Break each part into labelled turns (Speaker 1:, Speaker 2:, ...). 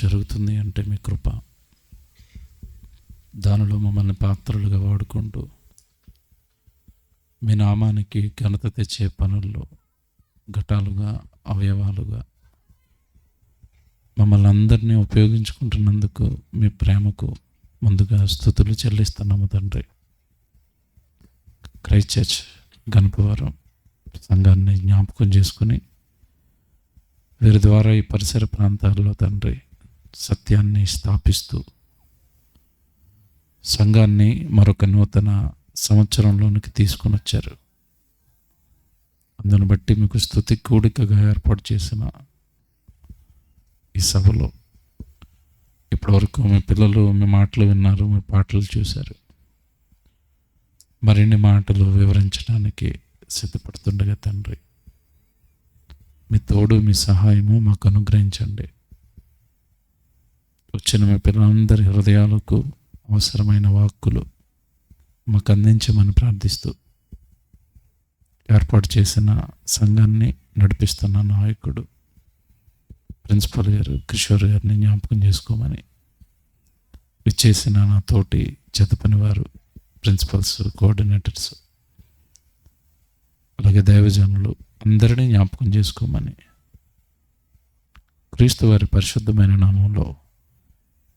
Speaker 1: జరుగుతుంది అంటే మీ కృప. దానిలో మమ్మల్ని పాత్రలుగా వాడుకుంటూ మీ నామానికి ఘనత తెచ్చే పనుల్లో ఘటాలుగా, అవయవాలుగా మమ్మల్ని అందరినీ ఉపయోగించుకుంటున్నందుకు మీ ప్రేమకు ముందుగా స్తుతులు చెల్లిస్తున్నాము తండ్రి. క్రైస్ట్ చర్చ్ గణపవరం సంఘాన్ని జ్ఞాపకం చేసుకుని వీరి ద్వారా ఈ పరిసర ప్రాంతాల్లో తండ్రి సత్యాన్ని స్థాపిస్తూ సంఘాన్ని మరొక నూతన సంవత్సరంలోనికి తీసుకొని వచ్చారు. అందును బట్టి మీకు స్తుతి కూడికగా ఏర్పాటు చేసిన ఈ సభలో ఇప్పటివరకు మీ పిల్లలు మీ మాటలు విన్నారు, మీ పాటలు చూశారు. మరిన్ని మాటలు వివరించడానికి సిద్ధపడుతుండగా తండ్రి మీ తోడు, మీ సహాయము మాకు అనుగ్రహించండి. వచ్చిన మీ పిల్లలందరి హృదయాలకు అవసరమైన వాక్కులు మాకు అందించమని ప్రార్థిస్తూ ఏర్పాటు చేసిన సంఘాన్ని నడిపిస్తున్న నాయకుడు ప్రిన్సిపల్ గారు కిషోర్ గారిని జ్ఞాపకం చేసుకోమని, విచ్చేసిన నా తోటి జతపని వారు, ప్రిన్సిపల్స్, కోఆర్డినేటర్స్, అలాగే దైవజనులు అందరినీ జ్ఞాపకం చేసుకోమని క్రీస్తు వారి పరిశుద్ధమైన నామంలో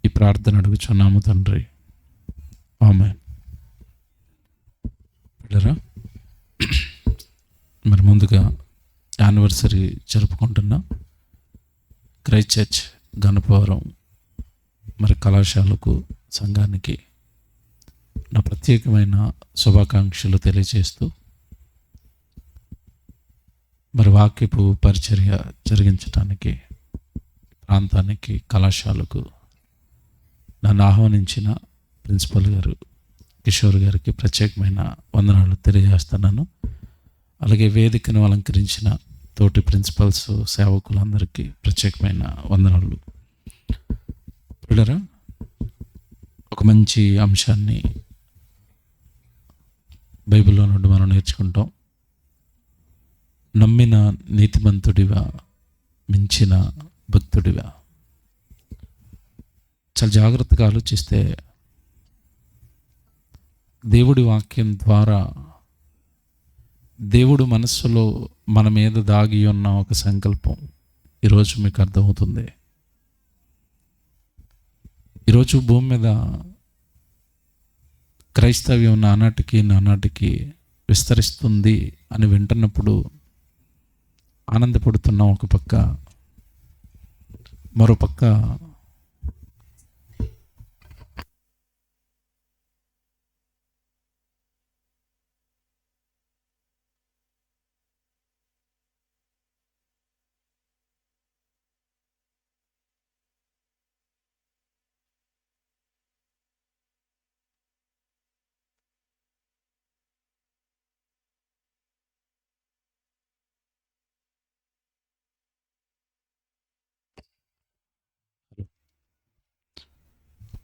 Speaker 1: ఈ ప్రార్థన అడుగుచున్నాము తండ్రి. ఆమేన్. పిల్లరా, మరి ముందుగా యానివర్సరీ జరుపుకుంటున్న క్రైస్ట్ చర్చ్ గణపవరం మరి కళాశాలకు సంఘానికి నా ప్రత్యేకమైన శుభాకాంక్షలు తెలియజేస్తూ మరి వాక్యపు పరిచర్య జరిగించడానికి ప్రాంతానికి, కళాశాలకు నన్ను ఆహ్వానించిన ప్రిన్సిపల్ గారు కిషోర్ గారికి ప్రత్యేకమైన వందనాలు తెలియజేస్తున్నాను. అలాగే వేదికను అలంకరించిన తోటి ప్రిన్సిపల్స్, సేవకులందరికీ ప్రత్యేకమైన వందనాలు. పిల్లరా, ఒక మంచి అంశాన్ని బైబిల్లో నుండి మనం నేర్చుకుంటాం. నమ్మిన నీతిమంతుడివా, మించిన భక్తుడివా. చాలా జాగ్రత్తగా ఆలోచిస్తే దేవుడి వాక్యం ద్వారా దేవుడు మనస్సులో మన మీద దాగి ఉన్న ఒక సంకల్పం ఈరోజు మీకు అర్థమవుతుంది. ఈరోజు భూమి మీద క్రైస్తవ్యం నానాటికి విస్తరిస్తుంది అని వింటున్నప్పుడు ఆనందపడుతున్నాం ఒక పక్క. మరో పక్క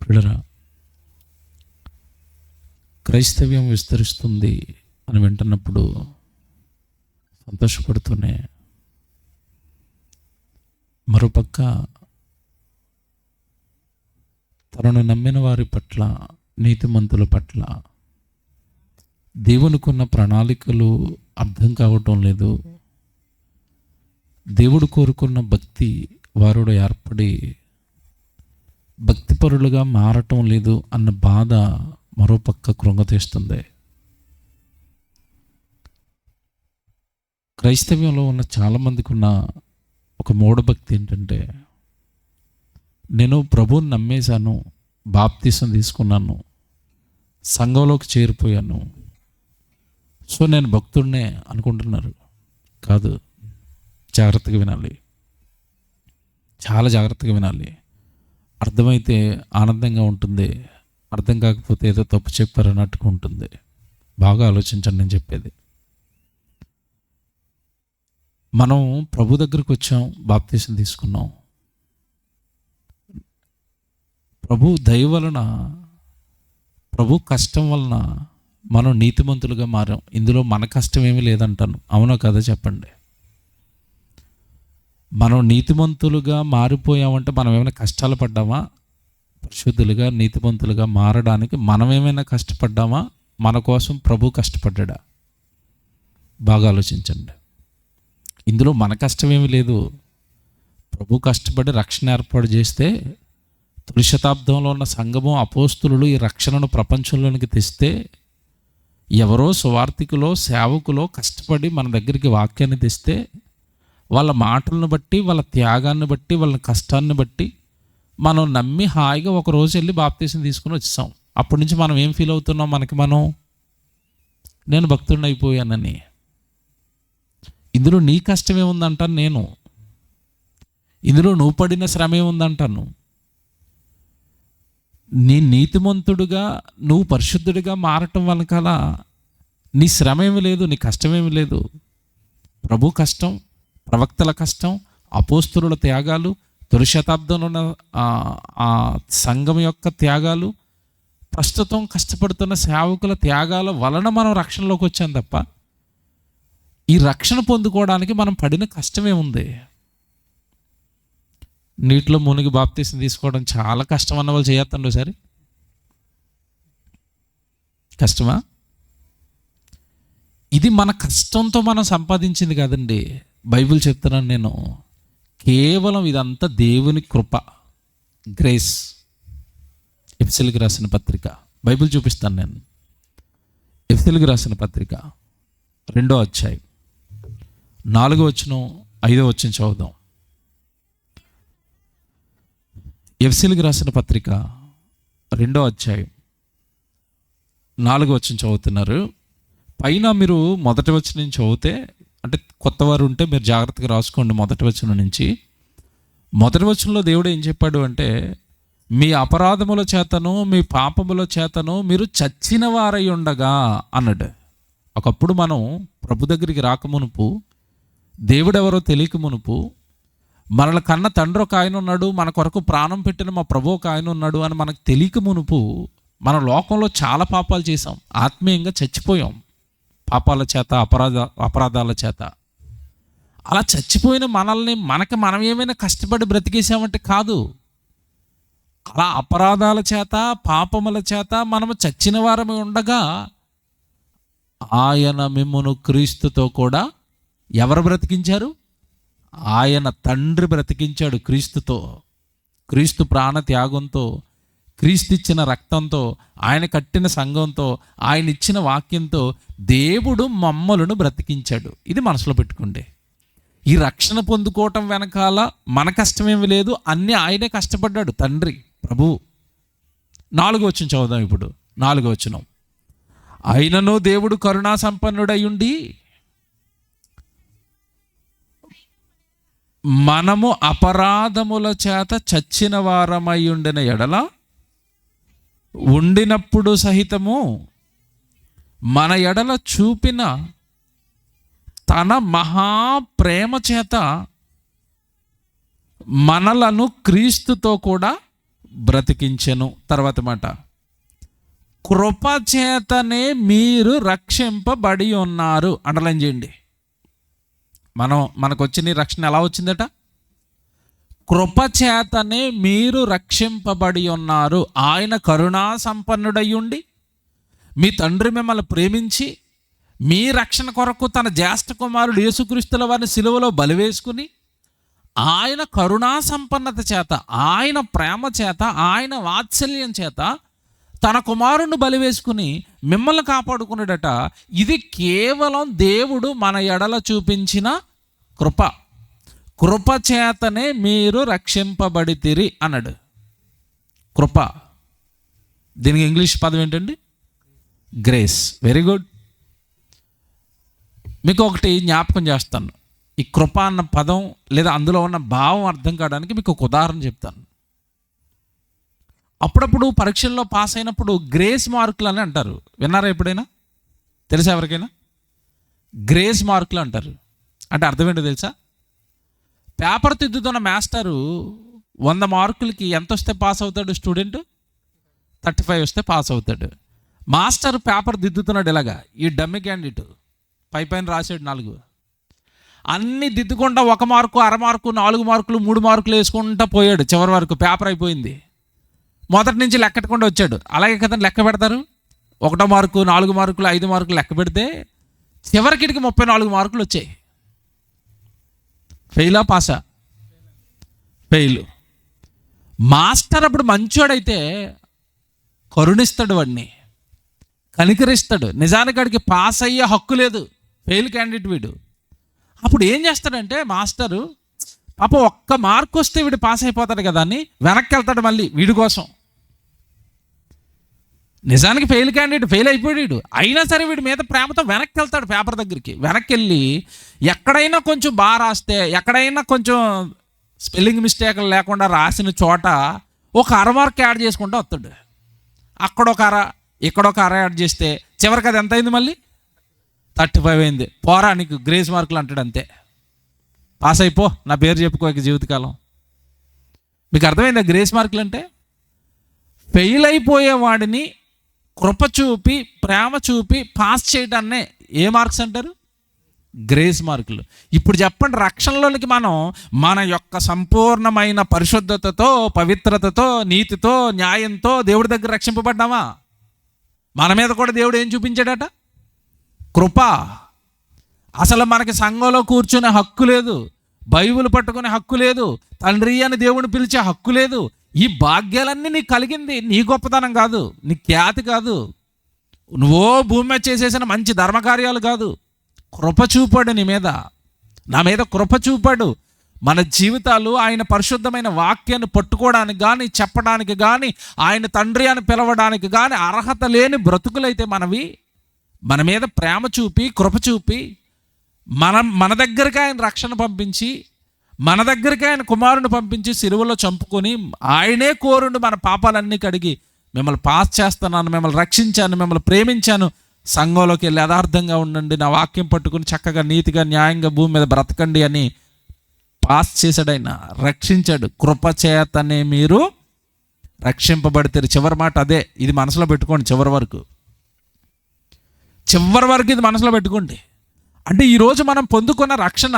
Speaker 1: పిల్లరా, క్రైస్తవ్యం విస్తరిస్తుంది అని వింటున్నప్పుడు సంతోషపడుతూనే మరోపక్క తనను నమ్మిన వారి పట్ల, నీతిమంతుల పట్ల దేవునికున్న ప్రణాళికలు అర్థం కావటం లేదు. దేవుడు కోరుకున్న భక్తి వారుడు ఏర్పడి భక్తిపరులుగా మారటం లేదు అన్న బాధ మరోపక్క కృంగతీస్తుంది. క్రైస్తవ్యంలో ఉన్న చాలామందికి ఉన్న ఒక మూఢభక్తి ఏంటంటే, నేను ప్రభువుని నమ్మేశాను, బాప్తీసం తీసుకున్నాను, సంఘంలోకి చేరిపోయాను, సో నేను భక్తుడినే అనుకుంటున్నారు. కాదు, జాగ్రత్తగా వినాలి, చాలా జాగ్రత్తగా వినాలి. అర్థమైతే ఆనందంగా ఉంటుంది, అర్థం కాకపోతే ఏదో తప్పు చెప్పారు అన్నట్టుగా ఉంటుంది. బాగా ఆలోచించండి నేను చెప్పేది. మనం ప్రభు దగ్గరికి వచ్చాం, బాప్తీసం తీసుకున్నాం. ప్రభు దయ వలన, ప్రభు కష్టం వలన మనం నీతిమంతులుగా మారాం. ఇందులో మన కష్టం ఏమీ లేదంటాను. అవునా కదా చెప్పండి. మనం నీతిమంతులుగా మారిపోయామంటే మనం ఏమైనా కష్టాలు పడ్డామా? పరిశుద్ధులుగా నీతిమంతులుగా మారడానికి మనం ఏమైనా కష్టపడ్డామా? మన కోసం ప్రభు కష్టపడ్డా? బాగా ఆలోచించండి. ఇందులో మన కష్టమేమీ లేదు. ప్రభు కష్టపడి రక్షణ ఏర్పాటు చేస్తే, తొలి శతాబ్దంలో ఉన్న సంఘము అపోస్తులు ఈ రక్షణను ప్రపంచంలోనికి తెస్తే, ఎవరో సువార్థికులో సేవకులో కష్టపడి మన దగ్గరికి వాక్యాన్ని తెస్తే, వాళ్ళ మాటలను బట్టి, వాళ్ళ త్యాగాన్ని బట్టి, వాళ్ళ కష్టాన్ని బట్టి మనం నమ్మి హాయిగా ఒకరోజు వెళ్ళి బాప్తీసం తీసుకుని వచ్చాం. అప్పటి నుంచి మనం ఏం ఫీల్ అవుతున్నాం? నేను భక్తుడిని అయిపోయానని. ఇందులో నీ కష్టమే ఉందంటాను నేను. ఇందులో నువ్వు పడిన శ్రమ ఏముందంటాను. నీ నీతిమంతుడుగా నువ్వు పరిశుద్ధుడిగా మారటం వెనకాల నీ శ్రమ ఏమి లేదు, నీ కష్టమేమి లేదు. ప్రభు కష్టం, ప్రవక్తల కష్టం, అపోస్తుల త్యాగాలు, తొలి శతాబ్దంలో ఉన్న ఆ సంఘం యొక్క త్యాగాలు, ప్రస్తుతం కష్టపడుతున్న సేవకుల త్యాగాల వలన మనం రక్షణలోకి వచ్చాం తప్ప, ఈ రక్షణ పొందుకోవడానికి మనం పడిన కష్టమే ఉంది. నీటిలో మునిగి బాప్తీసం తీసుకోవడం చాలా కష్టం అన్న వాళ్ళు చేయొద్దండి ఒకసారి. కష్టమా? ఇది మన కష్టంతో మనం సంపాదించింది కాదండి. బైబిల్ చెప్తున్నాను నేను, కేవలం ఇదంతా దేవుని కృప, గ్రేస్. ఎఫెసీయులకు రాసిన పత్రిక, బైబిల్ చూపిస్తాను నేను. ఎఫెసీయులకు రాసిన పత్రిక 2వ అధ్యాయం 4వ వచనం 5వ వచనం చదువుదాం. ఎఫెసీయులకు రాసిన పత్రిక 2వ అధ్యాయం 4వ వచనం చదువుతున్నారు. పైన మీరు మొదటి వచనం నుంచి చదివితే, అంటే కొత్తవారు ఉంటే మీరు జాగ్రత్తగా రాసుకోండి. మొదటి వచనం నుంచి, మొదటి వచనంలో దేవుడు ఏం చెప్పాడు అంటే, మీ అపరాధముల చేతను మీ పాపముల చేతను మీరు చచ్చిన వారై ఉండగా అన్నాడు. ఒకప్పుడు మనం ప్రభు దగ్గరికి రాకమునుపు, దేవుడెవరో తెలియక మునుపు, మనల కన్న తండ్రి ఒక ఆయన ఉన్నాడు, మన కొరకు ప్రాణం పెట్టిన మా ప్రభు ఒక ఆయన ఉన్నాడు అని మనకు తెలియక మునుపు మన లోకంలో చాలా పాపాలు చేసాం, ఆత్మీయంగా చచ్చిపోయాం పాపాల చేత, అపరాధాల చేత. అలా చచ్చిపోయిన మనల్ని మనం ఏమైనా కష్టపడి బ్రతికేసామంటే కాదు. అలా అపరాధాల చేత, పాపముల చేత మనము చచ్చిన వారమే ఉండగా ఆయన మిమ్మును క్రీస్తుతో కూడా ఎవరు బ్రతికించారు? ఆయన తండ్రి బ్రతికించాడు క్రీస్తుతో. క్రీస్తు ప్రాణ త్యాగంతో, క్రీస్తు ఇచ్చిన రక్తంతో, ఆయన కట్టిన సంఘంతో, ఆయన ఇచ్చిన వాక్యంతో దేవుడు మమ్మలను బ్రతికించాడు. ఇది మనసులో పెట్టుకోండి. ఈ రక్షణ పొందుకోవటం వెనకాల మన కష్టమేమి లేదు, అన్నీ ఆయనే కష్టపడ్డాడు తండ్రి ప్రభు. 4వ వచనం చదువుదాం ఇప్పుడు. 4వ వచనం, అయినను దేవుడు కరుణా సంపన్నుడై ఉండి మనము అపరాధముల చేత చచ్చిన వారమై ఉండిన ఎడల ఉండినప్పుడు సహితము మన ఎడల చూపిన తన మహాప్రేమ చేత మనలను క్రీస్తుతో కూడా బ్రతికించెను. తర్వాత మాట, కృప చేతనే మీరు రక్షింపబడి ఉన్నారు. అండర్లైన్ చేయండి. మనకు వచ్చిన రక్షణ ఎలా వచ్చిందట? కృప చేతనే మీరు రక్షింపబడి ఉన్నారు. ఆయన కరుణా సంపన్నుడై ఉండి మీ తండ్రి మిమ్మల్ని ప్రేమించి మీ రక్షణ కొరకు తన జ్యేష్ఠ కుమారుడు యేసుక్రీస్తుల వారిని సిలువలో బలివేసుకుని, ఆయన కరుణా సంపన్నత చేత, ఆయన ప్రేమ చేత, ఆయన వాత్సల్యం చేత తన కుమారుణ్ణి బలివేసుకుని మిమ్మల్ని కాపాడుకున్నాడట. ఇది కేవలం దేవుడు మన ఎడల చూపించిన కృప. కృప చేతనే మీరు రక్షింపబడితిరి అన్నాడు. కృప, దీనికి ఇంగ్లీష్ పదం ఏంటండి? గ్రేస్. Very good. మీకు ఒకటి జ్ఞాపకం చేస్తాను. ఈ కృప అన్న పదం లేదా అందులో ఉన్న భావం అర్థం కావడానికి మీకు ఒక ఉదాహరణ చెప్తాను. అప్పుడప్పుడు పరీక్షల్లో పాస్ అయినప్పుడు గ్రేస్ మార్కులు అని అంటారు. విన్నారా ఎప్పుడైనా? తెలుసా ఎవరికైనా? గ్రేస్ మార్కులు అంటారు. అంటే అర్థం ఏంటో తెలుసా? పేపర్ తిద్దుతున్న మాస్టరు 100 మార్కులకి ఎంత వస్తే పాస్ అవుతాడు స్టూడెంట్? 35 వస్తే పాస్ అవుతాడు. మాస్టర్ పేపర్ దిద్దుతున్నాడు ఇలాగా, ఈ డమ్మి క్యాండిడేట్ పైన రాసాడు 4. అన్నీ దిద్దుకుంటా 1 మార్కు, 1/2 మార్కు, 4 మార్కులు, 3 మార్కులు వేసుకుంటా పోయాడు. చివరి వరకు పేపర్ అయిపోయింది. మొదటి నుంచి లెక్కకుండా వచ్చాడు. అలాగే కదా లెక్క పెడతారు. 1 మార్కు, 4 మార్కులు, 5 మార్కులు లెక్క పెడితే చివరికిడికి 34 మార్కులు వచ్చాయి. ఫెయిలా పాసా? ఫెయిల్. మాస్టర్ అప్పుడు మంచోడైతే కరుణిస్తాడు, వాడిని కనికరిస్తాడు. నిజానికి వాడికి పాస్ అయ్యే హక్కు లేదు, ఫెయిల్ క్యాండిడేట్ వీడు. అప్పుడు ఏం చేస్తాడంటే మాస్టరు పాప 1 మార్కు వస్తే వీడు పాస్ అయిపోతాడు కదా అని వెనక్కి వెళ్తాడు మళ్ళీ వీడి కోసం. నిజానికి ఫెయిల్ క్యాండిడేట్, ఫెయిల్ అయిపోయాడు. అయినా సరే వీడి మీద ప్రేమతో వెనక్కి వెళ్తాడు పేపర్ దగ్గరికి. వెనక్కి వెళ్ళి ఎక్కడైనా కొంచెం బాగా రాస్తే, ఎక్కడైనా కొంచెం స్పెల్లింగ్ మిస్టేక్లు లేకుండా రాసిన చోట 1/2 మార్క్ యాడ్ చేసుకుంటూ వస్తాడు. అక్కడ 1 అర, ఇక్కడ 1 అర యాడ్ చేస్తే చివరికి అది ఎంత అయింది? మళ్ళీ 35 అయింది. పోరా నీకు గ్రేస్ మార్కులు అంటాడు. అంతే, పాస్ అయిపో, నా పేరు చెప్పుకోక జీవితకాలం. మీకు అర్థమైందా గ్రేస్ మార్కులు అంటే? ఫెయిల్ అయిపోయే వాడిని కృప చూపి, ప్రేమ చూపి పాస్ చేయడాన్నే ఏ మార్క్స్ అంటారు? గ్రేస్ మార్కులు. ఇప్పుడు చెప్పండి, రక్షణలోనికి మనం మన యొక్క సంపూర్ణమైన పరిశుద్ధతతో, పవిత్రతతో, నీతితో, న్యాయంతో దేవుడి దగ్గర రక్షింపబడ్డామా? మన మీద కూడా దేవుడు ఏం చూపించాడట? కృప. అసలు మనకి సంఘంలో కూర్చునే హక్కు లేదు, బైబిల్ పట్టుకునే హక్కు లేదు, తండ్రి అని దేవుని పిలిచే హక్కు లేదు. ఈ భాగ్యాలన్నీ నీకు కలిగింది నీ గొప్పతనం కాదు, నీ ఖ్యాతి కాదు, నువ్వో భూమి మీద చేసేసిన మంచి ధర్మకార్యాలు కాదు. కృప చూపాడు నీ మీద, నా మీద కృప చూపాడు. మన జీవితాలు ఆయన పరిశుద్ధమైన వాక్యాన్ని పట్టుకోవడానికి కానీ, చెప్పడానికి కానీ, ఆయన తండ్రి అని పిలవడానికి కానీ అర్హత లేని బ్రతుకులైతే మనవి. మన మీద ప్రేమ చూపి, కృప చూపి, మన దగ్గరికి ఆయన రక్షణ పంపించి, మన దగ్గరికి ఆయన కుమారుని పంపించి సిలువలో చంపుకొని ఆయనే కోరుండి మన పాపాలన్నీ కడిగి మిమ్మల్ని పాస్ చేస్తున్నాను, మిమ్మల్ని రక్షించాను, మిమ్మల్ని ప్రేమించాను, సంఘంలోకి వెళ్ళి యథార్థంగా ఉండండి, నా వాక్యం పట్టుకుని చక్కగా నీతిగా న్యాయంగా భూమి మీద బ్రతకండి అని పాస్ చేశాడు. ఆయన రక్షించాడు. కృపచేతనే మీరు రక్షింపబడతారు. చివరి మాట అదే. ఇది మనసులో పెట్టుకోండి. చివరి వరకు ఇది మనసులో పెట్టుకోండి. అంటే ఈరోజు మనం పొందుకున్న రక్షణ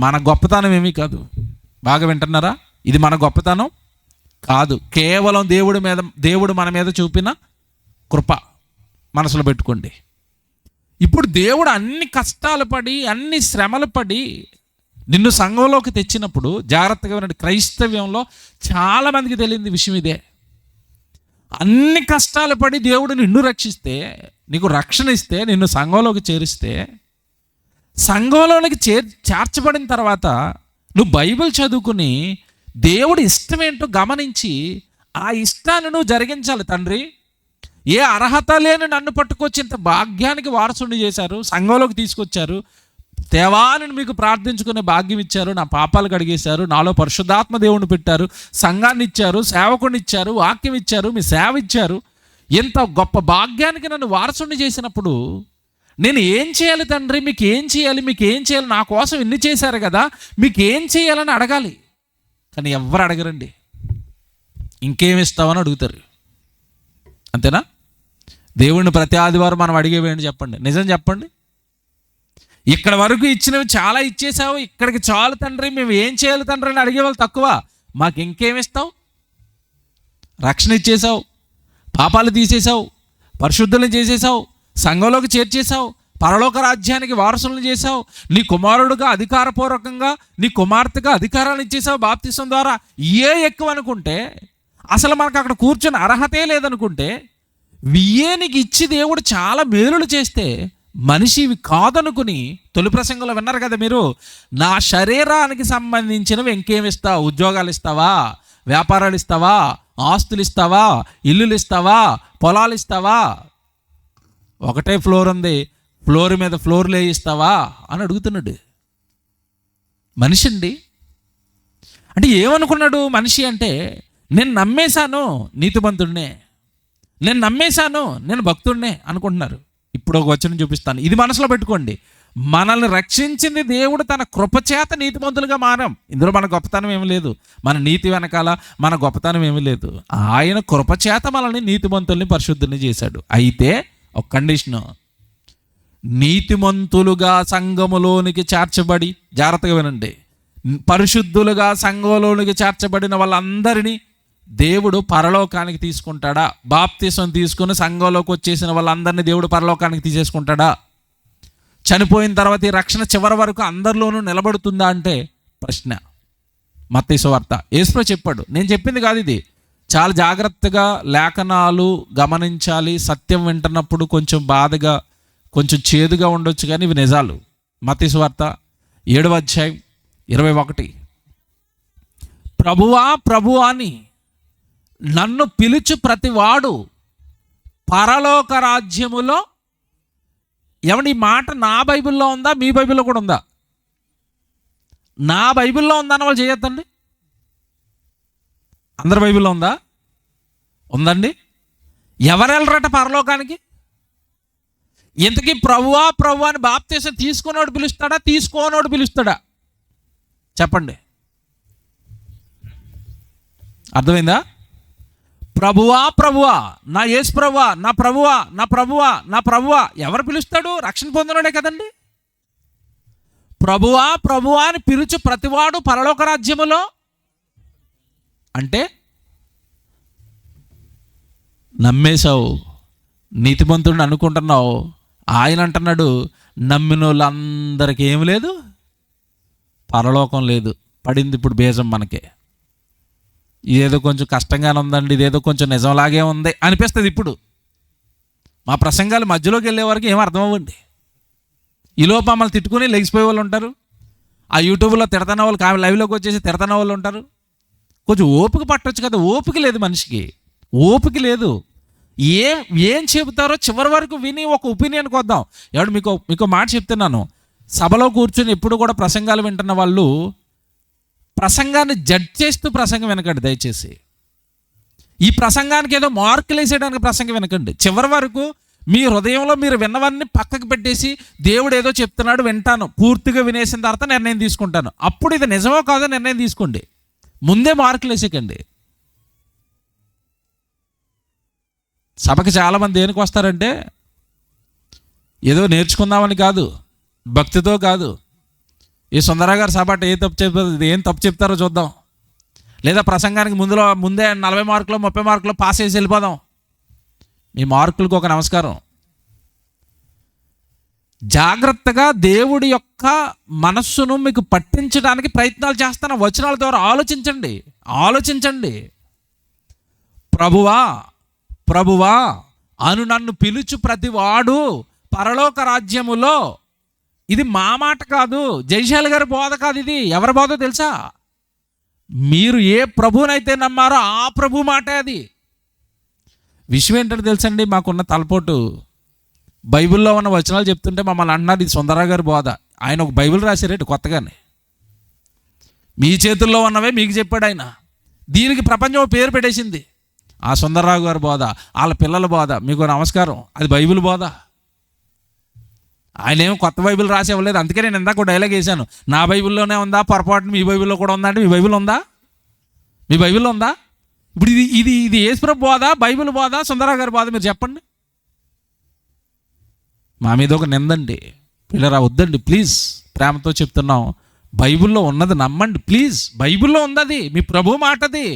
Speaker 1: మన గొప్పతనం ఏమీ కాదు. బాగా వింటున్నారా? ఇది మన గొప్పతనం కాదు, కేవలం దేవుడు మన మీద చూపిన కృప. మనసులో పెట్టుకోండి. ఇప్పుడు దేవుడు అన్ని కష్టాలు పడి, అన్ని శ్రమలు పడి నిన్ను సంఘంలోకి తెచ్చినప్పుడు జాగ్రత్తగా వినండి. క్రైస్తవ్యంలో చాలామందికి తెలియని విషయం ఇదే. అన్ని కష్టాలు పడి దేవుడు నిన్ను రక్షిస్తే, నీకు రక్షణ ఇస్తే, నిన్ను సంఘంలోకి చేరిస్తే, సంఘంలోనికి చేర్చబడిన తర్వాత నువ్వు బైబిల్ చదువుకుని దేవుడి ఇష్టమేంటో గమనించి ఆ ఇష్టాన్ని నువ్వు జరిగించాలి. తండ్రి, ఏ అర్హత లేని నన్ను పట్టుకొచ్చి ఇంత భాగ్యానికి వారసుని చేశారు, సంఘంలోకి తీసుకొచ్చారు, దేవాలని మీకు ప్రార్థించుకునే భాగ్యం ఇచ్చారు, నా పాపాలు కడిగేశారు, నాలో పరిశుద్ధాత్మ దేవుని పెట్టారు, సంఘాన్ని ఇచ్చారు, సేవకుని ఇచ్చారు, వాక్యం ఇచ్చారు, మీ సేవ ఇచ్చారు. ఇంత గొప్ప భాగ్యానికి నన్ను వారసుని చేసినప్పుడు నేను ఏం చేయాలి తండ్రి? మీకు ఏం చేయాలి? నా కోసం ఇన్ని చేశారు కదా, మీకు ఏం చేయాలని అడగాలి. కానీ ఎవ్వరు అడగరండి. ఇంకేమి ఇస్తావని అడుగుతారు. అంతేనా? దేవుడిని ప్రతి ఆదివారం మనం అడిగేవేంటి చెప్పండి, నిజం చెప్పండి. ఇక్కడ వరకు ఇచ్చినవి చాలా ఇచ్చేసావు, ఇక్కడికి చాలు తండ్రి, మేము ఏం చేయాలి తండ్రి అని అడిగేవాళ్ళు తక్కువ. మాకు ఇంకేమిస్తావు? రక్షణ ఇచ్చేసావు, పాపాలు తీసేసావు, పరిశుద్ధులను చేసేసావు, సంఘంలోకి చేర్చేసావు, పరలోక రాజ్యానికి వారసులను చేసావు, నీ కుమారుడుగా అధికారపూర్వకంగా, నీ కుమార్తెగా అధికారాన్ని ఇచ్చేసావు బాప్తిసం ద్వారా. ఎక్కువ అనుకుంటే, అసలు మనకు అక్కడ కూర్చొని అర్హతే లేదనుకుంటే, నీకు ఇచ్చి దేవుడు చాలా మేలులు చేస్తే మనిషి ఇవి కాదనుకుని, తొలి ప్రసంగంలో విన్నారు కదా మీరు, నా శరీరానికి సంబంధించినవి ఇంకేమి ఇస్తావు? ఉద్యోగాలు ఇస్తావా? వ్యాపారాలు ఇస్తావా? ఆస్తులు ఇస్తావా? ఇల్లులు ఇస్తావా? పొలాలు ఇస్తావా? ఒకటే ఫ్లోర్ ఉంది, ఫ్లోర్ మీద ఫ్లోర్లు వేయిస్తావా అని అడుగుతున్నాడు మనిషి అండి. అంటే ఏమనుకున్నాడు మనిషి అంటే, నేను నమ్మేశాను నీతిమంతుడినే, నేను నమ్మేశాను నేను భక్తుడినే అనుకుంటున్నారు. ఇప్పుడు ఒక వచనం చూపిస్తాను, ఇది మనసులో పెట్టుకోండి. మనల్ని రక్షించింది దేవుడు తన కృపచేత నీతిమంతులుగా మారాం. ఇందులో మన గొప్పతనం ఏమీ లేదు, మన నీతి వెనకాల మన గొప్పతనం ఏమీ లేదు. ఆయన కృపచేత మనల్ని నీతిమంతుల్ని పరిశుద్ధుల్ని చేశాడు. అయితే ఒక కండిషను, నీతిమంతులుగా సంఘములోనికి చేర్చబడి, జాగ్రత్తగా వినండి, పరిశుద్ధులుగా సంఘంలోనికి చేర్చబడిన వాళ్ళందరినీ దేవుడు పరలోకానికి తీసుకుంటాడా? బాప్తిసం తీసుకుని సంఘంలోకి వచ్చేసిన వాళ్ళందరినీ దేవుడు పరలోకానికి తీసేసుకుంటాడా? చనిపోయిన తర్వాత ఈ రక్షణ చివరి వరకు అందరిలోనూ నిలబడుతుందా అంటే ప్రశ్న. మత్తయి సువార్త యేసు చెప్పాడు, నేను చెప్పింది కాదు ఇది. చాలా జాగ్రత్తగా లేఖనాలు గమనించాలి. సత్యం వింటున్నప్పుడు కొంచెం బాధగా, కొంచెం చేదుగా ఉండొచ్చు, కానీ ఇవి నిజాలు. మత్తయి సువార్త 7వ అధ్యాయం 21. ప్రభువా ప్రభువా అని నన్ను పిలుచు ప్రతివాడు పరలోక రాజ్యములో. ఏమండి, ఈ మాట నా బైబిల్లో ఉందా, మీ బైబిల్లో కూడా ఉందా? నా బైబిల్లో ఉందన్న వాళ్ళు చేయొద్దండి. అందరి బైబిల్లో ఉందా? ఉందండి. ఎవరెళ్ళరట పరలోకానికి? ఇంతకీ ప్రభువా ప్రభువా అని బాప్తిసం తీసుకున్నోడు పిలుస్తాడా, తీసుకోనోడు పిలుస్తాడా? చెప్పండి, అర్థమైందా? ప్రభువా ప్రభువా, నా యేసు ప్రభువా, నా ప్రభువా, నా ప్రభువా, నా ప్రభువా ఎవరు పిలుస్తాడు? రక్షణ పొందినోడే కదండి. ప్రభువా ప్రభువా అని పిలుచు ప్రతివాడు పరలోక రాజ్యములో. అంటే నమ్మేశావు, నీతిమంతుడిని అనుకుంటున్నావు. ఆయన అంటున్నాడు, నమ్మిన వాళ్ళందరికీ ఏమి లేదు, పరలోకం లేదు. పడింది ఇప్పుడు బీజం మనకే. ఇదేదో కొంచెం కష్టంగానే ఉందండి, ఇదేదో కొంచెం నిజంలాగే ఉంది అనిపిస్తుంది. ఇప్పుడు మా ప్రసంగాలు మధ్యలోకి వెళ్ళే వరకు ఏం అర్థం అవ్వండి. ఈలోపు మమ్మల్ని తిట్టుకుని లెగిసిపోయే వాళ్ళు ఉంటారు. ఆ యూట్యూబ్లో తిడతాన వాళ్ళు, లైవ్లోకి వచ్చేసి తిడతాన వాళ్ళు ఉంటారు. కొంచెం ఓపిక పట్టొచ్చు కదా. ఓపిక లేదు మనిషికి, ఓపిక లేదు. ఏం చెబుతారో చివరి వరకు విని ఒక ఒపీనియన్కి వద్దాం. ఎవడు మీకు మాట చెప్తున్నాను, సభలో కూర్చొని ఎప్పుడు కూడా ప్రసంగాలు వింటున్న వాళ్ళు ప్రసంగాన్ని జడ్జ్ చేస్తూ ప్రసంగం వినకండి దయచేసి. ఈ ప్రసంగానికి ఏదో మార్కులు వేసేయడానికి ప్రసంగం వినకండి. చివరి వరకు మీ హృదయంలో మీరు విన్నవన్నీ పక్కకు పెట్టేసి, దేవుడు ఏదో చెప్తున్నాడు వింటాను, పూర్తిగా వినేసిన తర్వాత నిర్ణయం తీసుకుంటాను. అప్పుడు ఇది నిజమో కాదో నిర్ణయం తీసుకోండి. ముందే మార్కులు వేసేకండి. సభకి చాలామంది దేనికి వస్తారంటే ఏదో నేర్చుకుందామని కాదు, భక్తితో కాదు. ఈ సుందరరావు గారు సభ అంటే ఏం తప్పు చెప్తారో చూద్దాం, లేదా ప్రసంగానికి ముందే 40 మార్కులు 30 మార్కులు పాస్ చేసి వెళ్ళిపోదాం. మీ మార్కులకు ఒక నమస్కారం. జాగ్రత్తగా దేవుడి యొక్క మనస్సును మీకు పట్టించడానికి ప్రయత్నాలు చేస్తున్న వచనాల ద్వారా ఆలోచించండి. ప్రభువా ప్రభువా అను నన్ను పిలుచు ప్రతివాడు పరలోక రాజ్యములో. ఇది మా మాట కాదు, జయశాలి గారి బోధ కాదు. ఇది ఎవరి బోధో తెలుసా? మీరు ఏ ప్రభువునైతే నమ్మారో ఆ ప్రభు మాటే అది. విషయం ఏంటంటే తెలుసండి, మాకున్న తలపోటు బైబిల్లో ఉన్న వచనాలు చెప్తుంటే మమ్మల్ని అంటున్నారు ఇది సుందరరావు గారి బోధ. ఆయన ఒక బైబిల్ రాశారేంటి కొత్తగానే? మీ చేతుల్లో ఉన్నవే మీకు చెప్పాడు ఆయన. దీనికి ప్రపంచం పేరు పెట్టేసింది. ఆ సుందరరావు గారి బోధ, వాళ్ళ పిల్లల బోధ, మీకు నమస్కారం, అది బైబిల్ బోధ. ఆయన ఏమో కొత్త బైబిల్ రాసి ఇవ్వలేదు. అందుకే నేను ఇందాక డైలాగ్ వేశాను, నా బైబిల్లోనే ఉందా, పొరపాటున మీ బైబిల్లో కూడా ఉందా అంటే మీ బైబిల్ ఉందా? మీ బైబిల్లో ఉందా? ఇప్పుడు ఇది యేసుప్రభు బోధ, బైబిల్ బోధ, సుందరరావు గారి బోధ? మీరు చెప్పండి. మా మీద ఒక నిందండి పిల్లరా, వద్దండి ప్లీజ్, ప్రేమతో చెప్తున్నాం. బైబిల్లో ఉన్నది నమ్మండి ప్లీజ్. బైబిల్లో ఉన్నది మీ ప్రభు మాటది.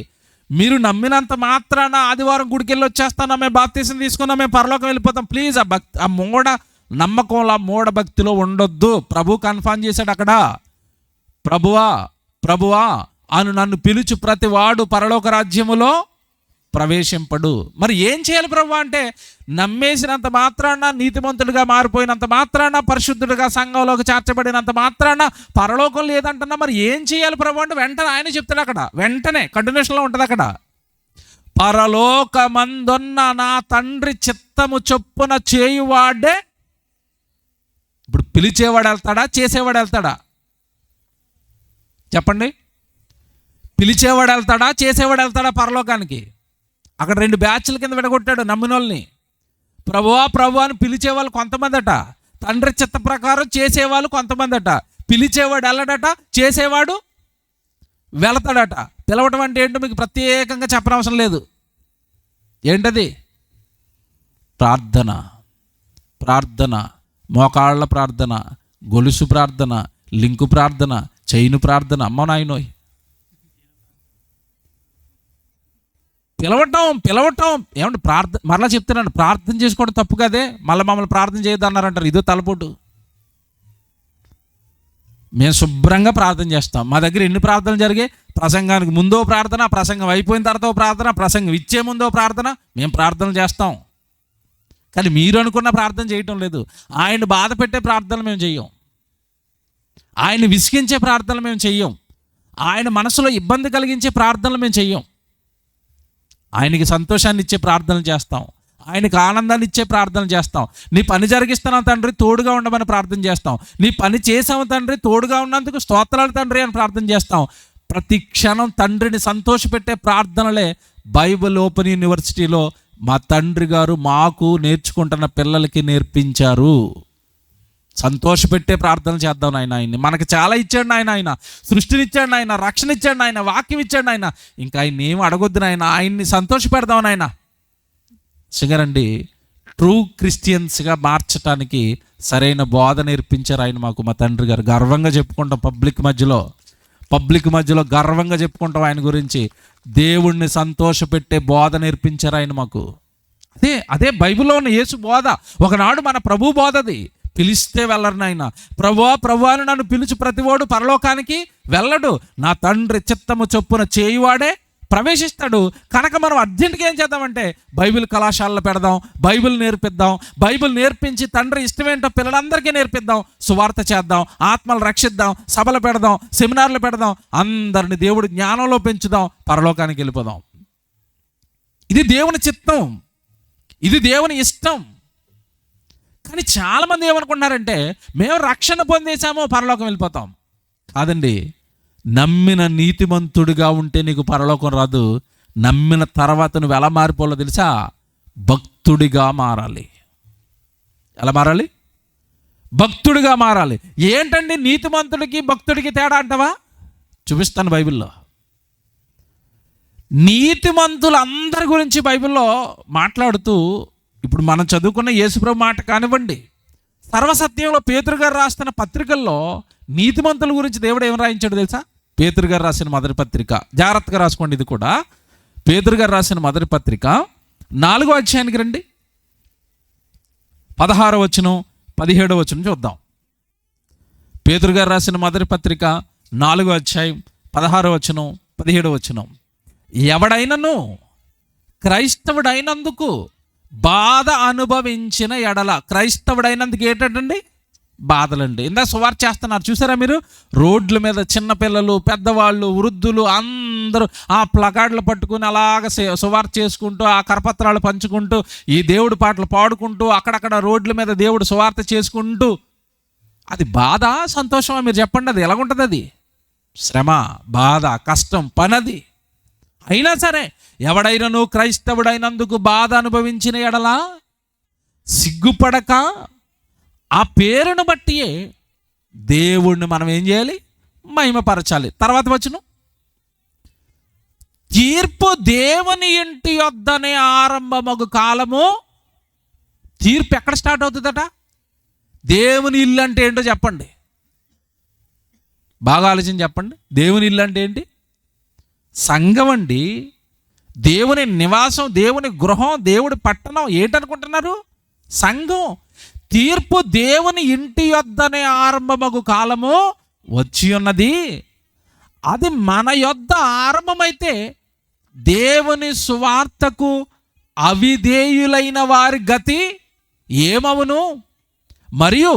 Speaker 1: మీరు నమ్మినంత మాత్రాన ఆదివారం గుడికి వెళ్ళి వచ్చేస్తాను, మేము బాప్తీసం తీసుకున్నాం, మేము పరలోకం వెళ్ళిపోతాం. ప్లీజ్ ఆ మూఢ నమ్మకంలో, మూఢ భక్తిలో ఉండొద్దు. ప్రభు కన్ఫర్మ్ చేశాడు అక్కడ, ప్రభువా అను నన్ను పిలుచు ప్రతివాడు పరలోక రాజ్యములో ప్రవేశింపడు. మరి ఏం చేయాలి ప్రభు అంటే, నమ్మేసినంత మాత్రాన, నీతిమంతుడిగా మారిపోయినంత మాత్రాన, పరిశుద్ధుడిగా సంఘంలోకి చేర్చబడినంత మాత్రాన పరలోకం లేదంటున్నా. మరి ఏం చేయాలి ప్రభు అంటే వెంటనే ఆయన చెప్తాడు. అక్కడ వెంటనే కంటిన్యూషన్లో ఉంటుంది అక్కడ, పరలోకమందున్న నా తండ్రి చిత్తము చొప్పున చేయువాడే. ఇప్పుడు పిలిచేవాడు వెళ్తాడా, చేసేవాడు వెళ్తాడా? చెప్పండి. పిలిచేవాడు వెళ్తాడా, చేసేవాడు వెళ్తాడా పరలోకానికి? అక్కడ 2 బ్యాచ్ల కింద విడగొట్టాడు నమ్మిన వాళ్ళని. ప్రభువా అని పిలిచేవాళ్ళు కొంతమంది అట, తండ్రి చిత్త ప్రకారం చేసేవాళ్ళు కొంతమంది అట. పిలిచేవాడు వెళ్ళడట, చేసేవాడు వెళతాడట. పిలవటం అంటే ఏంటో మీకు ప్రత్యేకంగా చెప్పనవసరం లేదు. ఏంటది? ప్రార్థన. మోకాళ్ళ ప్రార్థన, గొలుసు ప్రార్థన, లింకు ప్రార్థన, చైను ప్రార్థన. అమ్మ నాయనోయ్, పిలవటం ఏమంటే ప్రార్థన. మరలా చెప్తున్నాను, ప్రార్థన చేసుకోవడం తప్పు కదే, మళ్ళీ మమ్మల్ని ప్రార్థన చేయొద్దన్నారంటారు. ఇదో తలపోటు. మేము శుభ్రంగా ప్రార్థన చేస్తాం. మా దగ్గర ఎన్ని ప్రార్థనలు జరిగాయి? ప్రసంగానికి ముందో ప్రార్థన, ప్రసంగం అయిపోయిన తర్వాత ప్రార్థన, ప్రసంగం ఇచ్చే ముందో ప్రార్థన. మేము ప్రార్థనలు చేస్తాం, కానీ మీరు అనుకున్న ప్రార్థన చేయటం లేదు. ఆయన బాధ పెట్టే ప్రార్థనలు మేము చెయ్యం, ఆయన విసిగించే ప్రార్థనలు మేము చెయ్యం, ఆయన మనసులో ఇబ్బంది కలిగించే ప్రార్థనలు మేము చెయ్యం. ఆయనకి సంతోషాన్ని ఇచ్చే ప్రార్థనలు చేస్తాం, ఆయనకి ఆనందాన్ని ఇచ్చే ప్రార్థనలు చేస్తాం. నీ పని జరిగిస్తున్నావు తండ్రి, తోడుగా ఉండమని ప్రార్థన చేస్తాం. నీ పని చేసావు తండ్రి, తోడుగా ఉన్నందుకు స్తోత్రాలు తండ్రి అని ప్రార్థన చేస్తాం. ప్రతి క్షణం తండ్రిని సంతోషపెట్టే ప్రార్థనలే బైబిల్ ఓపెన్ యూనివర్సిటీలో మా తండ్రి గారు మాకు నేర్చుకుంటున్న పిల్లలకి నేర్పించారు. సంతోషపెట్టే ప్రార్థనలు చేద్దాం నాయన. ఆయన్ని మనకి చాలా ఇచ్చాడు నాయన. ఆయన సృష్టినిచ్చాడు నాయన, రక్షణ ఇచ్చాడు నాయన, వాక్యం ఇచ్చాడు నాయన. ఇంకా ఆయన ఏం అడగొద్దు నాయన, ఆయన్ని సంతోషపెడదాం నాయన. సింగరండి, ట్రూ క్రిస్టియన్స్గా మార్చడానికి సరైన బోధ నేర్పించారు ఆయన మాకు, మా తండ్రి గారు. గర్వంగా చెప్పుకుంటాం పబ్లిక్ మధ్యలో గర్వంగా చెప్పుకుంటాం ఆయన గురించి. దేవుణ్ణి సంతోషపెట్టే బోధ నేర్పించారు ఆయన మాకు. అదే బైబిల్లో ఉన్న యేసు బోధ. ఒకనాడు మన ప్రభు బోధది. పిలిస్తే వెళ్ళరు నాయన. ప్రభువా అని నన్ను పిలిచి ప్రతివాడు పరలోకానికి వెళ్ళడు, నా తండ్రి చిత్తము చొప్పున చేయువాడే ప్రవేశిస్తాడు. కనుక మనం అర్జెంటుగా ఏం చేద్దామంటే బైబిల్ కళాశాలలో పెడదాం, బైబిల్ నేర్పిద్దాం, బైబిల్ నేర్పించి తండ్రి ఇష్టమేంటో పిల్లలందరికీ నేర్పిద్దాం, సువార్త చేద్దాం, ఆత్మలు రక్షిద్దాం, సభలు పెడదాం, సెమినార్లు పెడదాం, అందరిని దేవుడి జ్ఞానంలో పెంచుదాం, పరలోకానికి వెళ్ళిపోదాం. ఇది దేవుని చిత్తం, ఇది దేవుని ఇష్టం. కానీ చాలామంది ఏమనుకుంటున్నారంటే మేము రక్షణ పొందేశామో పరలోకం వెళ్ళిపోతాం. కాదండి, నమ్మిన నీతిమంతుడిగా ఉంటే నీకు పరలోకం రాదు. నమ్మిన తర్వాత నువ్వు ఎలా మారిపోవాలో తెలుసా? భక్తుడిగా మారాలి. ఎలా మారాలి? భక్తుడిగా మారాలి. ఏంటండి నీతిమంతుడికి భక్తుడికి తేడా అంటావా? చూపిస్తాను బైబిల్లో. నీతిమంతులందరి గురించి బైబిల్లో మాట్లాడుతూ, ఇప్పుడు మనం చదువుకున్న యేసుప్రభు మాట కానివ్వండి, సర్వసత్యంలో పేతురు గారు రాస్తున్న పత్రికల్లో నీతిమంతుల గురించి దేవుడు ఏం రాయించాడు తెలుసా? పేతురు గారు రాసిన మొదటి పత్రిక, జాగ్రత్తగా రాసుకోండి. ఇది కూడా పేతురు గారు రాసిన మొదటి పత్రిక 4వ అధ్యాయానికి రండి. 16వ వచనం 17వ వచనం చూద్దాం. పేతురు గారు రాసిన మొదటి పత్రిక 4వ అధ్యాయం 16వ వచనం 17వ వచనం. ఎవడైనను క్రైస్తవుడైనందుకు బాధ అనుభవించిన ఎడల, క్రైస్తవుడైనందుకు ఏంటండి? బాధలండి. ఇందా సువార్త చేస్తున్నారు చూసారా మీరు? రోడ్ల మీద చిన్నపిల్లలు, పెద్దవాళ్ళు, వృద్ధులు అందరూ ఆ ప్లకార్డులు పట్టుకుని అలాగ సువార్త చేసుకుంటూ, ఆ కరపత్రాలు పంచుకుంటూ, ఈ దేవుడి పాటలు పాడుకుంటూ, అక్కడక్కడ రోడ్ల మీద దేవుడు సువార్త చేసుకుంటూ, అది బాధ సంతోషమా? మీరు చెప్పండి, అది ఎలాగుంటుంది? అది శ్రమ, బాధ, కష్టం, పనది. అయినా సరే ఎవడైనను క్రైస్తవుడైనందుకు బాధ అనుభవించిన ఎడలా సిగ్గుపడక ఆ పేరును బట్టియే దేవుణ్ణి మనం ఏం చేయాలి? మహిమపరచాలి. తర్వాత వచనం, తీర్పు దేవుని ఇంటి యొద్దనే ఆరంభమగు కాలము. తీర్పు ఎక్కడ స్టార్ట్ అవుతుందట? దేవుని ఇల్లు అంటే ఏంటో చెప్పండి, బాగా ఆలోచించి చెప్పండి. దేవుని ఇల్లు అంటే ఏంటి? సంఘం అండి. దేవుని నివాసం, దేవుని గృహం, దేవుడి పట్టణం ఏంటనుకుంటున్నారు? సంఘం. తీర్పు దేవుని ఇంటి యొద్దనే ఆరంభమగు కాలము వచ్చి ఉన్నది. అది మన యొద్ద ఆరంభమైతే దేవుని సువార్తకు అవిధేయులైన వారి గతి ఏమవును? మరియు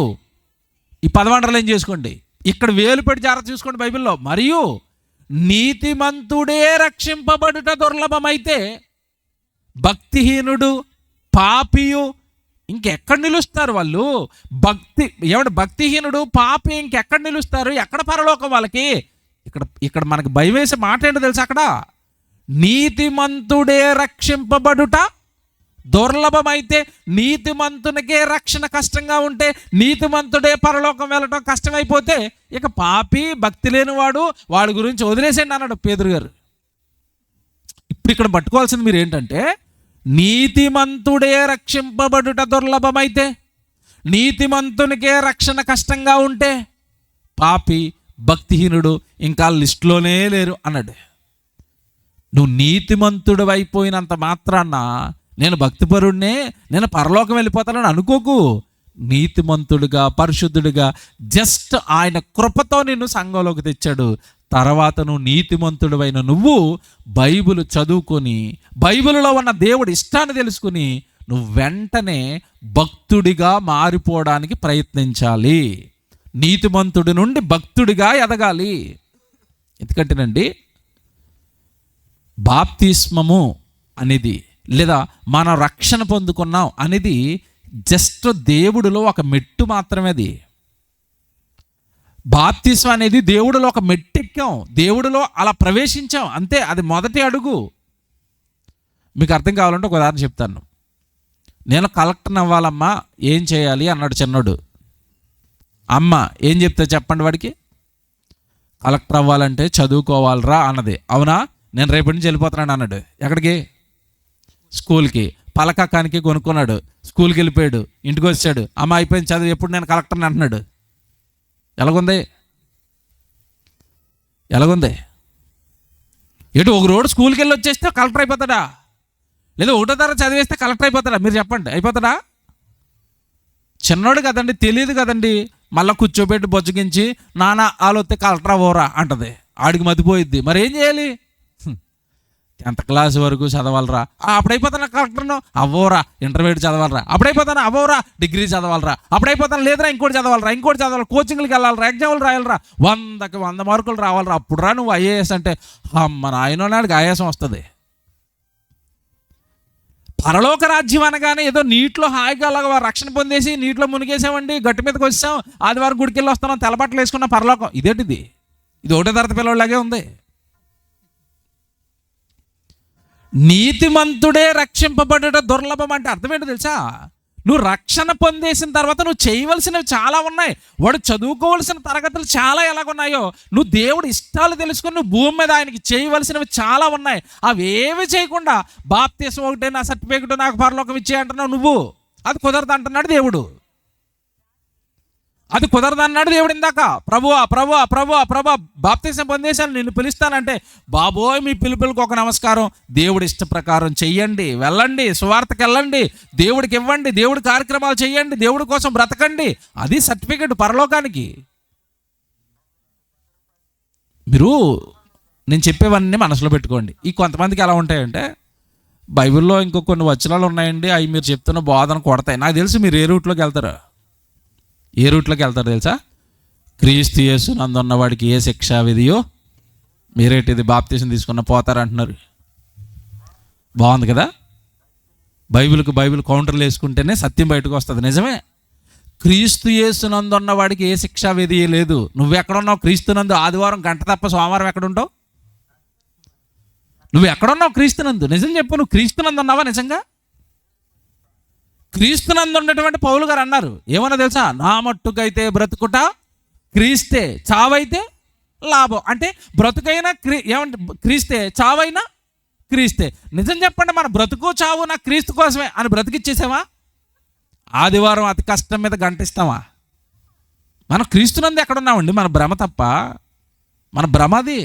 Speaker 1: ఈ పదవండర్లు ఏం చేసుకోండి, ఇక్కడ వేలు పెట్టి జాగ్రత్త చూసుకోండి బైబిల్లో. మరియు నీతిమంతుడే రక్షింపబడుట దుర్లభమైతే భక్తిహీనుడు, పాపియు ఇంకెక్కడ నిలుస్తారు వాళ్ళు? భక్తిహీనుడు, పాపి ఇంకెక్కడ నిలుస్తారు? ఎక్కడ పరలోకం వాళ్ళకి? ఇక్కడ మనకు భయం వేసే మాట ఏంటో తెలుసు? అక్కడ నీతిమంతుడే రక్షింపబడుట దుర్లభమైతే, నీతిమంతునికే రక్షణ కష్టంగా ఉంటే, నీతిమంతుడే పరలోకం వెళ్ళటం కష్టమైపోతే, ఇక పాపి, భక్తి లేనివాడు, వాడి గురించి వదిలేసేయండి అన్నాడు పేతురు గారు. ఇప్పుడు ఇక్కడ పట్టుకోవాల్సింది మీరు ఏంటంటే, నీతిమంతుడే రక్షింపబడుట దుర్లభమైతే, నీతిమంతునికే రక్షణ కష్టంగా ఉంటే పాపి, భక్తిహీనుడు ఇంకా లిస్టులోనే లేరు అన్నాడు. నువ్వు నీతిమంతుడు అయిపోయినంత మాత్రాన నేను భక్తిపరుడినే, నేను పరలోకం వెళ్ళిపోతానని అనుకోకు. నీతిమంతుడిగా, పరిశుద్ధుడిగా జస్ట్ ఆయన కృపతో నిన్ను సంఘంలోకి తెచ్చాడు. తర్వాత నువ్వు నీతిమంతుడివైన నువ్వు బైబిల్ చదువుకొని, బైబిల్లో ఉన్న దేవుడి ఇష్టాన్ని తెలుసుకుని నువ్వు వెంటనే భక్తుడిగా మారిపోవడానికి ప్రయత్నించాలి. నీతిమంతుడి నుండి భక్తుడిగా ఎదగాలి. ఎందుకంటేనండి, బాప్తిస్మము అనేది లేదా మనం రక్షణ పొందుకున్నాం అనేది జస్ట్ దేవుడిలో ఒక మెట్టు మాత్రమే. అది బాప్తిస్మం అనేది దేవుడిలో ఒక మెట్టెక్కాం, దేవుడిలో అలా ప్రవేశించాం అంతే. అది మొదటి అడుగు. మీకు అర్థం కావాలంటే ఒక ఉదాహరణ చెప్తాను. నేను కలెక్టర్ అవ్వాలమ్మా, ఏం చేయాలి అన్నాడు చిన్నోడు. అమ్మ ఏం చెప్తా చెప్పండి వాడికి? కలెక్టర్ అవ్వాలంటే చదువుకోవాలరా అన్నది. అవునా, నేను రేపటి నుంచి వెళ్ళిపోతున్నాను అన్నాడు. ఎక్కడికి? స్కూల్కి. పలకాకానికి కొనుక్కున్నాడు, స్కూల్కి వెళ్ళిపోయాడు, ఇంటికి వచ్చాడు. అమ్మ అయిపోయింది చదువు, ఎప్పుడు నేను కలెక్టర్ని అంటున్నాడు. ఎలాగుంది? ఎటు ఒక రోడ్డు స్కూల్కి వెళ్ళి వచ్చేస్తే కలెక్టర్ అయిపోతాడా? లేదా ఒకటో తరగతి చదివేస్తే కలెక్టర్ అయిపోతాడా? మీరు చెప్పండి, అయిపోతాడా? చిన్నోడు కదండి, తెలియదు కదండి. మళ్ళీ కూర్చోబెట్టి బొజ్జగించి నాన్న ఆలోతే కలెక్టర్ అవ్వరా అంటది. ఆడికి మతిపోయిద్ది. మరి ఏం చేయాలి? 10th క్లాస్ వరకు చదవాలరా, అప్పుడైపోతాను కలెక్టర్ను. అవ్వరా ఇంటర్మీడియట్ చదవాలరా, అప్పుడైపోతాను. అవ్వరా డిగ్రీ చదవాలరా, అప్పుడైపోతాను. లేదురా ఇంకోటి చదవాలి, కోచింగ్కి వెళ్ళాలరా, ఎగ్జామ్లు రాయాలరా, 100కి 100 మార్కులు రావాలరా, అప్పుడు రా నువ్వు ఐఏఎస్ అంటే. అమ్మ నాయనో, నాడికి ఆయాసం వస్తుంది. పరలోక రాజ్యం అనగానే ఏదో నీటిలో హాయిగా అలాగా రక్షణ పొందేసి నీటిలో మునిగేసామండి, గట్టి మీదకి వచ్చాం, ఆదివారం గుడికి వెళ్ళి వస్తున్నాం, తెల్లబట్టలు వేసుకున్న పరలోకం. ఇదేంటిది? ఇది ఒకటో తరగతి పిల్లలాగే ఉంది. నీతిమంతుడే రక్షింపబడుట దుర్లభం అంటే అర్థం ఏంటో తెలుసా? నువ్వు రక్షణ పొందేసిన తర్వాత నువ్వు చేయవలసినవి చాలా ఉన్నాయి. వాడు చదువుకోవలసిన తరగతులు చాలా ఎలాగున్నాయో, నువ్వు దేవుడి ఇష్టాలు తెలుసుకుని నువ్వు భూమి మీద ఆయనకి చేయవలసినవి చాలా ఉన్నాయి. అవి ఏవి చేయకుండా బాప్తిస్మం ఒకటే, నా సర్టిఫికేట్, నాకు పరలోకం ఇచ్చే అంటున్నావు నువ్వు. అది కుదరదు అంటున్నాడు దేవుడు. అది కుదరదు అన్నాడు దేవుడు ఇందాక. ప్రభువా బాప్తిస్మం పొందేశాను, నిన్ను పిలుస్తానంటే, బాబోయ్ మీ పిలుపులకు ఒక నమస్కారం. దేవుడి ఇష్ట ప్రకారం చెయ్యండి, వెళ్ళండి, సువార్తకి వెళ్ళండి, దేవుడికి ఇవ్వండి, దేవుడి కార్యక్రమాలు చెయ్యండి, దేవుడి కోసం బ్రతకండి. అది సర్టిఫికెట్ పరలోకానికి. మీరు నేను చెప్పేవన్నీ మనసులో పెట్టుకోండి. ఈ కొంతమందికి ఎలా ఉంటాయంటే, బైబిల్లో ఇంకో కొన్ని వచనాలు ఉన్నాయండి, అవి మీరు చెప్తున్న బోధన కొడతాయి. నాకు తెలుసు మీరు ఏ రూట్లోకి వెళ్తారు. తెలుసా? క్రీస్తు యేసు నందున్నవాడికి ఏ శిక్షా విధియో మీరేటిది బాప్తిసం తీసుకున్న పోతారంటున్నారు. బాగుంది కదా? బైబిల్ కౌంటర్లు వేసుకుంటేనే సత్యం బయటకు వస్తుంది. నిజమే. క్రీస్తు యేసు నందున్నవాడికి ఏ శిక్షా విధి లేదు. నువ్వు ఎక్కడున్నావు? క్రీస్తునందు ఆదివారం గంట తప్ప సోమవారం ఎక్కడుంటావు? నువ్వు ఎక్కడున్నావు? క్రీస్తునందు. నిజం చెప్పు, నువ్వు క్రీస్తునందు ఉన్నావా నిజంగా? క్రీస్తునందు ఉన్నటువంటి పౌలు గారు అన్నారు, ఏమన్నా తెలుసా? నా మట్టుకైతే బ్రతుకుట క్రీస్తే, చావైతే లాభం. అంటే బ్రతుకైనా ఏమంటే క్రీస్తే, చావైనా క్రీస్తే. నిజం చెప్పండి, మన బ్రతుకు చావు నా క్రీస్తు కోసమే అని బ్రతికిచ్చేసావా? ఆదివారం అతి కష్టం మీద గంటిస్తావా? మనం క్రీస్తునందు ఎక్కడున్నామండి? మన భ్రమ తప్ప, మన భ్రమ అది.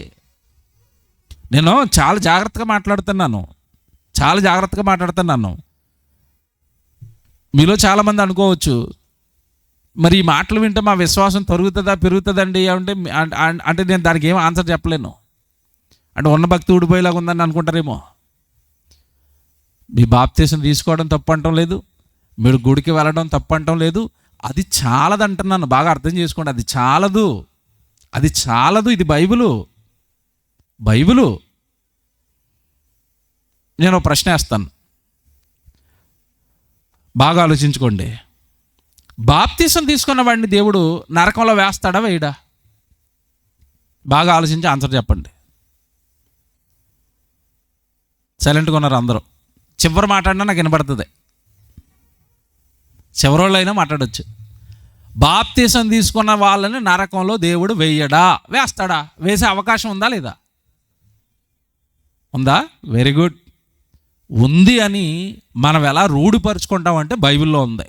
Speaker 1: నేను చాలా జాగ్రత్తగా మాట్లాడుతున్నాను. మీలో చాలామంది అనుకోవచ్చు, మరి ఈ మాటలు వింటే మా విశ్వాసం పెరుగుతుందండి అంటే నేను దానికి ఏం ఆన్సర్ చెప్పలేను. అంటే ఉన్న భక్తి ఊడిపోయేలాగా ఉందని అనుకుంటారేమో. మీ బాప్తిసం తీసుకోవడం తప్పు అంటం లేదు, మీరు గుడికి వెళ్ళడం తప్పు అంటం లేదు. అది చాలదు అంటున్నాను, బాగా అర్థం చేసుకోండి. అది చాలదు. ఇది బైబిలు. నేను ప్రశ్న వేస్తాను, బాగా ఆలోచించుకోండి. బాప్తిసం తీసుకున్న వాడిని దేవుడు నరకంలో వేస్తాడా వేయడా? బాగా ఆలోచించి ఆన్సర్ చెప్పండి. సైలెంట్గా ఉన్నారు అందరూ. చివరి మాట్లాడినా నాకు వినపడుతుంది, చివరోళ్ళు అయినా మాట్లాడచ్చు. బాప్తిసం తీసుకున్న వాళ్ళని నరకంలో దేవుడు వేయడా వేస్తాడా? వేసే అవకాశం ఉందా లేదా? ఉందా? Very good. ఉంది అని మనం ఎలా రూఢిపరుచుకుంటామంటే బైబిల్లో ఉంది.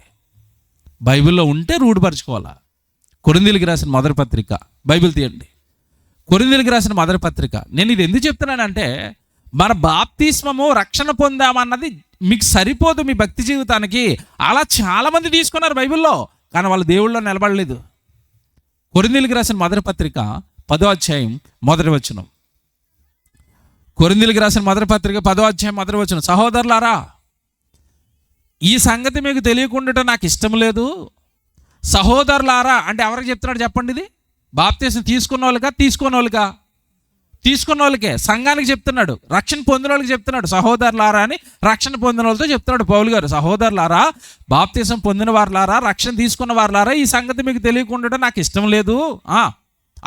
Speaker 1: బైబిల్లో ఉంటే రూఢిపరచుకోవాలా. కొరింథీయులకు రాసిన మొదటి పత్రిక, బైబిల్ తీయండి. కొరింథీయులకు రాసిన మొదటి పత్రిక. నేను ఇది ఎందుకు చెప్తున్నానంటే, మన బాప్తిస్మము రక్షణ పొందామన్నది మీకు సరిపోదు మీ భక్తి జీవితానికి. అలా చాలామంది తీసుకున్నారు బైబిల్లో, కానీ వాళ్ళు దేవుళ్ళో నిలబడలేదు. కొరింథీయులకు రాసిన మొదటి పత్రిక 10వ అధ్యాయం మొదటి వచనం. కొరింథీయులకు రాసిన మొదటి పత్రిక 10వ అధ్యాయం మొదటి వచనం. సహోదరులారా, ఈ సంగతి మీకు తెలియకుండా నాకు ఇష్టం లేదు. సహోదరులారా అంటే ఎవరికి చెప్తున్నాడు చెప్పండి? ఇది బాప్తిసం తీసుకున్న వాళ్ళకా, తీసుకున్న వాళ్ళకే, సంఘానికి చెప్తున్నాడు. రక్షణ పొందిన వాళ్ళకి చెప్తున్నాడు సహోదరులారా అని. రక్షణ పొందిన వాళ్ళతో చెప్తున్నాడు పౌలు గారు, సహోదరులారా, బాప్తిసం పొందిన వారులారా, రక్షణ తీసుకున్న వారులారా, ఈ సంగతి మీకు తెలియకుండా నాకు ఇష్టం లేదు.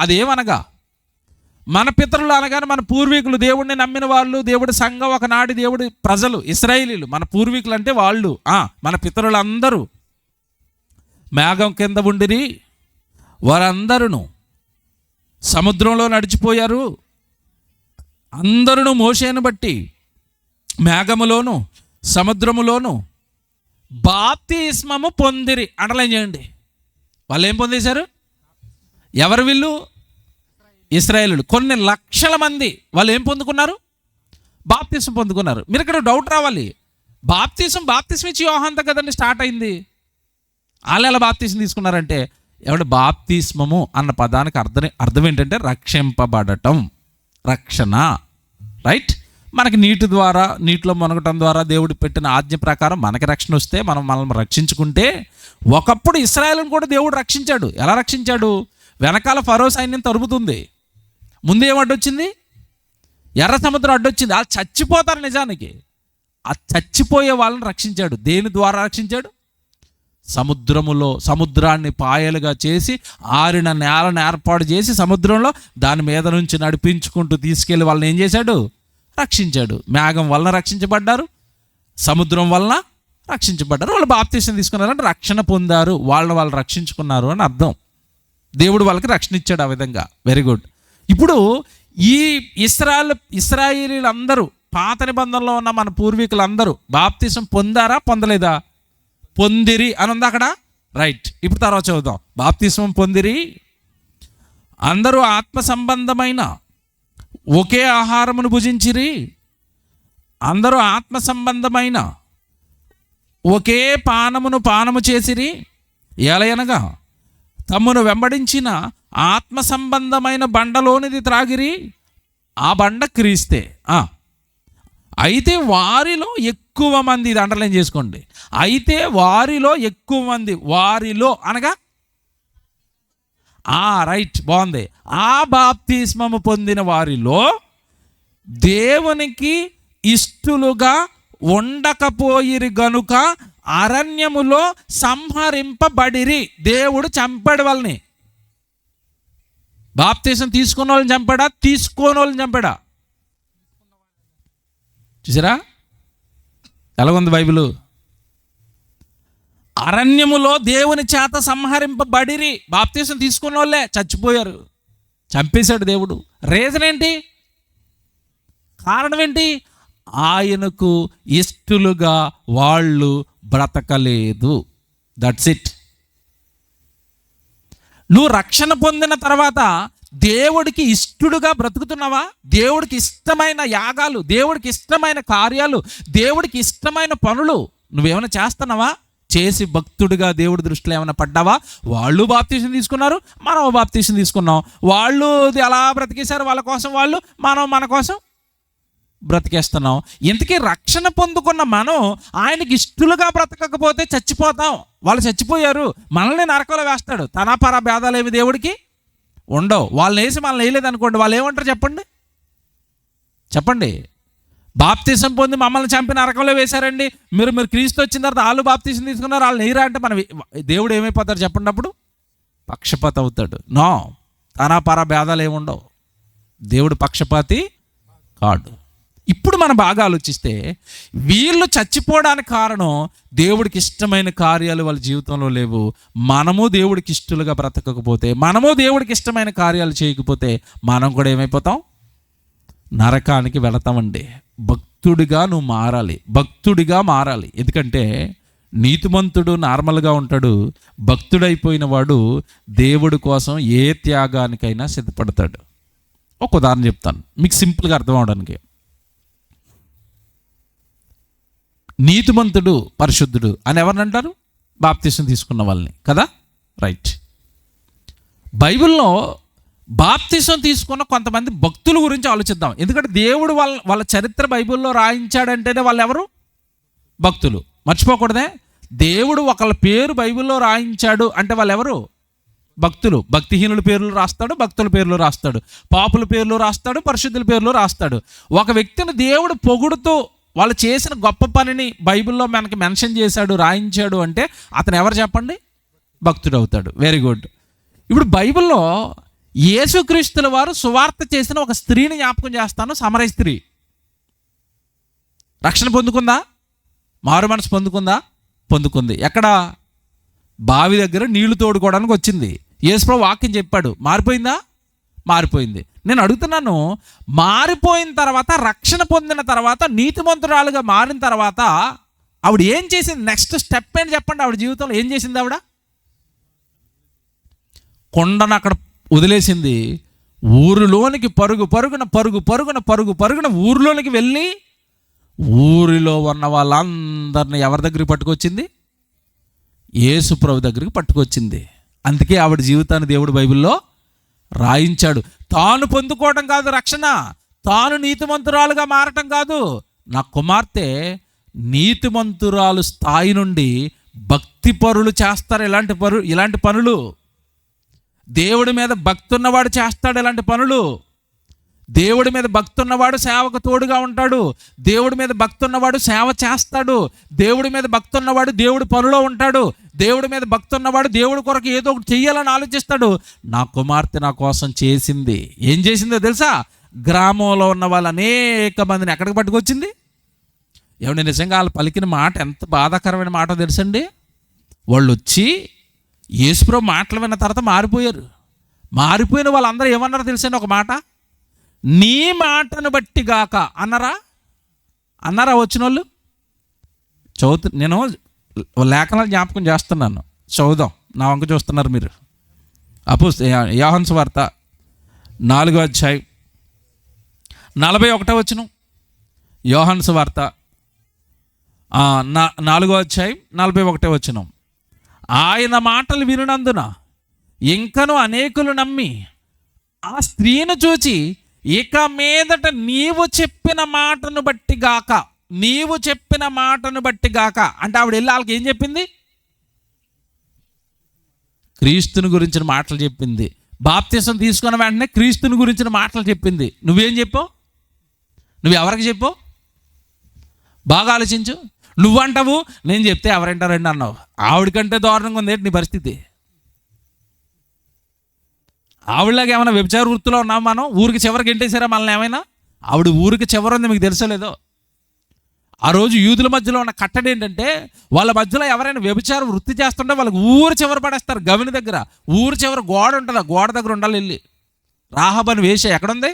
Speaker 1: అదేమనగా, మన పితరులు అనగానే మన పూర్వీకులు, దేవుడిని నమ్మిన వాళ్ళు, దేవుడి సంఘం, ఒకనాటి దేవుడి ప్రజలు, ఇశ్రాయేలీలు, మన పూర్వీకులు అంటే వాళ్ళు, మన పితరులందరూ మేఘం కింద ఉండిరి. వారందరూ సముద్రంలో నడిచిపోయారు. అందరూ మోషేను బట్టి మేఘములోను సముద్రములోను బాప్తిస్మము పొందిరి. అండర్లైన్ చేయండి. వాళ్ళు ఏం పొందేశారు? ఎవరు వీళ్ళు? ఇశ్రాయేలులు. కొన్ని లక్షల మంది వాళ్ళు ఏం పొందుకున్నారు? బాప్తిస్మం పొందుకున్నారు. మీరు ఇక్కడ డౌట్ రావాలి, బాప్తిస్మం ఇచ్చి యోహాన్తో కదండి స్టార్ట్ అయింది. వాళ్ళు ఎలా బాప్తిస్మం తీసుకున్నారంటే, ఎవడు బాప్తిస్మము అన్న పదానికి అర్థం ఏంటంటే రక్షింపబడటం, రక్షణ. రైట్? మనకి నీటిలో మునగటం ద్వారా దేవుడు పెట్టిన ఆజ్ఞ ప్రకారం మనకి రక్షణ వస్తే మనల్ని రక్షించుకుంటే, ఒకప్పుడు ఇశ్రాయేలును కూడా దేవుడు రక్షించాడు. ఎలా రక్షించాడు? వెనకాల ఫరో సైన్యం తరుముతుంది, ముందు ఏం అడ్డొచ్చింది? ఎర్ర సముద్రం అడ్డొచ్చింది. వాళ్ళు చచ్చిపోతారు. నిజానికి ఆ చచ్చిపోయే వాళ్ళని రక్షించాడు. దేని ద్వారా రక్షించాడు? సముద్రాన్ని పాయలుగా చేసి ఆరిన నేలను ఏర్పాటు చేసి సముద్రంలో దాని మీద నుంచి నడిపించుకుంటూ తీసుకెళ్ళి వాళ్ళని ఏం చేశాడు? రక్షించాడు. మేఘం వలన రక్షించబడ్డారు, సముద్రం వలన రక్షించబడ్డారు. వాళ్ళు బాప్తిసం తీసుకున్నారంటే రక్షణ పొందారు, వాళ్ళు రక్షించుకున్నారు అని అర్థం. దేవుడు వాళ్ళకి రక్షణ ఇచ్చాడు ఆ విధంగా. Very good. ఇప్పుడు ఈ ఇశ్రాయేలీలందరూ, పాత నిబంధనలో ఉన్న మన పూర్వీకులందరూ బాప్తిసం పొందారా, పొందలేదా? పొందిరి అని ఉంది అక్కడ. రైట్. ఇప్పుడు తర్వాత చదువుదాం. బాప్తిస్మం పొందిరి, అందరూ ఆత్మ సంబంధమైన ఒకే ఆహారమును భుజించిరి, అందరూ ఆత్మ సంబంధమైన ఒకే పానము చేసిరి. ఎలయనగా తమ్మును వెంబడించిన ఆత్మ సంబంధమైన బండలోనిది త్రాగిరి, ఆ బండ క్రీస్తే. అయితే వారిలో ఎక్కువ మంది, ఇది అండర్లైన్ చేసుకోండి, అయితే వారిలో ఎక్కువ మంది, వారిలో అనగా రైట్, బాగుంది. ఆ బాప్తిస్మము పొందిన వారిలో దేవునికి ఇష్టలుగా ఉండకపోయిరి గనుక అరణ్యములో సంహరింపబడిరి. దేవుడు చంపాడు వాళ్ళని. బాప్తిసం తీసుకున్న వాళ్ళని చంపాడా, తీసుకోని వాళ్ళని చంపాడా? చూసారా ఎలాగుంది బైబిల్? అరణ్యములో దేవుని చేత సంహరింపబడిరి. బాప్తిసం తీసుకున్న వాళ్ళే చచ్చిపోయారు, చంపేశాడు దేవుడు. రీజన్ ఏంటి? కారణం ఏంటి? ఆయనకు ఇష్టలుగా వాళ్ళు బ్రతకలేదు. That's it. నువ్వు రక్షణ పొందిన తర్వాత దేవుడికి ఇష్టడుగా బ్రతుకుతున్నావా? దేవుడికి ఇష్టమైన యాగాలు, దేవుడికి ఇష్టమైన కార్యాలు, దేవుడికి ఇష్టమైన పనులు నువ్వేమైనా చేస్తున్నావా? చేసి భక్తుడిగా దేవుడి దృష్టిలో ఏమైనా పడ్డావా? వాళ్ళు బాప్తిసం తీసుకున్నారు, మనం బాప్తిసం తీసుకున్నాం. వాళ్ళు అలా బ్రతికేశారు వాళ్ళ కోసం, మనం మన కోసం బ్రతికేస్తున్నాం. ఇంతకీ రక్షణ పొందుకున్న మనం ఆయనకి ఇష్టలుగా బ్రతకకపోతే చచ్చిపోతాం. వాళ్ళు చచ్చిపోయారు, మనల్ని నరకంలో వేస్తాడు. తనాపరా భేదాలు ఏమి దేవుడికి ఉండవు. వాళ్ళని వేసి మనల్ని వేయలేదు అనుకోండి, వాళ్ళు ఏమంటారు చెప్పండి? బాప్తిసం పొంది మమ్మల్ని చంపి నరకంలో వేశారండి, మీరు క్రీస్తు వచ్చిన తర్వాత వాళ్ళు బాప్తిసం తీసుకున్నారు, వాళ్ళు నెయ్యరా అంటే మన దేవుడు ఏమైపోతాడు చెప్పండి? అప్పుడు పక్షపాతి అవుతాడు. నో, తనాపరా భేదాలు ఏమి ఉండవు. దేవుడు పక్షపాతి కాడు. ఇప్పుడు మనం బాగా ఆలోచిస్తే వీళ్ళు చచ్చిపోవడానికి కారణం దేవుడికి ఇష్టమైన కార్యాలు వాళ్ళ జీవితంలో లేవు. మనము దేవుడికి ఇష్టలుగా బ్రతకకపోతే, మనము దేవుడికి ఇష్టమైన కార్యాలు చేయకపోతే మనం కూడా ఏమైపోతాం? నరకానికి వెళతామండి. భక్తుడిగా నువ్వు మారాలి, భక్తుడిగా మారాలి. ఎందుకంటే నీతిమంతుడు నార్మల్గా ఉంటాడు, భక్తుడైపోయిన వాడు దేవుడి కోసం ఏ త్యాగానికైనా సిద్ధపడతాడు. ఒక ఉదాహరణ చెప్తాను మీకు సింపుల్గా అర్థం అవడానికి. నీతిమంతుడు పరిశుద్ధుడు అని ఎవరిని అంటారు? బాప్తిసం తీసుకున్న వాళ్ళని కదా, రైట్. బైబిల్లో బాప్తిసం తీసుకున్న కొంతమంది భక్తుల గురించి ఆలోచిద్దాం. ఎందుకంటే దేవుడు వాళ్ళ చరిత్ర బైబిల్లో రాయించాడంటేనే వాళ్ళు ఎవరు? భక్తులు. మర్చిపోకూడదే, దేవుడు ఒకళ్ళ పేరు బైబిల్లో రాయించాడు అంటే వాళ్ళు ఎవరు? భక్తులు. భక్తిహీనుల పేర్లు రాస్తాడు, భక్తుల పేర్లు రాస్తాడు, పాపుల పేర్లు రాస్తాడు, పరిశుద్ధుల పేర్లు రాస్తాడు. ఒక వ్యక్తిని దేవుడు పొగుడుతూ వాళ్ళు చేసిన గొప్ప పనిని బైబిల్లో మనకి మెన్షన్ చేశాడు, రాయించాడు అంటే అతను ఎవరు చెప్పండి? భక్తుడు అవుతాడు. Very good. ఇప్పుడు బైబిల్లో యేసుక్రీస్తుల వారు సువార్త చేసిన ఒక స్త్రీని జ్ఞాపకం చేస్తాను. సమరయ స్త్రీ రక్షణ పొందుకుందా? మారు మనసు పొందుకుందా? పొందుకుంది. ఎక్కడ? బావి దగ్గర నీళ్లు తోడుకోవడానికి వచ్చింది. యేసుప్రభు వాక్యం చెప్పాడు, మారిపోయిందా? మారిపోయింది. నేను అడుగుతున్నాను, మారిపోయిన తర్వాత, రక్షణ పొందిన తర్వాత, నీతిమంతురాలుగా మారిన తర్వాత ఆవిడ ఏం చేసింది? నెక్స్ట్ స్టెప్ ఏంటి చెప్పండి? ఆవిడ జీవితంలో ఏం చేసింది? ఆవిడ కొండను అక్కడ వదిలేసింది. ఊరిలోనికి పరుగున ఊరిలోనికి వెళ్ళి ఊరిలో ఉన్న వాళ్ళందరినీ ఎవరి దగ్గరికి పట్టుకొచ్చింది? యేసు ప్రభు దగ్గరికి పట్టుకొచ్చింది. అందుకే ఆవిడ జీవితాన్ని దేవుడు బైబిల్లో రాయించాడు. తాను పొందుకోవడం కాదు రక్షణ, తాను నీతిమంతురాలుగా మారటం కాదు. నా కుమార్తె నీతిమంతురాలు స్థాయి నుండి భక్తి పరులు చేస్తారు ఇలాంటి పనులు. దేవుడి మీద భక్తి ఉన్నవాడు చేస్తాడు ఇలాంటి పనులు. దేవుడి మీద భక్తి ఉన్నవాడు సేవకు తోడుగా ఉంటాడు. దేవుడి మీద భక్తి ఉన్నవాడు సేవ చేస్తాడు. దేవుడి మీద భక్తి ఉన్నవాడు దేవుడి పనిలో ఉంటాడు. దేవుడి మీద భక్తి ఉన్నవాడు దేవుడి కొరకు ఏదో ఒకటి చెయ్యాలని ఆలోచిస్తాడు. నా కుమార్తె నా కోసం చేసింది. ఏం చేసిందో తెలుసా? గ్రామంలో ఉన్న వాళ్ళు అనేక మందిని ఎక్కడికి పట్టుకొచ్చింది? ఏమంటే నిజంగా వాళ్ళు పలికిన మాట ఎంత బాధాకరమైన మాట తెలుసండి. వాళ్ళు వచ్చి యేసుప్రభు మాటలు విన్న తర్వాత మారిపోయారు. మారిపోయిన వాళ్ళందరూ ఏమన్నారో తెలుసండి? ఒక మాట, నీ మాటను బట్టి గాక అన్నారా వచ్చిన వాళ్ళు? నేను లేఖనాలు జ్ఞాపకం చేస్తున్నాను, చదువుదాం. నా వంక చూస్తున్నారు మీరు. యోహాను సువార్త 4వ అధ్యాయం 41వ వచనం. యోహాను సువార్త 4వ అధ్యాయం 41వ వచనం. ఆయన మాటలు వినునందున ఇంకను అనేకులు నమ్మి ఆ స్త్రీని చూచి, ఇక మీదట నీవు చెప్పిన మాటను బట్టి గాక అంటే ఆవిడ వెళ్ళి వాళ్ళకి ఏం చెప్పింది? క్రీస్తుని గురించిన మాటలు చెప్పింది. బాప్తిసం తీసుకున్న వెంటనే క్రీస్తుని గురించిన మాటలు చెప్పింది. నువ్వేం చెప్పావు? నువ్వు ఎవరికి చెప్పావు? బాగా ఆలోచించు. నువ్వంటావు నేను చెప్తే ఎవరంటారండి అన్నావు. ఆవిడకంటే దారుణంగా ఉంది నీ పరిస్థితి. ఆవిడలాగా ఏమైనా వ్యభిచార వృత్తిలో ఉన్నాం మనం? ఊరికి చివరికి ఎంటేసారా మనల్ని ఏమైనా? ఆవిడ ఊరికి చివరి ఉంది, మీకు తెలుసలేదో. ఆ రోజు యూదుల మధ్యలో ఉన్న కట్టడి ఏంటంటే, వాళ్ళ మధ్యలో ఎవరైనా వ్యభిచార వృత్తి చేస్తుంటే వాళ్ళకి ఊరు చివరి పడేస్తారు. గవిని దగ్గర ఊరు చివరి గోడ ఉంటుంది, ఆ గోడ దగ్గర ఉండాలి వెళ్ళి. రాహబని వేష ఎక్కడుంది?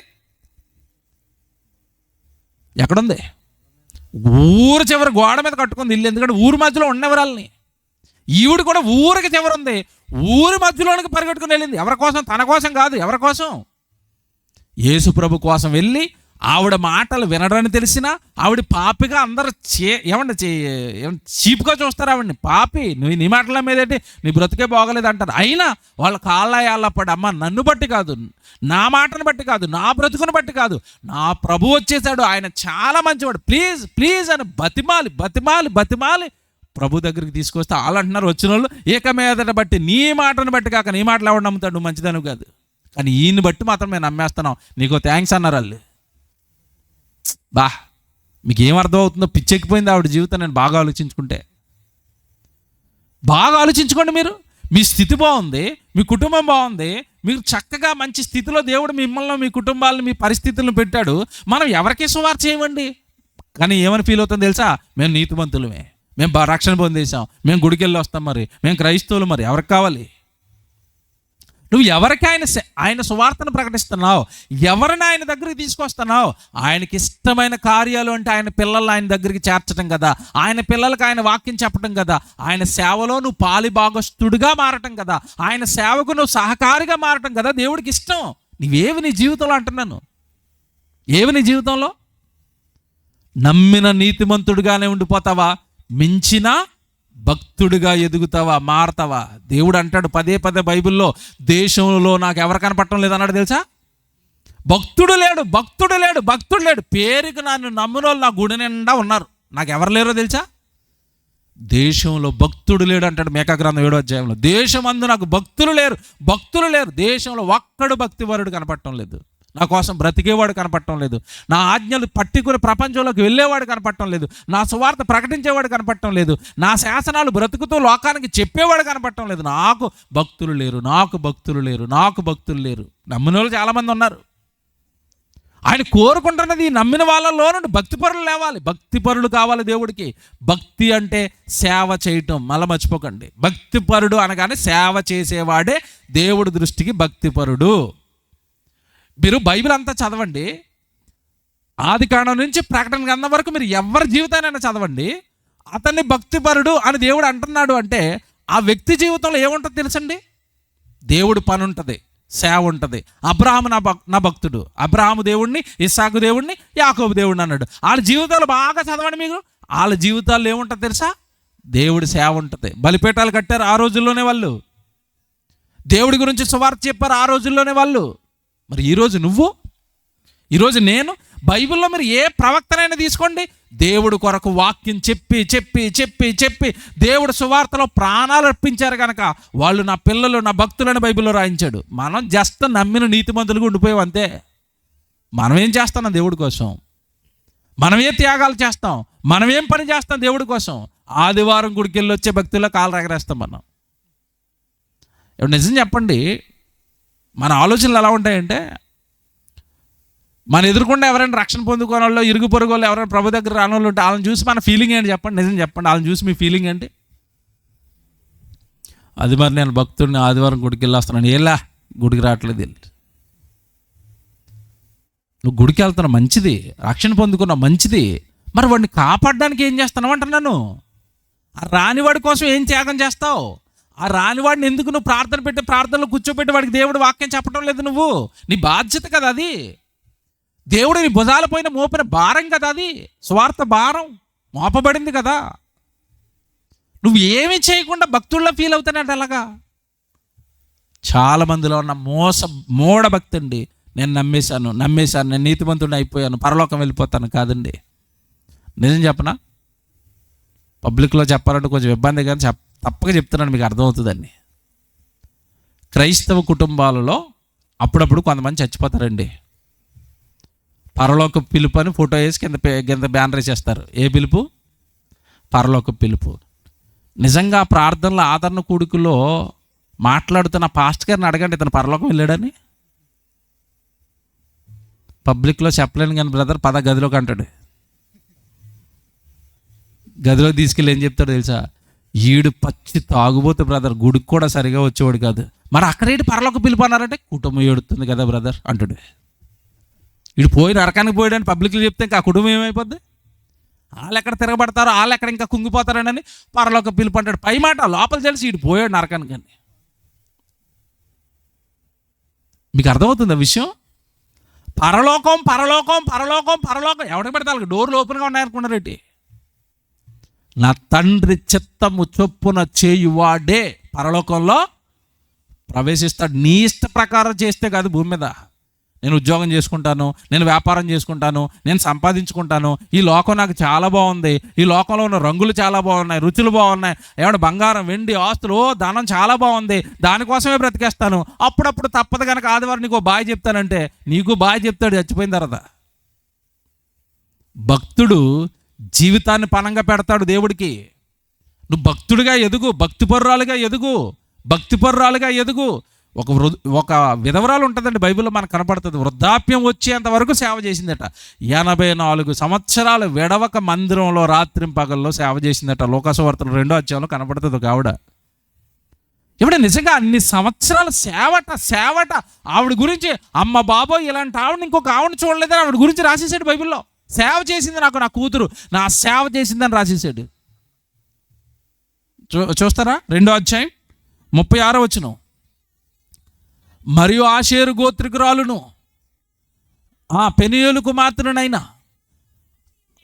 Speaker 1: ఊరు చివరి గోడ మీద కట్టుకుంది ఇల్లు. ఎందుకంటే ఊరి మధ్యలో ఉన్నవరాలని. ఈవిడ కూడా ఊరికి చివరుంది, ఊరి మధ్యలోనికి పరిగెట్టుకుని వెళ్ళింది. ఎవరి కోసం? తన కోసం కాదు. ఎవరి కోసం? యేసు ప్రభు కోసం వెళ్ళి ఆవిడ మాటలు వినడని తెలిసినా ఆవిడ పాపిగా అందరూ చీప్గా చూస్తారు ఆవిడని. పాపి, నువ్వు నీ మాటల మీదేంటి, నీ బ్రతికే బాగలేదు అంటారు. అయినా వాళ్ళ కాళ్ళ పడి, అమ్మ నన్ను బట్టి కాదు, నా మాటను బట్టి కాదు, నా బ్రతుకును బట్టి కాదు, నా ప్రభు వచ్చేసాడు, ఆయన చాలా మంచివాడు, ప్లీజ్ అని బతిమాలి ప్రభు దగ్గరికి తీసుకొస్తే వాళ్ళు అంటున్నారు వచ్చిన వాళ్ళు, ఇక మీదట బట్టి నీ మాటను బట్టి కాక నీ మాటలు ఎవడు నమ్ముతాడు, నువ్వు మంచిదను కాదు, కానీ ఈయన్ని బట్టి మాత్రం మేము నమ్మేస్తున్నాం, నీకో థ్యాంక్స్ అన్నారు వాళ్ళు. మీకు ఏం అర్థం అవుతుందో? పిచ్చెక్కిపోయింది ఆవిడ జీవితం. నేను బాగా ఆలోచించుకోండి. మీరు మీ స్థితి బాగుంది, మీ కుటుంబం బాగుంది, మీరు చక్కగా మంచి స్థితిలో దేవుడు మిమ్మల్ని, మీ కుటుంబాలను, మీ పరిస్థితులను పెట్టాడు. మనం ఎవరికీ సువార్త చేయమండి, కానీ ఏమని ఫీల్ అవుతుందో తెలుసా? మేము నీతిమంతులమే, మేము రక్షణ పొందేసాం, మేము గుడికి వెళ్ళి వస్తాం, మరి మేము క్రైస్తవులు, మరి ఎవరికి కావాలి? నువ్వు ఎవరికి ఆయన సువార్తను ప్రకటిస్తున్నావు, ఎవరిని ఆయన దగ్గరికి తీసుకొస్తున్నావు? ఆయనకి ఇష్టమైన కార్యాలు అంటే ఆయన పిల్లల్ని ఆయన దగ్గరికి చేర్చడం కదా, ఆయన పిల్లలకు ఆయన వాక్యం చెప్పడం కదా, ఆయన సేవలో నువ్వు పాలిభాగస్తుడిగా మారటం కదా, ఆయన సేవకు నువ్వు సహకారిగా మారటం కదా దేవుడికి ఇష్టం. నీవేవి నీ జీవితంలో అంటున్నాను, ఏవి నీ జీవితంలో? నమ్మిన నీతిమంతుడిగానే ఉండిపోతావా? మించిన భక్తుడిగా ఎదుగుతావా, మారతావా? దేవుడు అంటాడు పదే పదే బైబిల్లో, దేశంలో నాకు ఎవరు కనపడటం లేదన్నాడు తెలుసా? భక్తుడు లేడు, భక్తుడు లేడు, భక్తుడు లేడు. పేరుకి నన్ను నమ్మిన వాళ్ళు నా గుడి నిండా ఉన్నారు, నాకు ఎవరు లేరో తెలుసా? దేశంలో భక్తుడు లేడు అంటాడు మీకా గ్రంథం 7వ అధ్యాయంలో. దేశమందు నాకు భక్తులు లేరు, భక్తులు లేరు. దేశంలో ఒక్కడు భక్తివరుడు కనపడటం లేదు, నా కోసం బ్రతికేవాడు కనపడటం లేదు, నా ఆజ్ఞలు పట్టుకుని ప్రపంచంలోకి వెళ్ళేవాడు కనపడటం లేదు, నా సువార్త ప్రకటించేవాడు కనపడటం లేదు, నా శాసనాలు బ్రతుకుతూ లోకానికి చెప్పేవాడు కనపడటం లేదు. నాకు భక్తులు లేరు, నాకు భక్తులు లేరు, నాకు భక్తులు లేరు. నమ్మిన వాళ్ళు చాలామంది ఉన్నారు. ఆయన కోరుకుంటున్నది నమ్మిన వాళ్ళలో నుండి భక్తిపరులు లేవాలి, భక్తిపరులు కావాలి దేవుడికి. భక్తి అంటే సేవ చేయటం, మళ్ళీ మర్చిపోకండి. భక్తిపరుడు అనగానే సేవ చేసేవాడే దేవుడి దృష్టికి భక్తిపరుడు. మీరు బైబిల్ అంతా చదవండి, ఆదికాండం నుంచి ప్రకటన గ్రంథం వరకు మీరు ఎవరి జీవితానైనా చదవండి, అతన్ని భక్తిపరుడు అని దేవుడు అంటున్నాడు అంటే ఆ వ్యక్తి జీవితంలో ఏముంటుంది తెలుసండి? దేవుడి పని ఉంటుంది, సేవ ఉంటుంది. అబ్రహాము నా భక్తుడు, అబ్రహాము దేవుడిని, ఇస్సాకు దేవుడిని, యాకోబు దేవుడిని అన్నాడు. వాళ్ళ జీవితాలు బాగా చదవండి. మీకు వాళ్ళ జీవితాల్లో ఏముంటుంది తెలుసా? దేవుడి సేవ ఉంటుంది. బలిపీఠాలు కట్టారు ఆ రోజుల్లోనే వాళ్ళు, దేవుడి గురించి సువార్త చెప్పారు ఆ రోజుల్లోనే వాళ్ళు. మరి ఈరోజు నువ్వు, ఈరోజు నేను, బైబిల్లో మీరు ఏ ప్రవక్తనైనా తీసుకోండి, దేవుడు కొరకు వాక్యం చెప్పి చెప్పి చెప్పి చెప్పి దేవుడు సువార్తలో ప్రాణాలు అర్పించారు కనుక వాళ్ళు నా పిల్లలు, నా భక్తులని బైబిల్లో రాయించాడు. మనం జస్ట్ నమ్మిన నీతిమంతులుగా ఉండిపోయాం అంతే. మనం ఏం చేస్తున్నాం దేవుడి కోసం? మనం ఏ త్యాగాలు చేస్తాం? మనం ఏం పని చేస్తాం దేవుడి కోసం? ఆదివారం గుడికి వెళ్ళి వచ్చే భక్తుల్లో కాలు ఎగరేస్తాం మనం. ఇప్పుడు నిజం చెప్పండి, మన ఆలోచనలు ఎలా ఉంటాయంటే, మన ఎదురుకుండా ఎవరైనా రక్షణ పొందుకోని వాళ్ళు, ఇరుగు పొరుగు వాళ్ళు ఎవరైనా ప్రభు దగ్గర రాని వాళ్ళు ఉంటే వాళ్ళని చూసి మన ఫీలింగ్ ఏంటి చెప్పండి? నిజం చెప్పండి, వాళ్ళని చూసి మీ ఫీలింగ్ ఏంటి? అది మరి నేను భక్తుడిని ఆదివారం గుడికి వెళ్ళొస్తున్నాను, ఎలా గుడికి రావట్లేదు. నువ్వు గుడికి వెళ్తున్నావు మంచిది, రక్షణ పొందుకున్నావు మంచిది, మరి వాడిని కాపాడడానికి ఏం చేస్తున్నావు అంటున్నాను. ఆ రానివాడి కోసం ఏం త్యాగం చేస్తావు? ఆ రానివాడిని ఎందుకు నువ్వు ప్రార్థన పెట్టి ప్రార్థనలో కూర్చోబెట్టి వాడికి దేవుడు వాక్యం చెప్పడం లేదు? నువ్వు, నీ బాధ్యత కదా అది. దేవుడు నీ భుజాల పోయిన మోపిన భారం కదా అది. స్వార్థ భారం మోపబడింది కదా. నువ్వు ఏమీ చేయకుండా భక్తుల్లో ఫీల్ అవుతానంటే ఎలాగా? చాలా మందిలో ఉన్న మూఢ భక్తి అండి. నేను నమ్మేశాను, నేను నీతిమంతుడిని అయిపోయాను, పరలోకం వెళ్ళిపోతాను. కాదండి, నిజం చెప్పనా? పబ్లిక్లో చెప్పాలంటే కొంచెం ఇబ్బంది, కానీ తప్పక చెప్తున్నాను, మీకు అర్థమవుతుందండి. క్రైస్తవ కుటుంబాలలో అప్పుడప్పుడు కొంతమంది చచ్చిపోతారండి. పరలోక పిలుపు అని ఫోటో వేసి కింద బ్యానర్ వేసేస్తారు. ఏ పిలుపు? పరలోక పిలుపు. నిజంగా ప్రార్థనల ఆదరణ కూడికలో మాట్లాడుతున్న పాస్టర్ గారిని అడగండి, ఇతను పరలోకం వెళ్ళాడని. పబ్లిక్లో చెప్పలేను కానీ బ్రదర్ పద గదిలోకి అంటాడు. గదిలో తీసుకెళ్ళి ఏం చెప్తాడు తెలుసా? ఈడు పచ్చి తాగుబోతు బ్రదర్, గుడికి కూడా సరిగా వచ్చేవాడు కాదు. మరి అక్కడేంటి పరలోక పిలుపు అన్నారంటే, కుటుంబం ఏడుతుంది కదా బ్రదర్ అంటాడు. వీడు పోయి నరకానికి పోయాడని పబ్లిక్లో చెప్తే ఇంకా ఆ కుటుంబం ఏమైపోద్ది? వాళ్ళు ఎక్కడ తిరగబడతారో, వాళ్ళు ఎక్కడ ఇంకా కుంగిపోతారని పరలోక పిలుపు అంటాడు. పై మాట లోపల తెలిసి వీడు పోయాడు నరకానికి అని. మీకు అర్థమవుతుంది ఆ విషయం? పరలోకం పరలోకం పరలోకం పరలోకం ఎవరికి పెడతా? డోర్లు ఓపెన్గా ఉన్నాయనుకున్నారేంటి? నా తండ్రి చిత్తము చొప్పున చేయువాడే పరలోకంలో ప్రవేశిస్తాడు. నీ ఇష్ట ప్రకారం చేస్తే కాదు. భూమి మీద నేను ఉద్యోగం చేసుకుంటాను, నేను వ్యాపారం చేసుకుంటాను, నేను సంపాదించుకుంటాను, ఈ లోకం నాకు చాలా బాగుంది, ఈ లోకంలో ఉన్న రంగులు చాలా బాగున్నాయి, రుచులు బాగున్నాయి, ఏమన్నా బంగారం వెండి ఆస్తులు ధనం చాలా బాగుంది, దానికోసమే బ్రతికేస్తాను. అప్పుడప్పుడు తప్పదు కనుక ఆదివారం నీకు బాయ్ చెప్తానంటే నీకు బాయ్ చెప్తాడు చచ్చిపోయిన తర్వాత. భక్తుడు జీవితాన్ని పణంగా పెడతాడు దేవుడికి. నువ్వు భక్తుడిగా ఎదుగు, భక్తిపరురాలుగా ఎదుగు, భక్తిపరురాలుగా ఎదుగు. ఒక విధవరాలు ఉంటుందండి బైబిల్లో మనకు కనపడుతుంది. వృద్ధాప్యం వచ్చేంత వరకు సేవ చేసిందట. 84 సంవత్సరాలు విడవక మందిరంలో రాత్రింపగల్లో సేవ చేసిందట. లోకాసువార్తలు 2వ అధ్యాయంలో కనపడుతుంది ఒక ఆవిడ. ఇప్పుడు నిజంగా అన్ని సంవత్సరాల సేవట ఆవిడ గురించి, అమ్మ బాబోయ్ ఇలాంటి ఆవిడ ఇంకొక ఆవిడ చూడలేదని ఆవిడ గురించి రాసేసాడు బైబిల్లో. సేవ చేసింది నాకు నా కూతురు, నా సేవ చేసిందని రాసేసాడు. చూస్తారా 2వ అధ్యాయం 36వ వచనం. మరియు ఆషేరు గోత్రికురాలును పెనీయేలు కుమార్తెనునైనా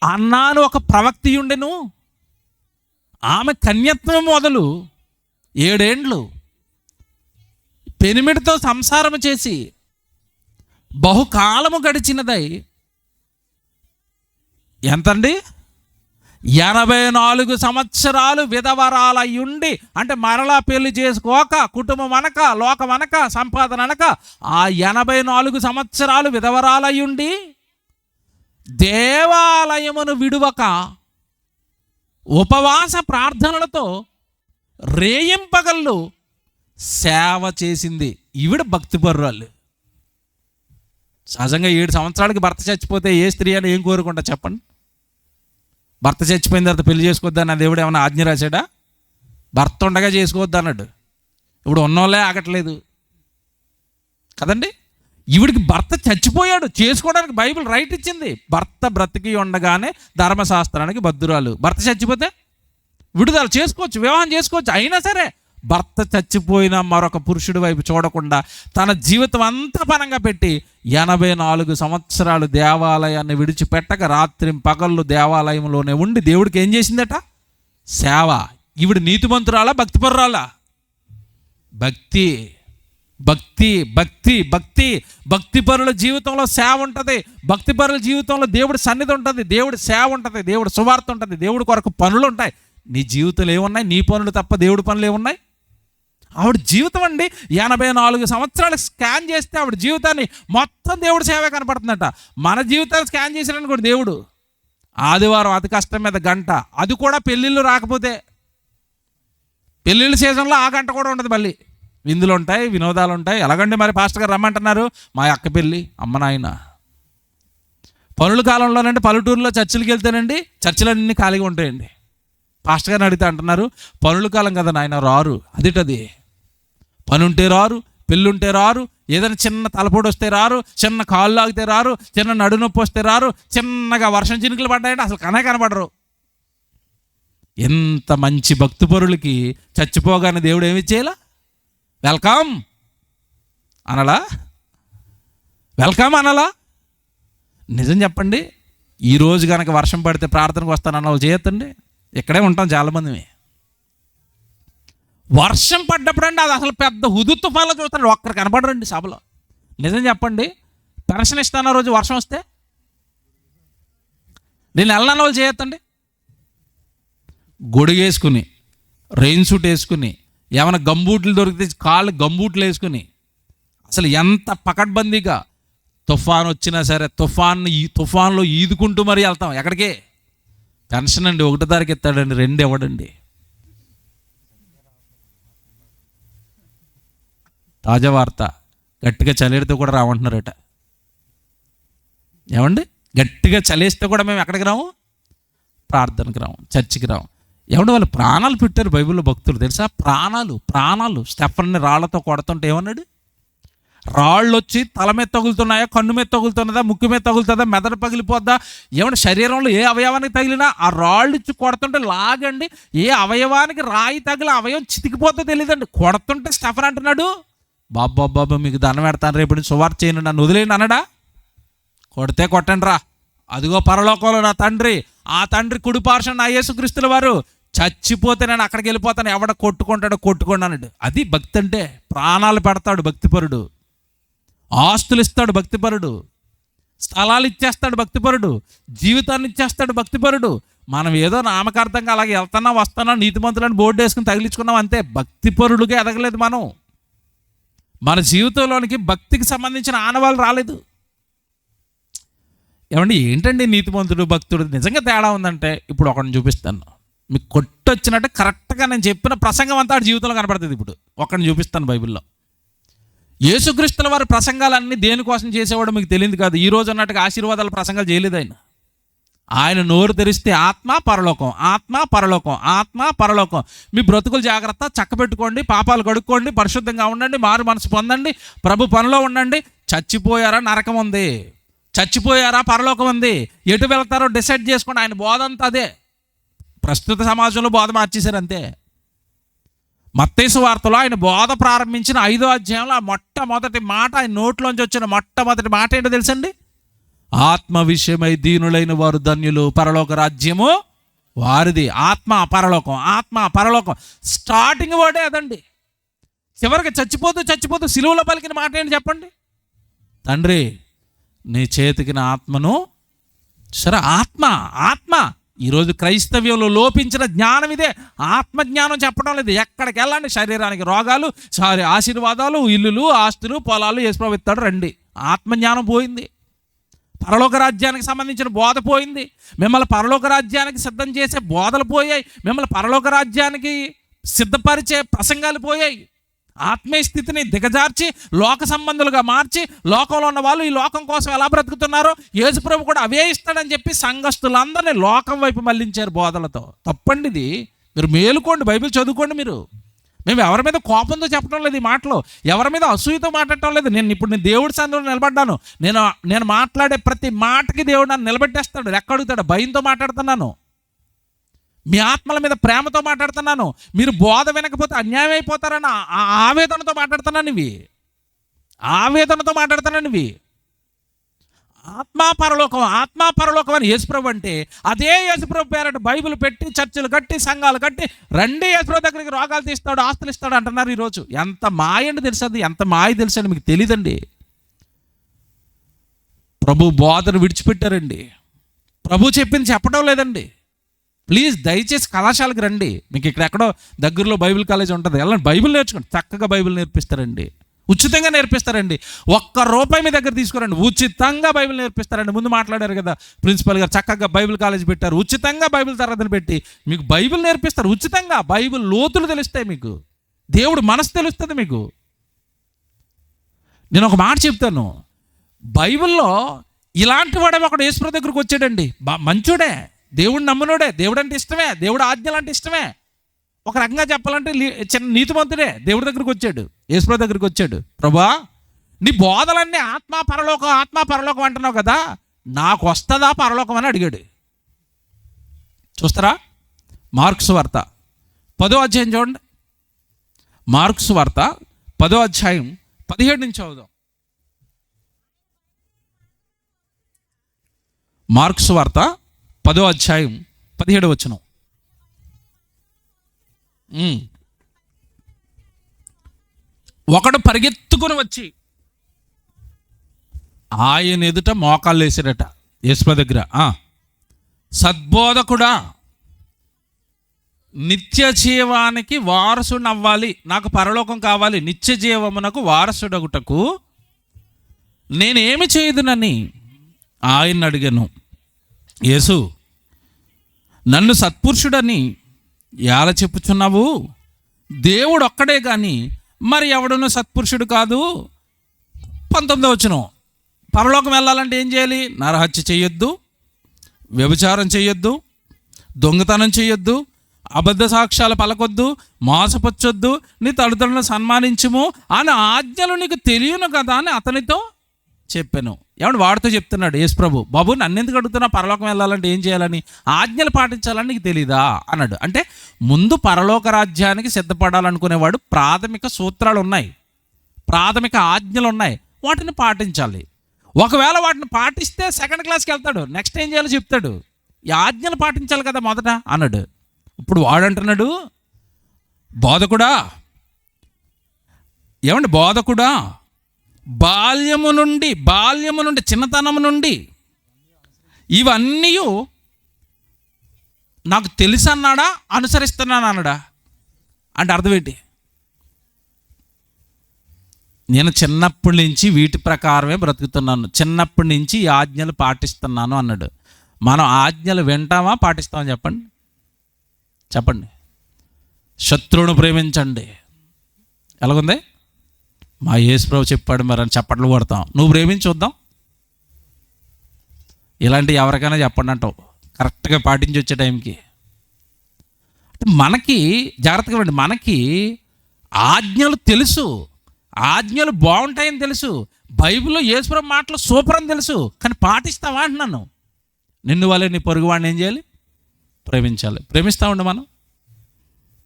Speaker 1: అన్నాను ఒక ప్రవక్తి ఉండెను. ఆమె కన్యత్వం మొదలు 7 ఏండ్లు పెనిమిడితో సంసారము చేసి బహుకాలము గడిచినదై ఎంతండి 84 సంవత్సరాలు విధవరాలయ్యుండి, అంటే మరలా పెళ్లి చేసుకోక, కుటుంబం అనక, లోకం అనక, సంపాదన అనక, ఆ 84 సంవత్సరాలు విధవరాలయ్యుండి దేవాలయమును విడువక ఉపవాస ప్రార్థనలతో రేయింపగళ్ళు సేవ చేసింది. ఈవిడ భక్తిపరురాలు. సహజంగా 7 సంవత్సరాలకి భర్త చచ్చిపోతే ఏ స్త్రీ అని ఏం కోరుకుంటా చెప్పండి? భర్త చచ్చిపోయిన తర్వాత పెళ్లి చేసుకోవద్దని దేవుడు ఏమైనా ఆజ్ఞ రాశాడా? భర్త ఉండగా చేసుకోవద్దు అన్నాడు. ఇప్పుడు ఉన్నోళ్ళే ఆగట్లేదు కదండి. ఈవిడికి భర్త చచ్చిపోయాడు, చేసుకోవడానికి బైబిల్ రైట్ ఇచ్చింది. భర్త బ్రతికి ఉండగానే ధర్మశాస్త్రానికి బద్ధురాలు. భర్త చచ్చిపోతే విడుదల చేసుకోవచ్చు, వివాహం చేసుకోవచ్చు. అయినా సరే భర్త చచ్చిపోయిన మరొక పురుషుడి వైపు చూడకుండా తన జీవితం అంతా పనంగా పెట్టి 84 సంవత్సరాలు దేవాలయాన్ని విడిచిపెట్టక రాత్రి పగళ్ళు దేవాలయంలోనే ఉండి దేవుడికి ఏం చేసిందట? సేవ. ఈవిడ నీతిమంతురాలా, భక్తిపరురాలా? భక్తి భక్తి భక్తి భక్తి భక్తిపరుల జీవితంలో సేవ ఉంటుంది. భక్తిపరుల జీవితంలో దేవుడి సన్నిధి ఉంటుంది, దేవుడి సేవ ఉంటుంది, దేవుడి సువార్త ఉంటుంది, దేవుడి కొరకు పనులు ఉంటాయి. నీ జీవితంలో ఏమున్నాయి? నీ పనులు తప్ప దేవుడి పనులు ఏమున్నాయి? ఆవిడ జీవితం అండి 84 సంవత్సరాలు స్కాన్ చేస్తే ఆవిడ జీవితాన్ని మొత్తం దేవుడి సేవే కనపడుతుందట. మన జీవితాన్ని స్కాన్ చేసినట్టు కూడా దేవుడు ఆదివారం అతి కష్టం మీద గంట, అది కూడా పెళ్ళిళ్ళు రాకపోతే, పెళ్ళిళ్ళ సీజన్లో ఆ గంట కూడా ఉండదు. మళ్ళీ విందులు ఉంటాయి, వినోదాలు ఉంటాయి. ఎలాగండి మరి పాస్టర్ గారు రమ్మంటున్నారు? మా అక్క పెళ్ళి, అమ్మ నాయన. పనుల కాలంలోనండి పల్లెటూరులో చర్చిలకి వెళ్తేనండి చర్చిలన్నీ ఖాళీగా ఉంటాయండి. పాస్టర్ గారిని అడిగితే అంటున్నారు, పనుల కాలం కదా నాయన, రారు. అదిటది పని ఉంటే రారు, పెళ్ళుంటే రారు, ఏదైనా చిన్న తలపోటు వస్తే రారు, చిన్న కాళ్ళు లాగితే రారు, చిన్న నడునొప్పి వస్తే రారు, చిన్నగా వర్షం చినుకులు పడ్డాయంటే అసలు కనపడరు. ఎంత మంచి భక్తిపరులకి చచ్చిపోగానే దేవుడు ఏమి చేయాలా? వెల్కమ్ అనలా? వెల్కమ్ అనలా? నిజం చెప్పండి, ఈరోజు కనుక వర్షం పడితే ప్రార్థనకు వస్తానన్న వాళ్ళు చేయొద్దండి. ఇక్కడే ఉంటాం చాలామంది. వర్షం పడ్డప్పుడు అండి అది అసలు పెద్ద హుదు తుఫాన్లో చూస్తాడు, ఒక్కరు కనపడరండి సభలో. నిజం చెప్పండి, పెన్షన్ ఇస్తాను రోజు వర్షం వస్తే నేను వెళ్ళనన్న వాళ్ళు చేయొద్దండి. గొడుగు వేసుకుని, రెయిన్ సూట్ వేసుకుని, ఏమైనా గంబూట్లు దొరికితే కాళ్ళు గంబూట్లు వేసుకుని, అసలు ఎంత పకడ్బందీగా తుఫాన్ వచ్చినా సరే తుఫాన్లో ఈదుకుంటూ మరీ వెళ్తాం. ఎక్కడికి? పెన్షన్ అండి 1వ తారీఖు ఎత్తాడండి, 2 ఇవ్వడండి. తాజా వార్త, గట్టిగా చలిడితే కూడా రామంటున్నారట. ఏమండి? గట్టిగా చలేస్తే కూడా మేము ఎక్కడికి రాము? ప్రార్థనకి రాము, చర్చికి రాము. ఏమంటే వాళ్ళు ప్రాణాలు పెట్టారు బైబిల్లో భక్తులు, తెలుసా? ప్రాణాలు. స్టెఫన్ని రాళ్లతో కొడుతుంటే ఏమన్నాడు? రాళ్ళు వచ్చి తల మీద తగులుతున్నాయా, కన్ను మీద తగులుతున్నదా, ముక్కు మీద తగులుతుందా, మెదడు పగిలిపోద్దా? ఏమంటే శరీరంలో ఏ అవయవానికి తగిలినా ఆ రాళ్ళు ఇచ్చి కొడుతుంటే లాగండి, ఏ అవయవానికి రాయి తగిలి అవయవం చితికిపోతుందో తెలియదండి. కొడుతుంటే స్టెఫన్ అంటున్నాడు, బాబా మీకు దండం పెడతాను, రేపు సువార్త చేయను, నన్ను వదిలేయండి అన్నాడా? కొడితే కొట్టండి రా, అదిగో పరలోకంలో నా తండ్రి, ఆ తండ్రి కుడిపార్శ్వన నా యేసుక్రీస్తుల వారు, చచ్చిపోతే నేను అక్కడికి వెళ్ళిపోతాను, ఎవడ కొట్టుకుంటాడో కొట్టుకోండి అన్నాడు. అది భక్తి అంటే. ప్రాణాలు పెడతాడు భక్తిపరుడు, ఆస్తులు ఇస్తాడు భక్తిపరుడు, స్థలాలు ఇచ్చేస్తాడు భక్తిపరుడు, జీవితాన్ని ఇచ్చేస్తాడు భక్తిపరుడు. మనం ఏదో నామకార్థంగా అలాగే వెళ్తున్నా వస్తున్నా నీతిమంతులను బోర్డు వేసుకుని తగిలించుకున్నాం అంతే. భక్తిపరుడుగా ఎదగలేదు మనం. మన జీవితంలోనికి భక్తికి సంబంధించిన ఆనవాళ్ళు రాలేదు. ఏమండి ఏంటండి నీతిమంతుడు భక్తుడు నిజంగా తేడా ఉందంటే, ఇప్పుడు ఒకరిని చూపిస్తాను మీకు, కొట్టొచ్చినట్టు కరెక్ట్గా నేను చెప్పిన ప్రసంగం అంతా జీవితంలో కనపడుతుంది. ఇప్పుడు ఒకరిని చూపిస్తాను బైబిల్లో. యేసుక్రీస్తుల వారి ప్రసంగాలన్నీ దేనికోసం చేసేవాడు మీకు తెలియదు కాదు. ఈ రోజు అన్నట్టుగా ఆశీర్వాదాల ప్రసంగాలు చేయలేదు ఆయన. ఆయన నోరు తెరిస్తే ఆత్మ పరలోకం, ఆత్మ పరలోకం, ఆత్మ పరలోకం. మీ బ్రతుకులు జాగ్రత్త, చక్కబెట్టుకోండి, పాపాలు కడుక్కోండి, పరిశుద్ధంగా ఉండండి, మారు మనసు పొందండి, ప్రభు పనిలో ఉండండి. చచ్చిపోయారా నరకం ఉంది, చచ్చిపోయారా పరలోకం ఉంది, ఎటు వెళ్తారో డిసైడ్ చేసుకోండి. ఆయన బోధ అంతా అదే. ప్రస్తుత సమాజంలో బోధ మార్చేశారు అంతే. మత్తయి సువార్తలో ఆయన బోధ ప్రారంభించిన 5వ అధ్యాయంలో ఆ మొట్టమొదటి మాట, ఆయన నోట్లోంచి వచ్చిన మొట్టమొదటి మాట ఏంటో తెలుసండి? ఆత్మ విషయమై దీనులైన వారు ధన్యులు, పరలోక రాజ్యము వారిది. ఆత్మ పరలోకం, ఆత్మ పరలోకం. స్టార్టింగ్ వర్డే అదండి. చివరికి చచ్చిపోతూ సిలువలో పలికిన మాట ఏంటి చెప్పండి? తండ్రి నీ చేతికి నా ఆత్మను. సరే, ఆత్మ ఆత్మ. ఈరోజు క్రైస్తవ్యంలో లోపించిన జ్ఞానం ఇదే. ఆత్మజ్ఞానం చెప్పడం లేదు. ఎక్కడికి వెళ్ళండి శరీరానికి రోగాలు, ఆశీర్వాదాలు, ఇల్లులు, ఆస్తులు, పొలాలు యేసుప్రభు ఇస్తాడు రండి. ఆత్మజ్ఞానం పోయింది. పరలోక రాజ్యానికి సంబంధించిన బోధ పోయింది. మిమ్మల్ని పరలోక రాజ్యానికి సిద్ధం చేసే బోధలు పోయాయి. మిమ్మల్ని పరలోక రాజ్యానికి సిద్ధపరిచే ప్రసంగాలు పోయాయి. ఆత్మీయ స్థితిని దిగజార్చి లోక సంబంధులుగా మార్చి లోకంలో ఉన్న వాళ్ళు ఈ లోకం కోసం ఎలా బ్రతుకుతున్నారో యేసుప్రభు కూడా అవే ఇస్తాడని చెప్పి సంఘస్థులందరినీ లోకం వైపు మళ్లించారు బోధలతో. తప్పండి ఇది. మీరు మేలుకోండి, బైబిల్ చదువుకోండి. మేము ఎవరి మీద కోపంతో చెప్పడం లేదు ఈ మాటలో, ఎవరి మీద అసూయతో మాట్లాడటం లేదు. నేను దేవుడి సన్నిధిలో నిలబడ్డాను. నేను మాట్లాడే ప్రతి మాటకి దేవుడు నన్ను నిలబెట్టేస్తాడు. లెక్కడుగుతాడు. భయంతో మాట్లాడుతున్నాను, మీ ఆత్మల మీద ప్రేమతో మాట్లాడుతున్నాను. మీరు బోధ వినకపోతే అన్యాయం అయిపోతారని ఆవేదనతో మాట్లాడుతున్నాను. ఆవేదనతో మాట్లాడుతున్నాను. ఆత్మా పరలోకం అని యేసుప్రభు అంటే అదే యేసుప్రభు పేరట బైబిల్ పెట్టి చర్చలు కట్టి సంఘాలు కట్టి రండి యేసుప్రభు దగ్గరికి రోగాలు తీస్తాడు, ఆస్తులు ఇస్తాడు అంటున్నారు. ఈరోజు ఎంత మాయండి తెలుసండి, ఎంత మాయ తెలుసండి మీకు తెలీదండి. ప్రభు బోధను విడిచిపెట్టారండి. ప్రభు చెప్పింది చెప్పడం లేదండి. ప్లీజ్ దయచేసి కళాశాలకు రండి. మీకు ఇక్కడ ఎక్కడో దగ్గరలో బైబిల్ కాలేజ్ ఉంటుంది, వెళ్ళండి, బైబిల్ నేర్చుకోండి. చక్కగా బైబిల్ నేర్పిస్తారండి, ఉచితంగా నేర్పిస్తారండి. ₹1 మీ దగ్గర తీసుకురండి, ఉచితంగా బైబిల్ నేర్పిస్తారండి. ముందు మాట్లాడారు కదా ప్రిన్సిపల్ గారు, చక్కగా బైబిల్ కాలేజ్ పెట్టారు, ఉచితంగా బైబిల్ తరగతులు పెట్టి మీకు బైబిల్ నేర్పిస్తారు ఉచితంగా. బైబిల్ లోతులు తెలుస్తాయి మీకు, దేవుడు మనసు తెలుస్తుంది మీకు. నేను ఒక మాట చెప్తాను, బైబిల్లో ఇలాంటి వాడే ఒకడు యేసుప్రభు దగ్గరికి వచ్చాడండి. మంచోడే, దేవుడు నమ్మనోడే, దేవుడు అంటే ఇష్టమే, దేవుడు ఆజ్ఞలు అంటే ఇష్టమే. ఒక రకంగా చెప్పాలంటే చిన్న నీతిమంతుడే దేవుడి దగ్గరికి వచ్చాడు, యేసుప్రభు దగ్గరికి వచ్చాడు. ప్రభువా, నీ బోధలన్నీ ఆత్మ పరలోకం అంటున్నావు కదా, నాకు వస్తుందా పరలోకం అని అడిగాడు. చూస్తారా? మార్క్స్ వార్త 10వ అధ్యాయం చూడండి. మార్క్స్ వార్త 10వ అధ్యాయం 17 నుంచి చదువుదాం. మార్క్స్ వార్త 10వ అధ్యాయం 17వ వచనం. ఒకడు పరిగెత్తుకుని వచ్చి ఆయన ఎదుట మోకాళ్ళు వేసాడట యేసుప్రభు దగ్గర. సద్బోధకుడా, నిత్య జీవానికి వారసుడు అవ్వాలి, నాకు పరలోకం కావాలి, నిత్య జీవమునకు వారసుడగుటకు నేనేమి చేయదునని ఆయన అడిగాను. యేసు, నన్ను సత్పురుషుడని ఎలా చెప్పుచున్నావు? దేవుడు ఒక్కడే కానీ మరి ఎవడును సత్పురుషుడు కాదు. 19వ వచనం. పరలోకం వెళ్ళాలంటే ఏం చేయాలి? నరహత్య చేయొద్దు, వ్యభిచారం చేయొద్దు, దొంగతనం చేయొద్దు, అబద్ధ సాక్ష్యాలు పలకొద్దు, మోసపుచ్చొద్దు, నీ తల్లిదండ్రులను సన్మానించుము అని ఆజ్ఞలు నీకు తెలియను కదా అని అతనితో చెప్పాను. ఏమంటే వాడితో చెప్తున్నాడు యేసుప్రభు, బాబు నన్ను ఎందుకు అడుగుతున్నా, పరలోకం వెళ్ళాలంటే ఏం చేయాలని, ఆజ్ఞలు పాటించాలని నీకు తెలీదా అన్నాడు. అంటే ముందు పరలోక రాజ్యానికి సిద్ధపడాలనుకునేవాడు ప్రాథమిక సూత్రాలు ఉన్నాయి, ప్రాథమిక ఆజ్ఞలు ఉన్నాయి, వాటిని పాటించాలి. ఒకవేళ వాటిని పాటిస్తే సెకండ్ క్లాస్కి వెళ్తాడు, నెక్స్ట్ ఏం చేయాలో చెప్తాడు. ఈ ఆజ్ఞలు పాటించాలి కదా మొదట అన్నాడు. ఇప్పుడు వాడంటున్నాడు, బోధకుడా, ఏమండి బోధకుడా, బాల్యము నుండి చిన్నతనము నుండి ఇవన్నీ నాకు తెలుసు అన్నాడా, అనుసరిస్తున్నాను అన్నాడా? అంటే అర్థం ఏంటి? నేను చిన్నప్పటి నుంచి వీటి ప్రకారమే బ్రతుకుతున్నాను, చిన్నప్పటి నుంచి ఈ ఆజ్ఞలు పాటిస్తున్నాను అన్నాడు. మనం ఆజ్ఞలు వింటామా, పాటిస్తామా? చెప్పండి. శత్రువును ప్రేమించండి, ఎలాగుంది? మా యేసుప్రభు చెప్పాడు మరి అని చప్పట్లు కొడతాం. నువ్వు ప్రేమించి చూద్దాం. ఇలాంటి ఎవరికైనా చెప్పండి అంటావు, కరెక్ట్గా పాటించి వచ్చే టైంకి. మనకి జాగ్రత్తగా ఉండండి, మనకి ఆజ్ఞలు తెలుసు, ఆజ్ఞలు బాగుంటాయని తెలుసు, బైబిల్లో యేసుప్రభు మాటలు సూపర్ అని తెలుసు, కానీ పాటిస్తావా అంటున్నాను. నిన్ను వల్లే నీ పొరుగువాడిని ఏం చేయాలి? ప్రేమించాలి. ప్రేమిస్తూ ఉండి మనం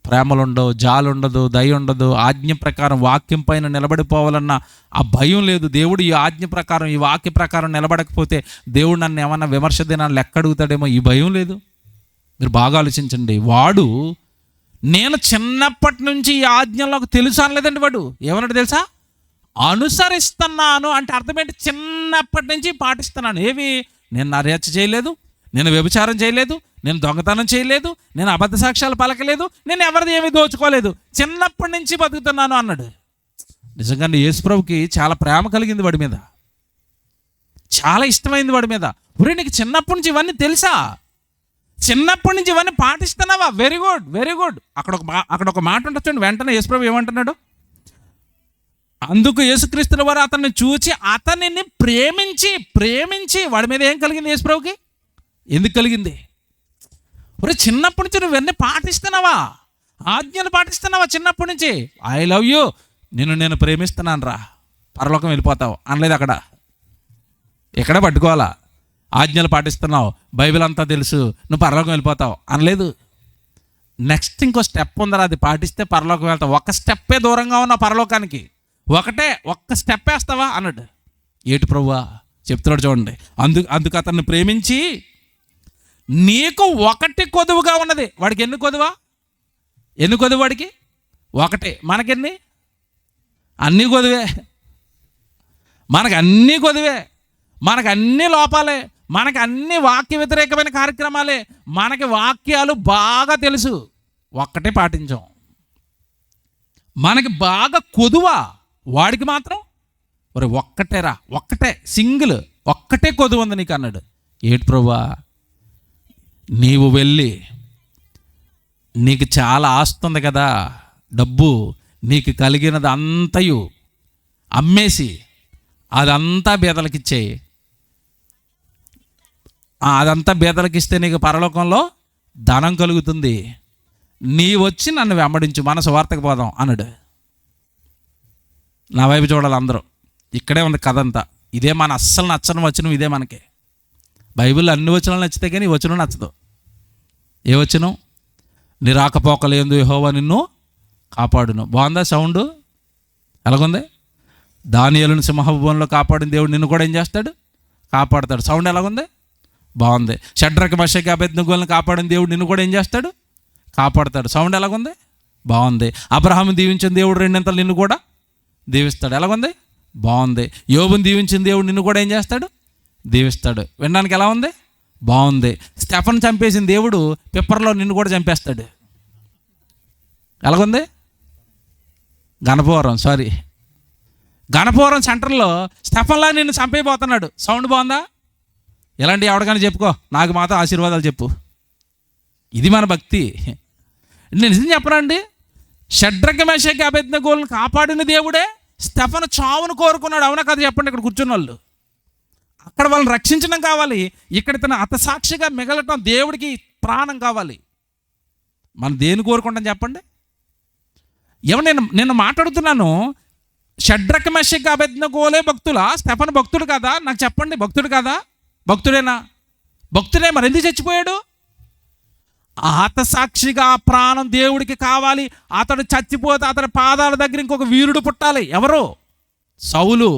Speaker 1: ప్రేమలు ఉండవు, జాలి ఉండదు, దయ ఉండదు, ఆజ్ఞ ప్రకారం వాక్యం పైన నిలబడిపోవాలన్న ఆ భయం లేదు. దేవుడు ఈ ఆజ్ఞ ప్రకారం, ఈ వాక్య ప్రకారం నిలబడకపోతే దేవుడు నన్ను ఏమన్నా విమర్శ దినాన్ని లెక్క అడుగుతాడేమో, ఈ భయం లేదు. మీరు బాగా ఆలోచించండి. వాడు నేను చిన్నప్పటి నుంచి ఈ ఆజ్ఞలోకి తెలుసు అనలేదండి. వాడు ఏమన్నాడు తెలుసా? అనుసరిస్తున్నాను అంటే అర్థం ఏంటి? చిన్నప్పటి నుంచి పాటిస్తున్నాను. ఏవి? నేను నరహత్య చేయలేదు, నేను వ్యభిచారం చేయలేదు, నేను దొంగతనం చేయలేదు, నేను అబద్ధ సాక్ష్యాలు పలకలేదు, నేను ఎవరిది ఏమీ దోచుకోలేదు, చిన్నప్పటి నుంచి బతుకుతున్నాను అన్నాడు. నిజంగా యేసుప్రభుకి చాలా ప్రేమ కలిగింది వాడి మీద, చాలా ఇష్టమైంది వాడి మీద. ఒరే నీకు చిన్నప్పటి నుంచి ఇవన్నీ తెలుసా? చిన్నప్పటి నుంచి ఇవన్నీ పాటిస్తున్నావా? Very good, very good. అక్కడ ఒక మాట ఉంటుంది చూడండి. వెంటనే యేసుప్రభు ఏమంటున్నాడు? అందుకు యేసుక్రీస్తుల వారు అతన్ని చూచి అతనిని ప్రేమించి వాడి మీద ఏం కలిగింది యేసుప్రభుకి? ఎందుకు కలిగింది? ఒరే చిన్నప్పటి నుంచి నువ్వు ఇవన్నీ పాటిస్తున్నావా? ఆజ్ఞలు పాటిస్తున్నావా చిన్నప్పటి నుంచి? ఐ లవ్ యూ, నేను ప్రేమిస్తున్నాను రా, పరలోకం వెళ్ళిపోతావు అనలేదు. అక్కడ ఎక్కడ పట్టుకోవాలా? ఆజ్ఞలు పాటిస్తున్నావు, బైబిల్ అంతా తెలుసు, నువ్వు పరలోకం వెళ్ళిపోతావు అనలేదు. నెక్స్ట్ ఇంకో స్టెప్ ఉందరా, అది పాటిస్తే పరలోకం వెళ్తావు. ఒక స్టెప్పే దూరంగా ఉన్నావు పరలోకానికి, ఒక్క స్టెప్ వేస్తావా అన్నాడు. ఏటి ప్రభువా చెప్తున్నాడు చూడండి. అందుకు అతన్ని ప్రేమించి నీకు ఒకటి కొదువుగా ఉన్నది. వాడికి ఎన్ని కొదువా? ఎన్ని కొదువు వాడికి? ఒకటే. మనకెన్ని? అన్నీ కొదువే. మనకు అన్నీ కొదువే, మనకు అన్ని లోపాలే, మనకి అన్ని వాక్య వ్యతిరేకమైన కార్యక్రమాలే, మనకి వాక్యాలు బాగా తెలుసు, ఒక్కటే పాటించాం. మనకి బాగా కొదువా, వాడికి మాత్రం ఒరే ఒక్కటేరా, ఒక్కటే సింగిల్, ఒక్కటే కొదువు ఉంది నీకు అన్నాడు. ఏటి ప్రభువా? నీవు వెళ్ళి నీకు చాలా ఆస్తుంది కదా, డబ్బు, నీకు కలిగినది అంతయు అమ్మేసి అదంతా బీదలకిచ్చేయి. అదంతా బీదలకిస్తే నీకు పరలోకంలో ధనం కలుగుతుంది. నీ వచ్చి నన్ను వెంబడించు, మన సువార్తకు పోదాం అన్నాడు. నా వైపు చూడాలి అందరూ. ఇక్కడే ఉంది కథ అంతా. ఇదే మన అస్సలు నచ్చని వచనం ఇదే. మనకి బైబిల్లో అన్ని వచనాలు నచ్చితే కానీ ఈ వచనం నచ్చదు. ఏ వచనం? నీ రాకపోకలేందు యెహోవా నిన్ను కాపాడును. బాగుందా సౌండ్? ఎలాగుంది? దానియేలును సింహభవనంలో కాపాడిన దేవుడు నిన్ను కూడా ఏం చేస్తాడు? కాపాడుతాడు. సౌండ్ ఎలాగుంది? బాగుంది. షడ్రక మెషక్ అబేద్నెగోలను కాపాడిన దేవుడు నిన్ను కూడా ఏం చేస్తాడు? కాపాడుతాడు. సౌండ్ ఎలాగుంది? బాగుంది. అబ్రహాము దీవించిన దేవుడు రెండింతలు నిన్ను కూడా దీవిస్తాడు. ఎలాగుంది? బాగుంది. యోబుని దీవించిన దేవుడు నిన్ను కూడా ఏం చేస్తాడు? దీవిస్తాడు. వినడానికి ఎలా ఉంది? బాగుంది. స్టెఫన్ చంపేసిన దేవుడు పిప్పర్లో నిన్ను కూడా చంపేస్తాడు. ఎలాగుంది? గణపవరం సెంటర్లో స్టెఫన్లా నిన్ను చంపైపోతున్నాడు. సౌండ్ బాగుందా? ఎలాంటి ఎవరికైనా చెప్పుకో, నాకు మాత్రం ఆశీర్వాదాలు చెప్పు. ఇది మన భక్తి. నేను నిజం చెప్పనండి, షడ్రక మెషక్ అబేద్నెగోలను కాపాడిన దేవుడే స్టెఫను చావును కోరుకున్నాడు. అవునా కదా చెప్పండి. ఇక్కడ కూర్చున్న వాళ్ళు, అక్కడ వాళ్ళని రక్షించడం కావాలి, ఇక్కడ తన హతసాక్షిగా మిగలటం, దేవుడికి ప్రాణం కావాలి. మనం దేని కోరుకుంటాం చెప్పండి? నేను మాట్లాడుతున్నాను, షడ్రక మెషక్ అబేద్నెగోలే భక్తులా? స్టెఫను భక్తుడు కదా? నాకు చెప్పండి, భక్తుడు కదా? భక్తుడేనా? భక్తుడే. మరి ఎందుకు చచ్చిపోయాడు? హతసాక్షిగా ప్రాణం దేవుడికి కావాలి. అతడు చచ్చిపోతే అతడి పాదాల దగ్గర ఇంకొక వీరుడు పుట్టాలి. ఎవరు? సౌలు.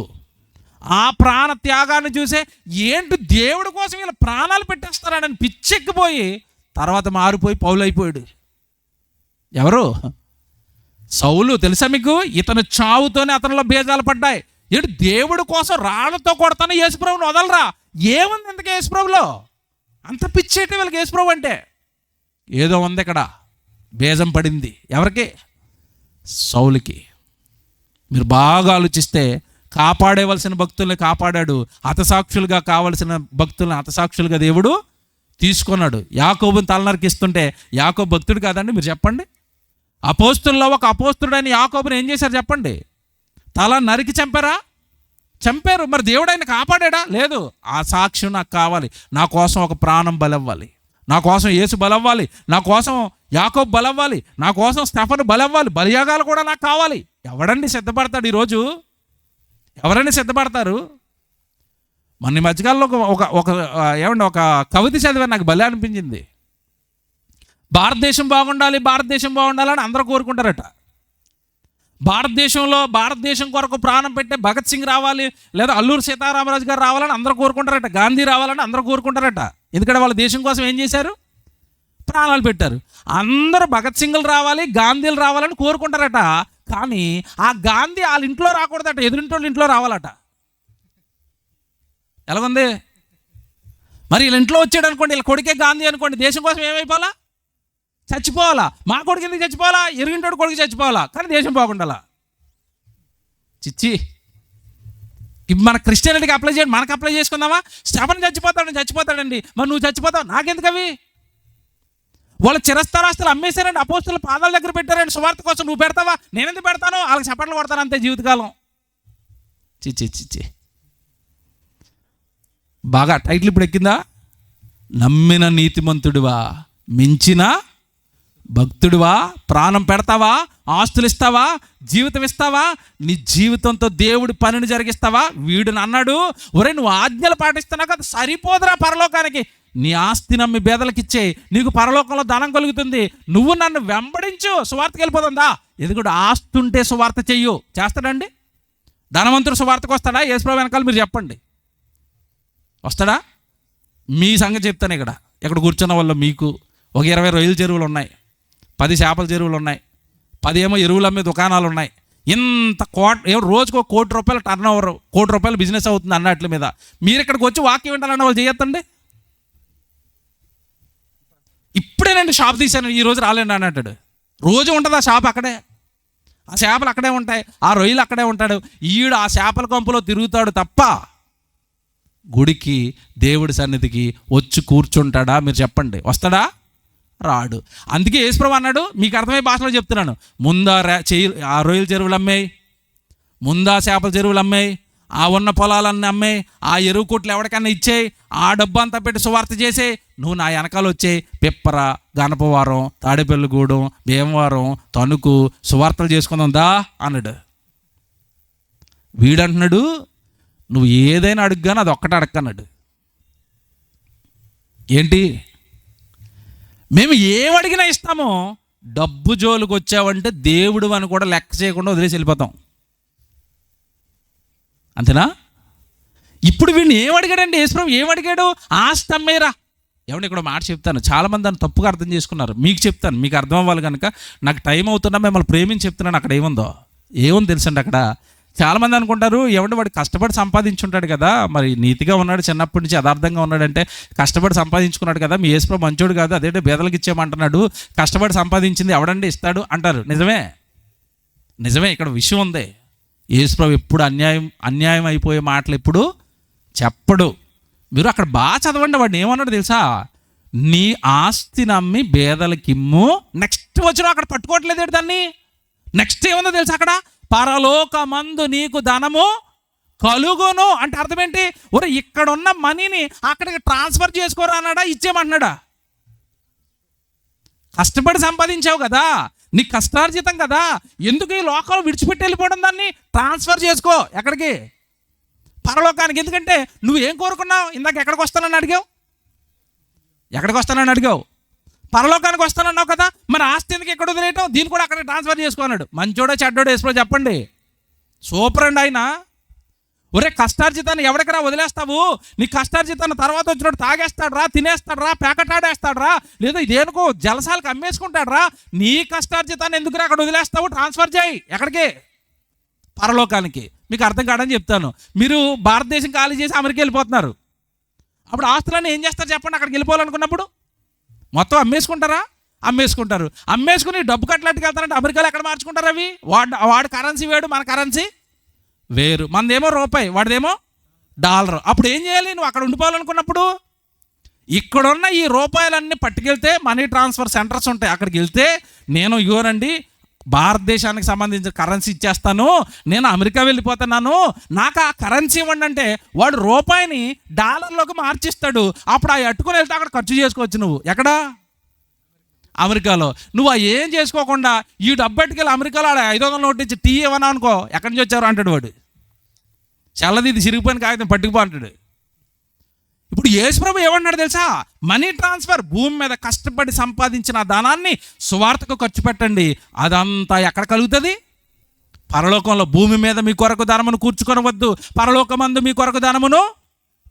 Speaker 1: ఆ ప్రాణ త్యాగాన్ని చూసే ఏంటి దేవుడి కోసం వీళ్ళ ప్రాణాలు పెట్టేస్తారని పిచ్చెక్కిపోయి తర్వాత మారిపోయి పౌలు అయిపోయాడు. ఎవరు? సౌలు. తెలుసా మీకు? ఇతను చావుతోనే అతనిలో బీజాలు పడ్డాయి. ఏంటి దేవుడి కోసం రాళ్లతో కొడతాను, యేసుప్రభుని వదలరా? ఏముంది ఇంతకే యేసుప్రభులో? అంత పిచ్చేటి వీళ్ళకి యేసుప్రభు అంటే. ఏదో ఉంది ఇక్కడ, బీజం పడింది. ఎవరికి? సౌలుకి. మీరు బాగా ఆలోచిస్తే కాపాడేవలసిన భక్తుల్ని కాపాడాడు, హతసాక్షులుగా కావలసిన భక్తుల్ని హతసాక్షులుగా దేవుడు తీసుకున్నాడు. యాకోబుని తల నరికిస్తుంటే యాకోబు భక్తుడు కాదండి? మీరు చెప్పండి. అపోస్తుల్లో ఒక అపోస్తుడైన యాకోబుని ఏం చేశారు చెప్పండి? తల నరికి చంపారా? చంపారు. మరి దేవుడు ఆయన కాపాడా? లేదు. ఆ సాక్ష్యం నాకు కావాలి, నా కోసం ఒక ప్రాణం బలవ్వాలి. నా కోసం యేసు బలవ్వాలి, నా కోసం యాకోబు బలవ్వాలి, నా కోసం స్టెఫను బలవ్వాలి, బలియాగాలు కూడా నాకు కావాలి. ఎవడండి సిద్ధపడతాడు ఈరోజు? ఎవరండి సిద్ధపడతారు? మన మధ్యకాలంలో ఒక కవిత చదివాను, నాకు భలే అనిపించింది. భారతదేశం బాగుండాలని అందరూ కోరుకుంటారట. భారతదేశం కొరకు ప్రాణం పెట్టే భగత్ సింగ్ రావాలి, లేదా అల్లూరు సీతారామరాజు గారు రావాలని అందరూ కోరుకుంటారట. గాంధీ రావాలని అందరూ కోరుకుంటారట. ఎందుకంటే వాళ్ళ దేశం కోసం ఏం చేశారు? ప్రాణాలు పెట్టారు. అందరూ భగత్ సింగ్లు రావాలి, గాంధీలు రావాలని కోరుకుంటారట. కానీ ఆ గాంధీ వాళ్ళ ఇంట్లో రాకూడదట, ఎదురింటి వాళ్ళ ఇంట్లో రావాలట. ఎలాగుంది మరి? వీళ్ళ ఇంట్లో వచ్చాడు అనుకోండి, వీళ్ళ కొడుకే గాంధీ అనుకోండి, దేశం కోసం ఏమైపోవాలా? చచ్చిపోవాలా. మా కొడుకు ఎందుకు చచ్చిపోవాలా? ఎరిగింటోడు కొడుకు చచ్చిపోవాలా, కానీ దేశం బాగుండాలా. చిచ్చి, ఇప్పుడు మన క్రిస్టియానిటీకి అప్లై చేయండి, మనకు అప్లై చేసుకుందామా? స్టెఫన్ చచ్చిపోతాడండి, మరి నువ్వు చచ్చిపోతావు, నాకెందుకు అవి? వాళ్ళు చిరస్థరాస్తులు అమ్మేశారండి, అపోస్తుల పాదాల దగ్గర పెట్టారండి సువార్త కోసం. నువ్వు పెడతావా? నేనెందుకు పెడతాను? వాళ్ళకి చప్పట్లు కొడతాను అంతే జీవితకాలం. చిచ్చి, బాగా టైటిల్ ఇప్పుడు ఎక్కిందా? నమ్మిన నీతిమంతుడివా, మించిన భక్తుడివా, ప్రాణం పెడతావా, ఆస్తులు ఇస్తావా, జీవితం ఇస్తావా, నీ జీవితంతో దేవుడి పనిని జరిగిస్తావా? వీడుని అన్నాడు, ఒరే నువ్వు ఆజ్ఞలు పాటిస్తున్నావు కదా, సరిపోదురా పరలోకానికి. నీ ఆస్తి నమ్మి బేదలకు ఇచ్చే, నీకు పరలోకంలో ధనం కలుగుతుంది. నువ్వు నన్ను వెంబడించు, సువార్తకి వెళ్ళిపోతుందా? ఎందుకంటే ఆస్తి ఉంటే సువార్త చెయ్యు. చేస్తాడండి? ధనవంతుడు సువార్తకు వస్తాడా? యేసుప్రభు వెనకాల మీరు చెప్పండి, వస్తాడా? మీ సంగతి చెప్తాను. ఇక్కడ కూర్చున్న వాళ్ళు మీకు ఒక 20 రొయ్యల చెరువులు ఉన్నాయి, 10 చేపల చెరువులు ఉన్నాయి, 10 ఏమో ఎరువులు అమ్మే దుకాణాలు ఉన్నాయి. ఇంత రోజుకు ₹1 కోటి టర్న్ ఓవర్, ₹1 కోటి బిజినెస్ అవుతుంది అన్నట్ల మీద మీరు ఇక్కడికి వచ్చి వాక్యం వింటారన్న వాళ్ళు చేయొద్దండి. ఇప్పుడేనండి షాప్ తీశాను, ఈ రోజు రాలేండి అని అంటాడు. రోజు ఉంటుంది ఆ షాప్ అక్కడే, ఆ చేపలు అక్కడే ఉంటాయి, ఆ రొయ్యలు అక్కడే ఉంటాడు. ఈడు ఆ చేపల కొంపలో తిరుగుతాడు తప్ప గుడికి, దేవుడి సన్నిధికి వచ్చి కూర్చుంటాడా? మీరు చెప్పండి, వస్తాడా? రాడు. అందుకే యేసుప్రభు అన్నాడు, మీకు అర్థమయ్యే భాషలో చెప్తున్నాను, ముందా ఆ రొయ్యల చెరువులు అమ్మాయి, ముందా చేపల చెరువులు అమ్మాయి, ఆ ఉన్న పొలాలన్నీ అమ్మాయి, ఆ ఎరువు కొట్లు ఎవరికన్నా ఇచ్చేయి, ఆ డబ్బు అంతా పెట్టి సువార్త చేసే, నువ్వు నా వెనకాల వచ్చేయి. పిప్పర, గణపవరం, తాడేపల్లిగూడెం, భీమవరం, తణుకు సువార్తలు చేసుకుందాం దా అన్నాడు. వీడంటున్నాడు, నువ్వు ఏదైనా అడుగుగానే అది ఒక్కటే అడగన్నాడు. ఏంటి? మేము ఏం అడిగినా ఇస్తామో. డబ్బు జోలికి వచ్చావంటే దేవుడు అని కూడా లెక్క చేయకుండా వదిలేసి వెళ్ళిపోతాం, అంతేనా? ఇప్పుడు వీడిని ఏం అడిగాడండి యేసుప్రభు? ఏం అడిగాడు? ఆస్తి అమ్మేరా. ఏమంటే ఇక్కడ మాట చెప్తాను, చాలామంది దాన్ని తప్పుగా అర్థం చేసుకున్నారు. మీకు చెప్తాను, మీకు అర్థం అవ్వాలి కనుక. నాకు టైం అవుతున్నా మిమ్మల్ని ప్రేమించి చెప్తున్నాను. అక్కడ ఏముందో తెలుసండి, అక్కడ చాలామంది అనుకుంటారు, ఏమంటే వాడు కష్టపడి సంపాదించుంటాడు కదా, మరి నీతిగా ఉన్నాడు, చిన్నప్పటి నుంచి యథార్థంగా ఉన్నాడంటే కష్టపడి సంపాదించుకున్నాడు కదా, మీ యేసుప్రభు మంచోడు కాదు, అదేంటే బేదలకు ఇచ్చేయమంటున్నాడు, కష్టపడి సంపాదించింది ఎవడండి ఇస్తాడు అంటారు. నిజమే, ఇక్కడ విషయం ఉంది. యేసుప్రభు ఎప్పుడు అన్యాయం అయిపోయే మాటలు ఎప్పుడు చెప్పడు. మీరు అక్కడ బాగా చదవండి, వాడిని ఏమన్నాడు తెలుసా? నీ ఆస్తి నమ్మి బేదలకిమ్ము. నెక్స్ట్ వచ్చిన అక్కడ పట్టుకోవట్లేదు దాన్ని. నెక్స్ట్ ఏముందో తెలుసా అక్కడ? పరలోకమందు నీకు ధనము కలుగును అంటే అర్థం ఏంటి? ఒరే ఇక్కడున్న మనీని అక్కడికి ట్రాన్స్ఫర్ చేసుకోరా అన్నాడా, ఇచ్చేయమంటున్నాడా? కష్టపడి సంపాదించావు కదా, నీ కష్టార్జితం కదా, ఎందుకు ఈ లోకంలో విడిచిపెట్టి వెళ్ళిపోవడం? దాన్ని ట్రాన్స్ఫర్ చేసుకో. ఎక్కడికి? పరలోకానికి. ఎందుకంటే నువ్వేం కోరుకున్నావు? ఇందాక ఎక్కడికి వస్తానని అడిగావు, పరలోకానికి వస్తానన్నావు కదా, మరి ఆస్తి ఎందుకు ఎక్కడ వదిలేయటం? దీన్ని కూడా అక్కడ ట్రాన్స్ఫర్ చేసుకున్నాడు. మంచోడో చెడ్డోడో యేసుప్రభు చెప్పండి. సూపర్ అండి ఆయన. ఒరే కష్టార్జితాన్ని ఎవరికరా వదిలేస్తావు? నీ కష్టార్జితాన్ని తర్వాత వచ్చినట్టు తాగేస్తాడరా, తినేస్తాడరా, పేకటాడేస్తాడరా, లేదా ఇదేనుకో జలసాలకు అమ్మేసుకుంటాడరా. నీ కష్టార్జితాన్ని ఎందుకురా అక్కడ వదిలేస్తావు? ట్రాన్స్ఫర్ చేయి. ఎక్కడికి? పరలోకానికి. మీకు అర్థం కాడని చెప్తాను. మీరు భారతదేశం ఖాళీ చేసి అమెరికా వెళ్ళిపోతున్నారు. అప్పుడు ఆస్తులన్నీ ఏం చేస్తారు చెప్పండి? అక్కడికి వెళ్ళిపోవాలనుకున్నప్పుడు మొత్తం అమ్మేసుకుంటారా? అమ్మేసుకుంటారు. అమ్మేసుకుని డబ్బు కట్టలేట్టుకు వెళ్తారంటే అమెరికాలో ఎక్కడ మార్చుకుంటారు అవి? వాడు కరెన్సీ వేడు, మన కరెన్సీ వేరు. మనదేమో రూపాయి, వాడిదేమో $. అప్పుడు ఏం చేయాలి? నువ్వు అక్కడ ఉండిపోవాలనుకున్నప్పుడు ఇక్కడున్న ఈ రూపాయలన్నీ పట్టుకెళ్తే మనీ ట్రాన్స్ఫర్ సెంటర్స్ ఉంటాయి, అక్కడికి వెళ్తే నేను ఇగోనండి భారతదేశానికి సంబంధించిన కరెన్సీ ఇచ్చేస్తాను, నేను అమెరికా వెళ్ళిపోతున్నాను, నాకు ఆ కరెన్సీ ఇవ్వండి అంటే వాడు రూపాయిని డాలర్లోకి మార్చిస్తాడు. అప్పుడు ఆ అట్టుకుని వెళ్తే అక్కడ ఖర్చు చేసుకోవచ్చు. నువ్వు ఎక్కడ? అమెరికాలో. నువ్వు ఏం చేసుకోకుండా ఈ డబ్బెట్టుకెళ్ళి అమెరికాలో ఆడ 500 నోటు ఇచ్చి టీ ఇవ్వనా అనుకో, ఎక్కడి నుంచి వచ్చారు అంటాడు వాడు. చల్లది ఇది చిరిగిపోయిన కాగితం పట్టుకుపో అంటాడు. ఇప్పుడు యేసుప్రభు ఏమన్నాడు తెలుసా? మనీ ట్రాన్స్ఫర్, భూమి మీద కష్టపడి సంపాదించిన ధనాన్ని సువార్తకు ఖర్చు పెట్టండి, అదంతా ఎక్కడ కలుగుతుంది? పరలోకంలో. భూమి మీద మీ కొరకు ధనమును కూర్చుకొనవద్దు, పరలోకమందు మీ కొరకు ధనమును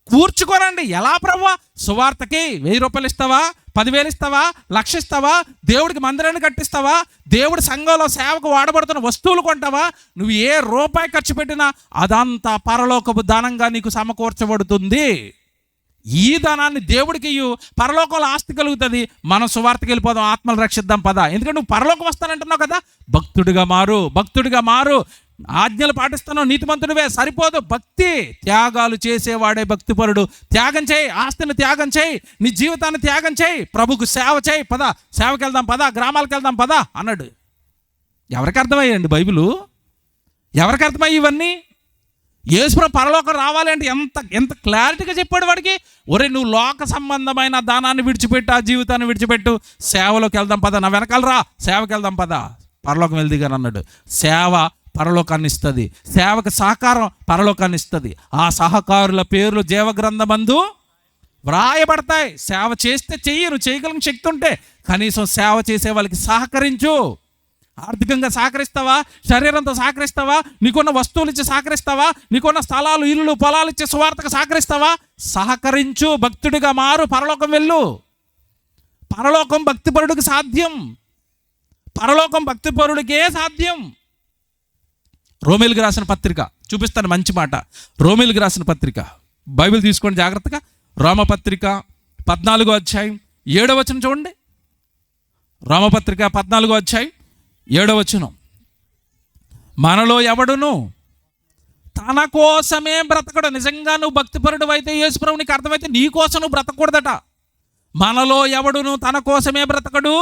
Speaker 1: కూర్చుకోనండి. ఎలా ప్రభువా? సువార్తకి 1000 రూపాయలు ఇస్తావా? 10,000 ఇస్తావా? 1,00,000 ఇస్తావా? దేవుడికి మందిరాన్ని కట్టిస్తావా? దేవుడి సంఘంలో సేవకు వాడబడుతున్న వస్తువులు కొంటావా? నువ్వు ఏ రూపాయి ఖర్చు పెట్టినా అదంతా పరలోకపు ధనంగా నీకు సమకూర్చబడుతుంది. ఈ ధనాన్ని దేవుడికి ఇయ్యు, పరలోకంలో ఆస్తి కలుగుతుంది. మనం సువార్తకి వెళ్ళిపోదాం, ఆత్మలు రక్షిద్దాం పద. ఎందుకంటే నువ్వు పరలోకం వస్తానంటున్నావు కదా. భక్తుడిగా మారు, భక్తుడిగా మారు. ఆజ్ఞలు పాటిస్తాను, నీతిమంతుడివే సరిపోదు. భక్తి త్యాగాలు చేసేవాడే భక్తిపరుడు. త్యాగం చేయి, ఆస్తిని త్యాగం చేయి, నీ జీవితాన్ని త్యాగం చేయి, ప్రభుకు సేవ చేయి. పద, సేవకి వెళ్దాం పద, గ్రామాలకు వెళ్దాం పద అన్నాడు. ఎవరికి అర్థమయ్యండి బైబిలు? ఎవరికి అర్థమయ్యి ఇవన్నీ? యేసుప్రభు పరలోకం రావాలి అంటే ఎంత క్లారిటీగా చెప్పాడు వాడికి. ఒరే, నువ్వు లోక సంబంధమైన దానాన్ని విడిచిపెట్టు, ఆ జీవితాన్ని విడిచిపెట్టు, సేవలోకి వెళ్దాం పద, నా వెనకాల రా, సేవకి వెళ్దాం పద, పరలోకం వెళ్దిగాని అన్నాడు. సేవ పరలోకాన్ని ఇస్తుంది, సేవకు సహకారం పరలోకాన్ని ఇస్తుంది. ఆ సహకారుల పేర్లు జీవగ్రంథమందు వ్రాయబడతాయి. సేవ చేస్తే చెయ్యి, నువ్వు చేయగలిగిన శక్తి ఉంటే కనీసం సేవ చేసే వాళ్ళకి సహకరించు. ఆర్థికంగా సహకరిస్తావా? శరీరంతో సహకరిస్తావా? నీకున్న వస్తువులు ఇచ్చి సహకరిస్తావా? నీకున్న స్థలాలు, ఇల్లు, పొలాలు ఇచ్చే సువార్తకు సహకరిస్తావా? సహకరించు, భక్తుడిగా మారు, పరలోకం వెళ్ళు. పరలోకం భక్తిపరుడికి సాధ్యం, పరలోకం భక్తిపరుడికే సాధ్యం. రోమేలుకి రాసిన పత్రిక చూపిస్తాను, మంచి మాట. రోమేలుకి రాసిన పత్రిక, బైబిల్ తీసుకోండి జాగ్రత్తగా. రోమపత్రిక 14వ అధ్యాయం 7వ వచనం చూడండి. రోమపత్రిక 14వ అధ్యాయం 7వ వచనం. మనలో ఎవడును తన కోసమే బ్రతకడు. నిజంగా నువ్వు భక్తిపరుడు అయితే, యేసుప్రభు నీకు అర్థమైతే నీ కోసం నువ్వు బ్రతకూడదట. మనలో ఎవడును తన కోసమే బ్రతకడు,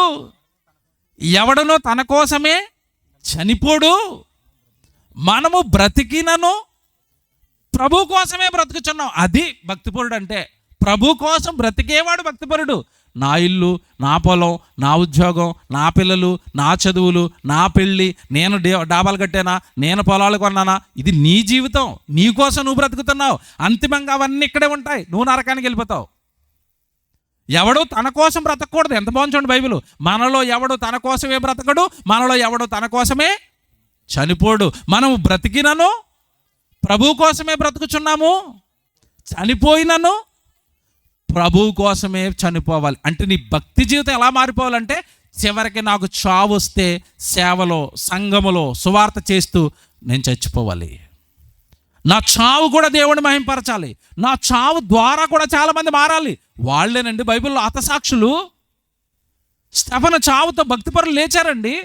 Speaker 1: ఎవడును తన కోసమే చనిపోడు. మనము బ్రతికినను ప్రభు కోసమే బ్రతుకుచున్నాం. అది భక్తిపరుడు అంటే. ప్రభు కోసం బ్రతికేవాడు భక్తిపరుడు. నా ఇల్లు, నా పొలం, నా ఉద్యోగం, నా పిల్లలు, నా చదువులు, నా పెళ్ళి, నేను డాబాలు కట్టానా, నేను పొలాలు కొన్నానా, ఇది నీ జీవితం. నీ కోసం నువ్వు బ్రతుకుతున్నావు. అంతిమంగా అవన్నీ ఇక్కడే ఉంటాయి, నువ్వు నరకానికి వెళ్ళిపోతావు. ఎవడు తన కోసం బ్రతకూడదు. ఎంత బాగుంది చూడండి బైబిల్. మనలో ఎవడు తన కోసమే బ్రతకడు, మనలో ఎవడు తన కోసమే చనిపోడు. మనము బ్రతికినను ప్రభు కోసమే బ్రతుకుచున్నాము, చనిపోయినను ప్రభు కోసమే చనిపోవాలి. అంటే నీ భక్తి జీవితం ఎలా మారిపోవాలంటే, చివరికి నాకు చావు వస్తే సేవలో, సంఘములో సువార్త చేస్తూ నేను చచ్చిపోవాలి. నా చావు కూడా దేవుని మహింపరచాలి. నా చావు ద్వారా కూడా చాలామంది మారాలి. వాళ్ళేనండి బైబిల్లో హతసాక్షులు. స్టెఫను చావుతో భక్తిపరులు లేచారండి.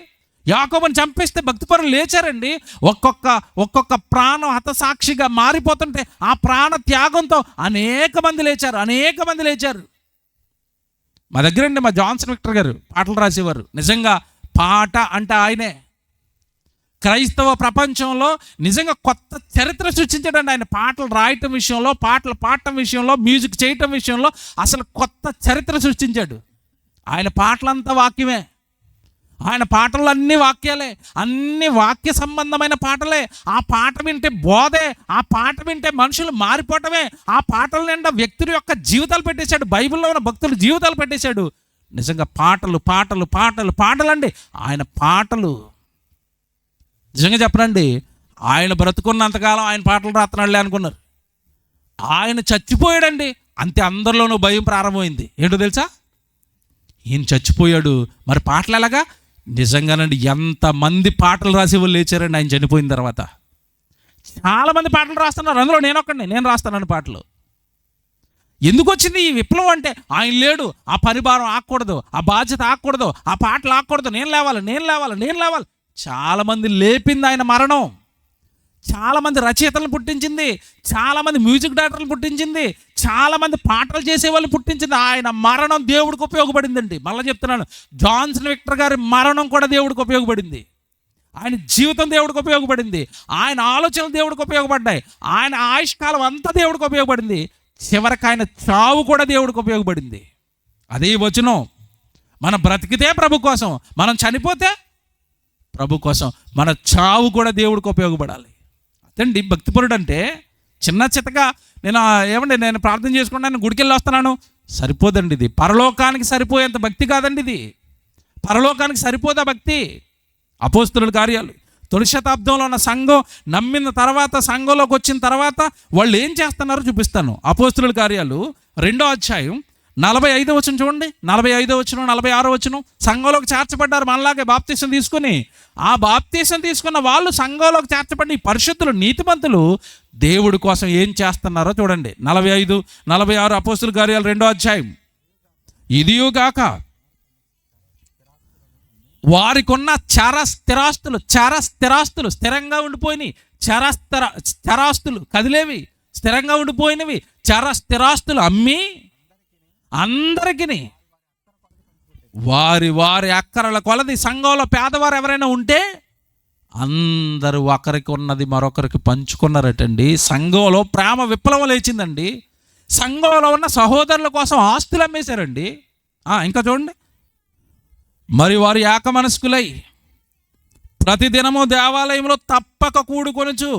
Speaker 1: యాకోబుని చంపేస్తే భక్తిపరులు లేచారండి. ఒక్కొక్క ప్రాణం హతసాక్షిగా మారిపోతుంటే ఆ ప్రాణ త్యాగంతో అనేక మంది లేచారు. మా దగ్గరండి మా జాన్సన్ విక్టర్ గారు పాటలు రాసేవారు. నిజంగా పాట అంటే ఆయనే. క్రైస్తవ ప్రపంచంలో నిజంగా కొత్త చరిత్ర సృష్టించాడండి ఆయన. పాటలు రాయటం విషయంలో, పాటలు పాడటం విషయంలో, మ్యూజిక్ చేయటం విషయంలో అసలు కొత్త చరిత్ర సృష్టించాడు. ఆయన పాటలంతా వాక్యమే. ఆయన పాటలు అన్ని వాక్యాలే, అన్ని వాక్య సంబంధమైన పాటలే. ఆ పాట వింటే బోధే, ఆ పాట వింటే మనుషులు మారిపోవటమే. ఆ పాటల నిండా వ్యక్తుల యొక్క జీవితాలు పెట్టేశాడు. బైబిల్లో ఉన్న భక్తుల జీవితాలు పెట్టేశాడు. నిజంగా పాటలు పాటలు పాటలు పాటలు అండి. ఆయన పాటలు నిజంగా చెప్పనండి, ఆయన బ్రతుకున్నంతకాలం ఆయన పాటలు రాస్తున్నాడులే అనుకున్నారు. ఆయన చచ్చిపోయాడండి, అంతే. అందరిలోనూ భయం ప్రారంభమైంది. ఏంటో తెలుసా? ఈయన చచ్చిపోయాడు, మరి పాటలు ఎలాగా? నిజంగానండి, ఎంతమంది పాటలు రాసేవాళ్ళు లేచారండి ఆయన చనిపోయిన తర్వాత. చాలామంది పాటలు రాస్తున్నారు, అందులో నేను రాస్తానని పాటలు. ఎందుకు వచ్చింది ఈ విప్లవం అంటే, ఆయన లేడు, ఆ పరిభారం ఆకూడదు, ఆ బాధ్యత ఆకూడదు, ఆ పాటలు ఆకూడదు, నేను లేవాలి. చాలామంది లేపింది ఆయన మరణం. చాలామంది రచయితలను పుట్టించింది, చాలామంది మ్యూజిక్ డైరెక్టర్లు పుట్టించింది, చాలామంది పాటలు చేసేవాళ్ళు పుట్టించింది. ఆయన మరణం దేవుడికి ఉపయోగపడిందండి. మళ్ళీ చెప్తున్నాను, జాన్సన్ విక్టర్ గారి మరణం కూడా దేవుడికి ఉపయోగపడింది. ఆయన జీవితం దేవుడికి ఉపయోగపడింది, ఆయన ఆలోచనలు దేవుడికి ఉపయోగపడ్డాయి, ఆయన ఆయుష్కాలం అంతా దేవుడికి ఉపయోగపడింది, చివరికి ఆయన చావు కూడా దేవుడికి ఉపయోగపడింది. అదే వచనం. మనం బ్రతికితే ప్రభు కోసం, మనం చనిపోతే ప్రభు కోసం, మన చావు కూడా దేవుడికి ఉపయోగపడాలి. అదండి భక్తిపరుడు అంటే. చిన్న చిత్తగా నేను ప్రార్థన చేసుకుంటాను, గుడికి వెళ్ళి వస్తున్నాను, సరిపోదండి. ఇది పరలోకానికి సరిపోయేంత భక్తి కాదండి. ఇది పరలోకానికి సరిపోదా భక్తి. అపోస్తలుల కార్యాలు తొలి శతాబ్దంలో ఉన్న సంఘం నమ్మిన తర్వాత, సంఘంలోకి వచ్చిన తర్వాత వాళ్ళు ఏం చేస్తున్నారో చూపిస్తాను. అపోస్తలుల కార్యాలు 2వ అధ్యాయం 45వ వచనం చూడండి. 45వ వచనం, 46వ వచనం. సంఘంలోకి చేర్చబడ్డారు మనలాగే బాప్తీసం తీసుకుని. ఆ బాప్తీసం తీసుకున్న వాళ్ళు సంఘంలోకి చేర్చబడి ఈ పరిశుద్ధులు, నీతిమంతులు దేవుడి కోసం ఏం చేస్తున్నారో చూడండి. 45, 46 అపోస్తలుల కార్యాలు 2వ అధ్యాయం. ఇదియుగాక వారికి ఉన్న స్థిరాస్తులు స్థిరంగా ఉండిపోయినాయి. చరాస్తులు కదిలేవి, స్థిరంగా ఉండిపోయినవి స్థిరాస్తులు అమ్మి అందరికీ వారి అక్కరల కొలది సంఘంలో పేదవారు ఎవరైనా ఉంటే అందరూ ఒకరికి ఉన్నది మరొకరికి పంచుకున్నారటండి. సంఘంలో ప్రేమ విప్లవం లేచిందండి. సంఘంలో ఉన్న సహోదరుల కోసం ఆస్తులు అమ్మేశారండి. ఇంకా చూడండి. మరి వారు ఏక మనస్కులై ప్రతిదినము దేవాలయంలో తప్పక కూడుకొనుచు,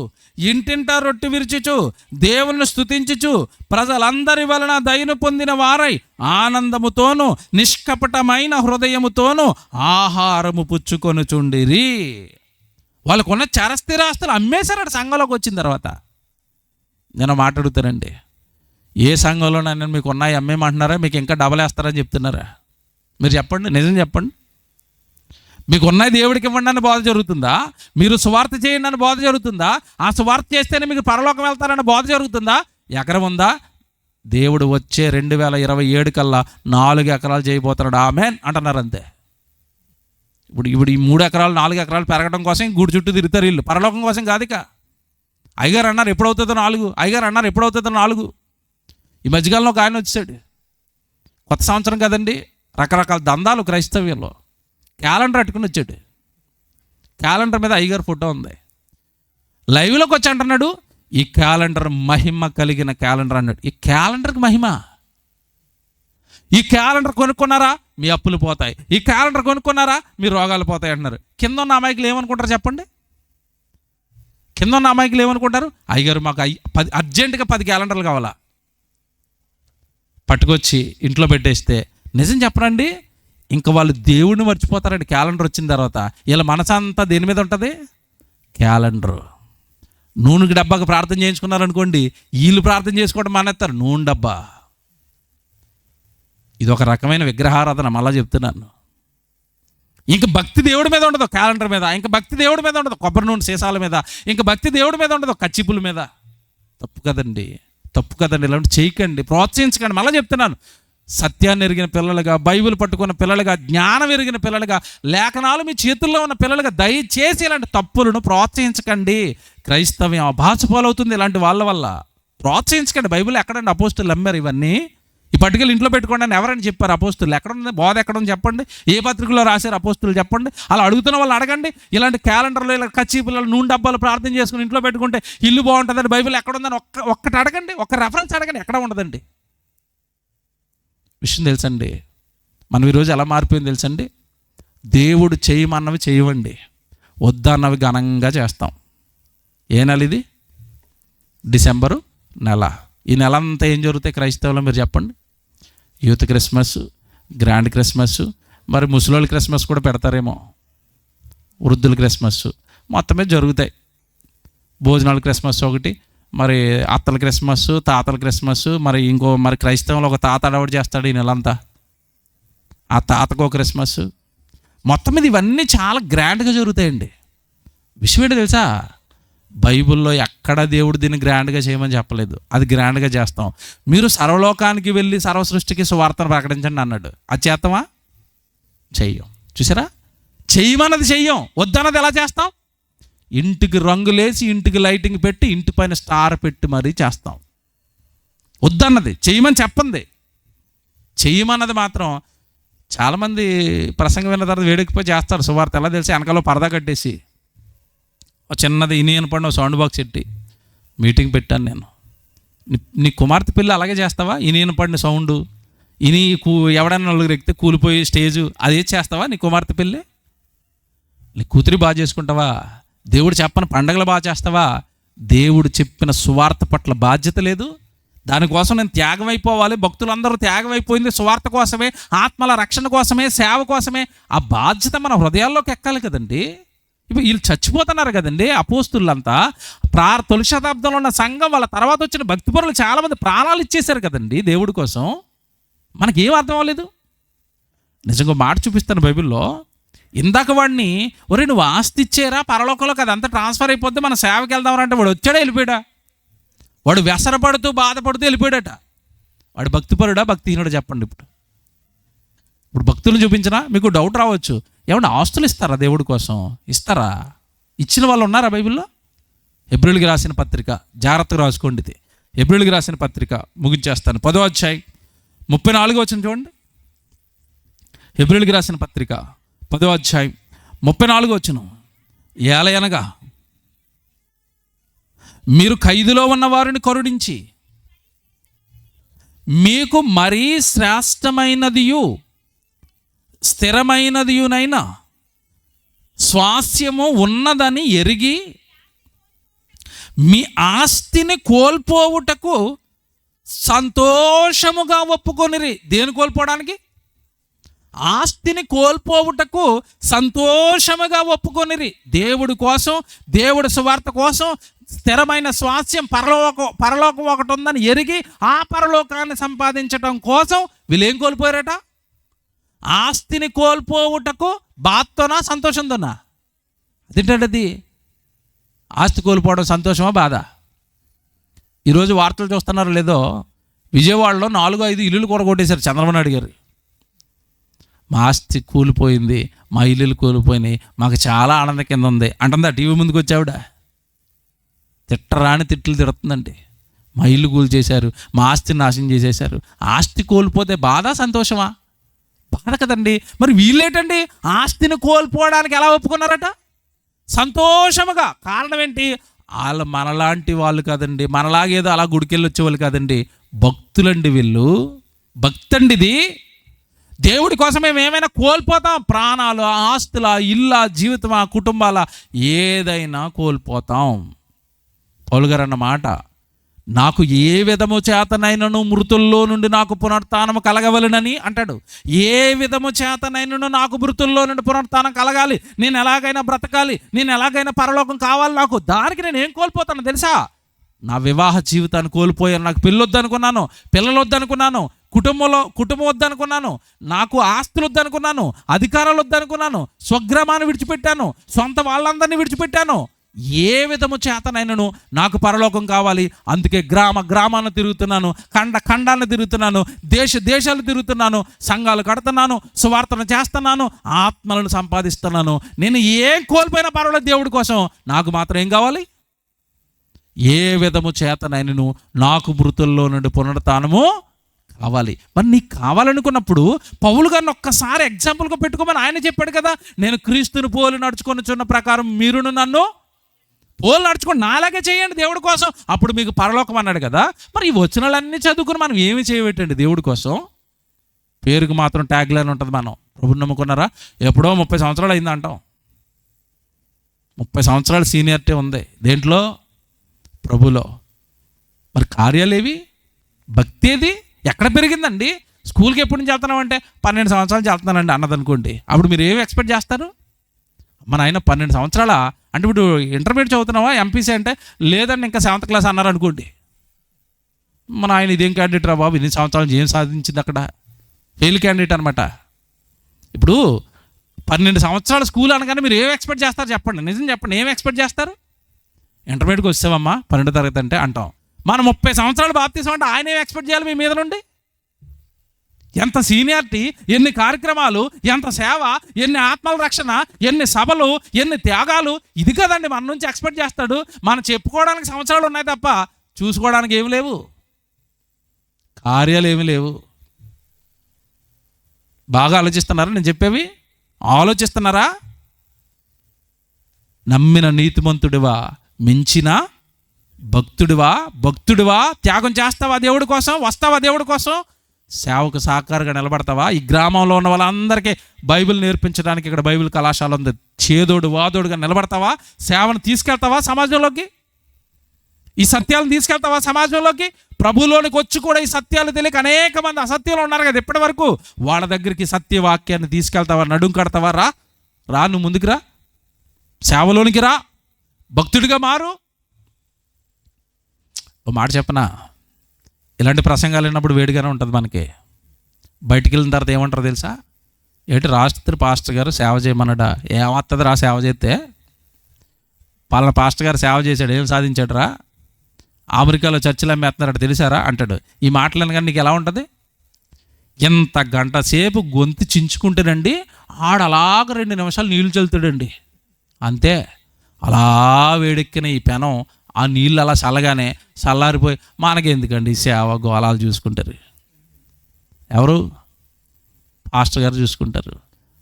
Speaker 1: ఇంటింటా రొట్టె విరుచుచు, దేవుని స్తుతించుచు, ప్రజలందరి వలన దయను పొందిన వారై ఆనందముతోనూ నిష్కపటమైన హృదయముతోనూ ఆహారము పుచ్చుకొనుచుండిరి. వాళ్ళకున్న చరస్థిరాస్తులు అమ్మేశారట సంఘంలోకి వచ్చిన తర్వాత. నేను మాట్లాడుతానండి, ఏ సంఘంలోనైనా మీకు ఉన్నాయి అమ్మేమంటున్నారా, మీకు ఇంకా డబల్ వేస్తారని చెప్తున్నారా? మీరు చెప్పండి, నిజం చెప్పండి. మీకు ఉన్నాయి దేవుడికి ఇవ్వండి అని బోధ జరుగుతుందా? మీరు సువార్త చేయండి అని బోధ జరుగుతుందా? ఆ సువార్త చేస్తేనే మీకు పరలోకం వెళ్తారని బోధ జరుగుతుందా? ఎకరం ఉందా? దేవుడు వచ్చే 2027 కల్లా 4 ఎకరాలు చేయబోతున్నాడు, ఆమేన్ అంటున్నారు అంతే. ఇప్పుడు ఈ 3 ఎకరాలు 4 ఎకరాలు పెరగడం కోసం గుడి చుట్టూ తిరుగుతారు వీళ్ళు, పరలోకం కోసం కాదు. ఇక అయ్యగారు అన్నారు ఎప్పుడవుతుందో 4, అయ్యగారు అన్నారు ఎప్పుడవుతుందో 4. ఈ మధ్యకాలంలో ఒక ఆయన వచ్చాడు, కొత్త సంవత్సరం కదండి, రకరకాల దందాలు క్రైస్తవ్యంలో. క్యాలెండర్ అట్టుకుని వచ్చాడు. క్యాలెండర్ మీద అయ్యగారు ఫోటో ఉంది. లైవ్లోకి వచ్చి అంటున్నాడు, ఈ క్యాలెండర్ మహిమ కలిగిన క్యాలెండర్ అన్నాడు. ఈ క్యాలెండర్కి మహిమ. ఈ క్యాలెండర్ కొనుక్కున్నారా మీ అప్పులు పోతాయి, ఈ క్యాలెండర్ కొనుక్కున్నారా మీ రోగాలు పోతాయి అంటున్నారు. కింద ఉన్న అమాయకులు ఏమనుకుంటారు చెప్పండి? కింద ఉన్న అమాయకులు ఏమనుకుంటారు? అయ్యగారు మాకు అర్జెంటుగా 10 క్యాలెండర్లు కావాలా, పట్టుకొచ్చి ఇంట్లో పెట్టేస్తే. నిజం చెప్పరండి, ఇంకా వాళ్ళు దేవుడిని మర్చిపోతారండి క్యాలెండర్ వచ్చిన తర్వాత. ఇలా మనసంతా దేని మీద ఉంటుంది? క్యాలెండర్. నూనెకి డబ్బాకి ప్రార్థన చేయించుకున్నారనుకోండి, వీళ్ళు ప్రార్థన చేసుకోవడం మానేస్తారు, నూనె డబ్బా. ఇది ఒక రకమైన విగ్రహారాధన. మళ్ళా చెప్తున్నాను, ఇంక భక్తి దేవుడి మీద ఉండదు క్యాలెండర్ మీద, ఇంక భక్తి దేవుడి మీద ఉండదు కొబ్బరి నూనె సీసాల మీద, ఇంక భక్తి దేవుడి మీద ఉండదు కచ్చిపుల మీద. తప్పు కదండి, తప్పు కదండి. ఇలాంటి చేయకండి, ప్రోత్సహించకండి. మళ్ళీ చెప్తున్నాను, సత్యాన్ని ఎరిగిన పిల్లలుగా, బైబిల్ పట్టుకున్న పిల్లలుగా, జ్ఞానం ఎరిగిన పిల్లలుగా, లేఖనాలు మీ చేతుల్లో ఉన్న పిల్లలుగా దయచేసి ఇలాంటి తప్పులను ప్రోత్సహించకండి. క్రైస్తవ్యం అభాసపాలవుతుంది ఇలాంటి వాళ్ళ వల్ల. ప్రోత్సహించకండి. బైబిల్ ఎక్కడండి అపోస్తులు అమ్మారు ఇవన్నీ? ఈ పట్టుకెళ్ళి ఇంట్లో పెట్టుకోండి అని ఎవరైనా చెప్పారు? అపోస్తులు ఎక్కడుంది? బోధ ఎక్కడుంది చెప్పండి. ఏ పత్రికలో రాశారు అపోస్తులు చెప్పండి. అలా అడుగుతున్న వాళ్ళు అడగండి. ఇలాంటి క్యాలెండర్లు, ఇలా కచ్చి పిల్లలు, నూనె డబ్బాలు ప్రార్థన చేసుకుని ఇంట్లో పెట్టుకుంటే ఇల్లు బాగుంటుందని బైబిల్ ఎక్కడుందని ఒక్కటి అడగండి, ఒక్క రెఫరెన్స్ అడగండి, ఎక్కడ ఉండదండి. విషయం తెలుసండి, మనం ఈరోజు ఎలా మారిపోయింది తెలుసండి? దేవుడు చేయమన్నవి చేయవండి, వద్దన్నవి ఘనంగా చేస్తాం. ఏ నెల ఇది? డిసెంబరు నెల. ఈ నెల అంతా ఏం జరుగుతాయి క్రైస్తవులో మీరు చెప్పండి? యూత్ క్రిస్మస్, గ్రాండ్ క్రిస్మస్, మరి ముసలోళ్ళ క్రిస్మస్ కూడా పెడతారేమో, వృద్ధుల క్రిస్మస్, మొత్తమే జరుగుతాయి. భోజనాల క్రిస్మస్ ఒకటి, మరి అత్తల క్రిస్మస్, తాతల క్రిస్మస్, మరి క్రైస్తవంలో ఒక తాత అడవాడు చేస్తాడు ఈ నెలంతా, ఆ తాతకు ఒక క్రిస్మస్. మొత్తం మీద ఇవన్నీ చాలా గ్రాండ్గా జరుగుతాయండి. విషయం ఏంటో తెలుసా? బైబిల్లో ఎక్కడ దేవుడు దీన్ని గ్రాండ్గా చేయమని చెప్పలేదు, అది గ్రాండ్గా చేస్తాం. మీరు సర్వలోకానికి వెళ్ళి సర్వ సృష్టికి సువార్తను ప్రకటించండి అన్నాడు, అది చేస్తామా? చెయ్యం. చూసారా, చెయ్యమన్నది చెయ్యం, వద్దన్నది ఎలా చేస్తాం? ఇంటికి రంగులేసి, ఇంటికి లైటింగ్ పెట్టి, ఇంటి పైన స్టార్ పెట్టి మరీ చేస్తాం. వద్దన్నది చెయ్యమని చెప్పండి, చెయ్యమన్నది మాత్రం చాలామంది ప్రసంగం విన్న తర్వాత వేడెక్కిపోయి చేస్తారు సువార్త. ఎలా తెలిసి వెనకాల పరదా కట్టేసి చిన్నది ఇని పడిన సౌండ్ బాక్స్ పెట్టి మీటింగ్ పెట్టాను నేను. నీ కుమార్తె పెళ్ళి అలాగే చేస్తావా? ఇని పడిన సౌండు, ఎవడైనా నలుగురు ఎక్కితే కూలిపోయి స్టేజు అదే చేస్తావా? నీ కుమార్తె పెళ్ళి? నీ కూతురి బాగా చేసుకుంటావా? దేవుడు చెప్పని పండగలు బాగా చేస్తావా? దేవుడు చెప్పిన సువార్త పట్ల బాధ్యత లేదు. దానికోసం నేను త్యాగం అయిపోవాలి. భక్తులందరూ త్యాగం అయిపోయింది సువార్త కోసమే, ఆత్మల రక్షణ కోసమే, సేవ కోసమే. ఆ బాధ్యత మన హృదయాల్లోకి ఎక్కాలి కదండి. ఇప్పుడు వీళ్ళు చచ్చిపోతున్నారు కదండి అపోస్తులంతా. తొలి శతాబ్దంలో ఉన్న సంఘం, వాళ్ళ తర్వాత వచ్చిన భక్తిపరులు చాలామంది ప్రాణాలు ఇచ్చేశారు కదండి దేవుడి కోసం. మనకేం అర్థం అవ్వలేదు. నిజంగా మాట చూపిస్తాను బైబిల్లో. ఇందాక వాడిని, ఒరే నువ్వు ఆస్తి ఇచ్చేరా పరలోకంలోకి అదంతా ట్రాన్స్ఫర్ అయిపోద్ది, మన సేవకి వెళ్దామని అంటే వాడు వచ్చాడా వెళ్ళిపోయాడా? వాడు వ్యసనపడుతూ బాధపడుతూ వెళ్ళిపోయాడట. వాడు భక్తిపరుడా భక్తిహీనుడా చెప్పండి. ఇప్పుడు భక్తులు చూపించినా మీకు డౌట్ రావచ్చు, ఏమన్నా ఆస్తులు ఇస్తారా దేవుడి కోసం? ఇస్తారా? ఇచ్చిన వాళ్ళు ఉన్నారా బైబిల్లో? హెబ్రీయులకు రాసిన పత్రిక జాగ్రత్తగా రాసుకోండి. ఇది హెబ్రీయులకు రాసిన పత్రిక, ముగించేస్తాను. 10వ అధ్యాయం 34 వచనం చూడండి. హెబ్రీయులకు రాసిన పత్రిక 10వ అధ్యాయం 34 వచనం. ఏలయనగా మీరు ఖైదులో ఉన్న వారిని కరుణించి మీకు మరీ శ్రేష్టమైనదియు స్థిరమైనదియునైనా స్వాస్యము ఉన్నదని ఎరిగి మీ ఆస్తిని కోల్పోవుటకు సంతోషముగా ఒప్పుకొనిరి. దేని కోల్పోవడానికి? ఆస్తిని కోల్పోవుటకు సంతోషముగా ఒప్పుకొనిరి. దేవుడి కోసం, దేవుడి సువార్త కోసం స్థిరమైన స్వాస్యం పరలోకం ఒకటి ఉందని ఎరిగి ఆ పరలోకాన్ని సంపాదించడం కోసం వీళ్ళు ఏం కోల్పోయారట? ఆస్తిని కోల్పోవుటకు బాధతోనా సంతోషంతోనా? అదేంటది? ఆస్తి కోల్పోవడం సంతోషమా బాధ? ఈరోజు వార్తలు చూస్తున్నారో లేదో, విజయవాడలో 4-5 ఇల్లులు కూడా కొట్టేశారు చంద్రబాబు నాయుడు గారు. మా ఆస్తి కూలిపోయింది, మా ఇల్లులు కూలిపోయినాయి, మాకు చాలా ఆనందం కింద ఉంది అంటుందా టీవీ ముందుకు వచ్చావిడ? తిట్టరాని తిట్లు తిడుతుందండి. మా ఇల్లు కూలి చేశారు, మా ఆస్తిని నాశనం చేసేశారు. ఆస్తి కోల్పోతే బాధ సంతోషమా? బాధ కదండి. మరి వీళ్ళేటండి ఆస్తిని కోల్పోవడానికి ఎలా ఒప్పుకున్నారట? సంతోషముగా. కారణం ఏంటి? వాళ్ళు మనలాంటి వాళ్ళు కాదండి, మనలాగేదో అలా గుడికెళ్ళి వచ్చేవాళ్ళు కాదండి, భక్తులండి వీళ్ళు. భక్తి అండి ఇది. దేవుడి కోసం మేము ఏమైనా కోల్పోతాం, ప్రాణాలు, ఆస్తుల, ఇళ్ళ, జీవితం, కుటుంబాల, ఏదైనా కోల్పోతాం. పౌలు గారు అన్న మాట, నాకు ఏ విధము చేతనైనను మృతుల్లో నుండి నాకు పునరుత్థానం కలగవలెనని అంటాడు. ఏ విధము చేతనైనను నాకు మృతుల్లో నుండి పునరుత్థానం కలగాలి, నేను ఎలాగైనా బ్రతకాలి, నేను ఎలాగైనా పరలోకం కావాలి నాకు. దానికి నేను ఏం కోల్పోతాను తెలుసా? నా వివాహ జీవితాన్ని కోల్పోయాను. నాకు పెళ్ళి వద్దనుకున్నాను, పిల్లలు వద్దనుకున్నాను, కుటుంబం వద్దనుకున్నాను, నాకు ఆస్తులు వద్దనుకున్నాను, అధికారాలు వద్దనుకున్నాను, స్వగ్రామాన్ని విడిచిపెట్టాను, సొంత వాళ్ళందరినీ విడిచిపెట్టాను. ఏ విధము చేతనైనను నాకు పరలోకం కావాలి, అందుకే గ్రామాన్ని తిరుగుతున్నాను, ఖండాలను తిరుగుతున్నాను, దేశాలు తిరుగుతున్నాను, సంఘాలు కడుతున్నాను, సువార్తను చేస్తున్నాను, ఆత్మలను సంపాదిస్తున్నాను. నేను ఏం కోల్పోయినా పర్వాలేదు దేవుడి కోసం. నాకు మాత్రం ఏం కావాలి? ఏ విధము చేతనైనను నాకు మృతుల్లో నుండి పునరుత్థానము కావాలి. మరి నీకు కావాలనుకున్నప్పుడు పౌలు గారిని ఒక్కసారి ఎగ్జాంపుల్గా పెట్టుకోమని ఆయన చెప్పాడు కదా. నేను క్రీస్తుని పోలి నడుచుకొనుచున్న ప్రకారం మీరును నన్ను పోలు నడుచుకోండి, నాలాగే చేయండి దేవుడి కోసం, అప్పుడు మీకు పరలోకం అన్నాడు కదా. మరి ఈ వచనాలన్నీ చదువుకుని మనం ఏమి చేయబెట్టండి దేవుడి కోసం? పేరుకు మాత్రం ట్యాగ్ లైన్ ఉంటుంది. మనం ప్రభుని నమ్ముకున్నారా? ఎప్పుడో 30 సంవత్సరాలు అయింది అంటాం. 30 సంవత్సరాలు సీనియారిటీ ఉంది దేంట్లో? ప్రభులో. మరి కార్యాలేవి? భక్తి ఏది? ఎక్కడ పెరిగిందండి? స్కూల్కి ఎప్పటి నుంచి వెళ్తున్నామంటే 12 సంవత్సరాలు వెళ్తున్నానండి అన్నదనుకోండి, అప్పుడు మీరు ఏమి ఎక్స్పెక్ట్ చేస్తారు? మన ఆయన 12 సంవత్సరాల అంటే ఇప్పుడు ఇంటర్మీడియట్ చదువుతున్నావా ఎంపీసీ అంటే, లేదండి ఇంకా 7th క్లాస్ అన్నారు అనుకోండి. మన ఆయన ఇదేం క్యాండిడేట్ రా బాబు, 2 సంవత్సరాలు ఏం సాధించింది అక్కడ? ఫెయిల్ క్యాండిడేట్ అనమాట. ఇప్పుడు 12 సంవత్సరాల స్కూల్ అనగానే మీరు ఏం ఎక్స్పెక్ట్ చేస్తారు చెప్పండి, నిజం చెప్పండి, ఏం ఎక్స్పెక్ట్ చేస్తారు? ఇంటర్మీడియట్కి వచ్చావమ్మా 12వ తరగతి అంటే అంటాం. మనం 30 సంవత్సరాలు బాప్తీసం అంటే ఆయన ఏం ఎక్స్పెక్ట్ చేయాలి మీ మీద నుండి? ఎంత సీనియారిటీ, ఎన్ని కార్యక్రమాలు, ఎంత సేవ, ఎన్ని ఆత్మల రక్షణ, ఎన్ని సభలు, ఎన్ని త్యాగాలు. ఇది కదండి మన నుంచి ఎక్స్పెక్ట్ చేస్తాడు. మనం చెప్పుకోవడానికి సంవత్సరాలు ఉన్నాయి తప్ప చూసుకోవడానికి ఏమి లేవు, కార్యాలు ఏమి లేవు. బాగా ఆలోచిస్తున్నారా నేను చెప్పేవి? ఆలోచిస్తున్నారా? నమ్మిన నీతిమంతుడివా, మించిన భక్తుడివా త్యాగం చేస్తావా దేవుడి కోసం, వస్తావా దేవుడి కోసం, సేవకు సహకారంగా నిలబడతావా? ఈ గ్రామంలో ఉన్న వాళ్ళందరికీ బైబిల్ నేర్పించడానికి ఇక్కడ బైబిల్ కళాశాల ఉంది. చేదోడు వాదోడుగా నిలబడతావా? సేవను తీసుకెళ్తావా సమాజంలోకి? ఈ సత్యాలను తీసుకెళ్తావా సమాజంలోకి? ప్రభులోనికి వచ్చి కూడా ఈ సత్యాలు తెలియక అనేక మంది అసత్యంలో ఉన్నారు కదా ఇప్పటి వరకు. వాళ్ళ దగ్గరికి సత్యవాక్యాన్ని తీసుకెళ్తావా? నడుం కడతావా? రా నువ్వు ముందుకు రా, సేవలోనికి రా, భక్తుడిగా మారు. ఓ మాట చెప్పనా, ఇలాంటి ప్రసంగాలు విన్నప్పుడు వేడిగానే ఉంటుంది మనకి. బయటికి వెళ్ళిన తర్వాత ఏమంటారు తెలుసా? ఏంటి రాష్ట్ర పాస్టర్ గారు సేవ చేయమన్నాడా? ఏమవుతుంది రా సేవ చేస్తే? పలానా పాస్టర్ గారు సేవ చేశాడు, ఏం సాధించాడు రా? అమెరికాలో చర్చిలు అమ్మేస్తున్నాడు తెలిసారా అంటాడు. ఈ మాటలను కానీ నీకు ఎలా ఉంటుంది? ఎంత గంట సేపు గొంతు చించుకుంటేనండి ఆడలాగ 2 నిమిషాలు నీళ్లు చల్లుతాడండి, అంతే. అలా వేడెక్కిన ఈ పెనం ఆ నీళ్ళు అలా చల్లగానే చల్లారిపోయి మనకెందుకండి సేవ గోళాలు చూసుకుంటారు. ఎవరు? పాస్టర్ గారు చూసుకుంటారు,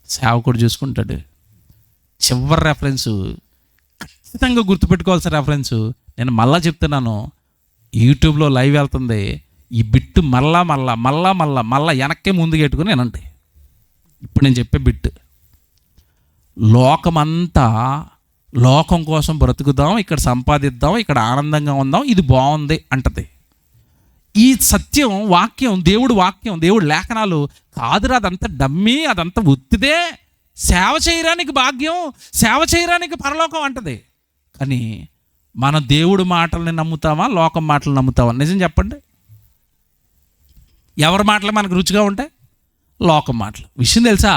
Speaker 1: సేవకుడు చూసుకుంటాడు. చివరి రెఫరెన్సు ఖచ్చితంగా గుర్తుపెట్టుకోవాల్సిన రెఫరెన్సు నేను మళ్ళా చెప్తున్నాను. యూట్యూబ్లో లైవ్ వెళ్తుంది, ఈ బిట్టు మళ్ళా వెనక్కే ముందుకు పెట్టుకుని నేనంటే ఇప్పుడు నేను చెప్పే బిట్టు. లోకమంతా లోకం కోసం బ్రతుకుదాం, ఇక్కడ సంపాదిద్దాం, ఇక్కడ ఆనందంగా ఉందాం, ఇది బాగుంది అంటది. ఈ సత్యం వాక్యం, దేవుడు వాక్యం, దేవుడు లేఖనాలు కాదురా, అదంతా డమ్మీ, అదంతా ఉత్తిదే. సేవ చేయడానికి భాగ్యం, సేవ చేయడానికి పరలోకం అంటది. కానీ మన దేవుడు మాటల్ని నమ్ముతామా, లోకం మాటలు నమ్ముతామా? నిజం చెప్పండి. ఎవరి మాటలు మనకు రుచిగా ఉంటాయి? లోకం మాటలు. విషయం తెలుసా,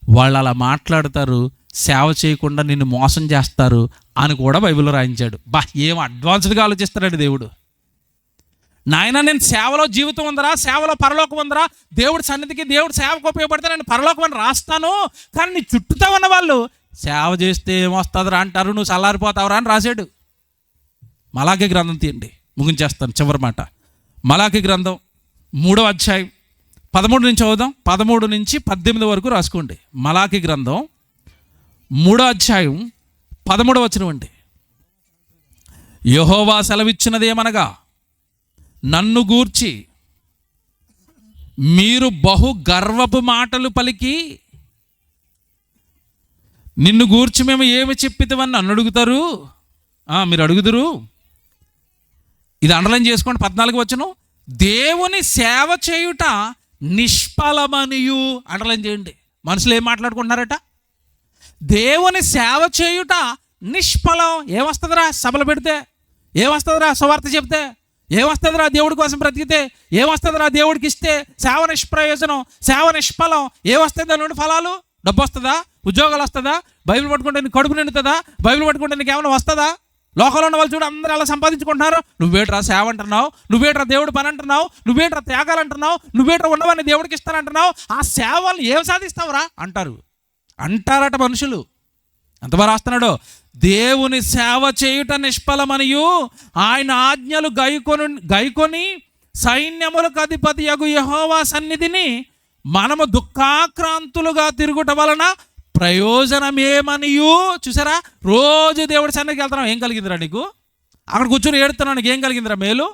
Speaker 1: వాళ్ళు అలా మాట్లాడతారు, సేవ చేయకుండా నిన్ను మోసం చేస్తారు అని కూడా బైబిల్లో రాయించాడు. ఏం అడ్వాన్స్డ్గా ఆలోచిస్తాడండి దేవుడు. నాయన నేను సేవలో జీవితం ఉందరా, సేవలో పరలోకం ఉందరా, దేవుడి సన్నిధికి దేవుడు సేవకు ఉపయోగపడితే నేను పరలోకం అని రాస్తాను. కానీ నీ చుట్టూతో ఉన్న వాళ్ళు సేవ చేస్తే ఏమొస్తుందిరా అంటారు, నువ్వు చల్లారిపోతావురా అని రాశాడు. మలాఖీ గ్రంథం తీయండి, ముగించేస్తాను చివరి మాట. మలాఖీ గ్రంథం 3వ అధ్యాయం 13 నుంచి చదువుదాం. 13 నుంచి 18 వరకు రాసుకోండి. మలాఖీ గ్రంథం 3వ అధ్యాయం 13వ వచనం అండి. యెహోవా సెలవిచ్చినదేమనగా, నన్ను గూర్చి మీరు బహు గర్వపు మాటలు పలికి నిన్ను గూర్చి మేము ఏమి చెప్పితవని నన్ను అడుగుతారు. మీరు అడుగుదురు. ఇది అండర్లైన్ చేసుకోండి. 14వ వచనం, దేవుని సేవ చేయుట నిష్ఫలమనియు. అండర్లైన్ చేయండి. మనుషులు ఏం మాట్లాడుకుంటున్నారట? దేవుని సేవ చేయుట నిష్ఫలం. ఏమొస్తుందిరా సభలు పెడితే? ఏమొస్తుందిరా సువార్త చెప్తే? ఏమొస్తుందిరా దేవుడి కోసం బ్రతికితే? ఏమొస్తుందిరా దేవుడికి ఇస్తే? సేవ నిష్ప్రయోజనం, సేవ నిష్ఫలం. ఏమొస్తుంది దాని నుండి ఫలాలు? డబ్బు వస్తుందా? ఉద్యోగాలు వస్తుందా? బైబిల్ పట్టుకుంటే నీకు కడుపు నిండుతుందా? బైబిల్ పట్టుకుంటే నీకు ఏమైనా వస్తుందా? లోకంలో ఉన్న వాళ్ళు చూడు అందరూ అలా సంపాదించుకుంటున్నారు. నువ్వేట్రా సేవ అంటున్నావు, నువ్వేట్రా దేవుడు పని అంటున్నావు, నువ్వేట్రా త్యాగాలు అంటున్నావు, నువ్వేట్రా ఉన్నవాడిని దేవుడికి ఇస్తానంటున్నావు, ఆ సేవలు ఏం సాధిస్తావురా అంటారట మనుషులు. ఎంతబాగా రాస్తున్నాడు, దేవుని సేవ చేయుట నిష్ఫలమనియు ఆయన ఆజ్ఞలు గైకొని సైన్యములకు అధిపతి యగు యెహోవా సన్నిధిని మనము దుఃఖాక్రాంతులుగా తిరుగుట వలన ప్రయోజనమేమనియు. చూసారా, రోజు దేవుడి సన్నిధికి వెళ్తున్నావు, ఏం కలిగిందిరా నీకు? అక్కడ కూర్చొని ఏడుతున్నావు, నీకు ఏం కలిగిందిరా మేలు?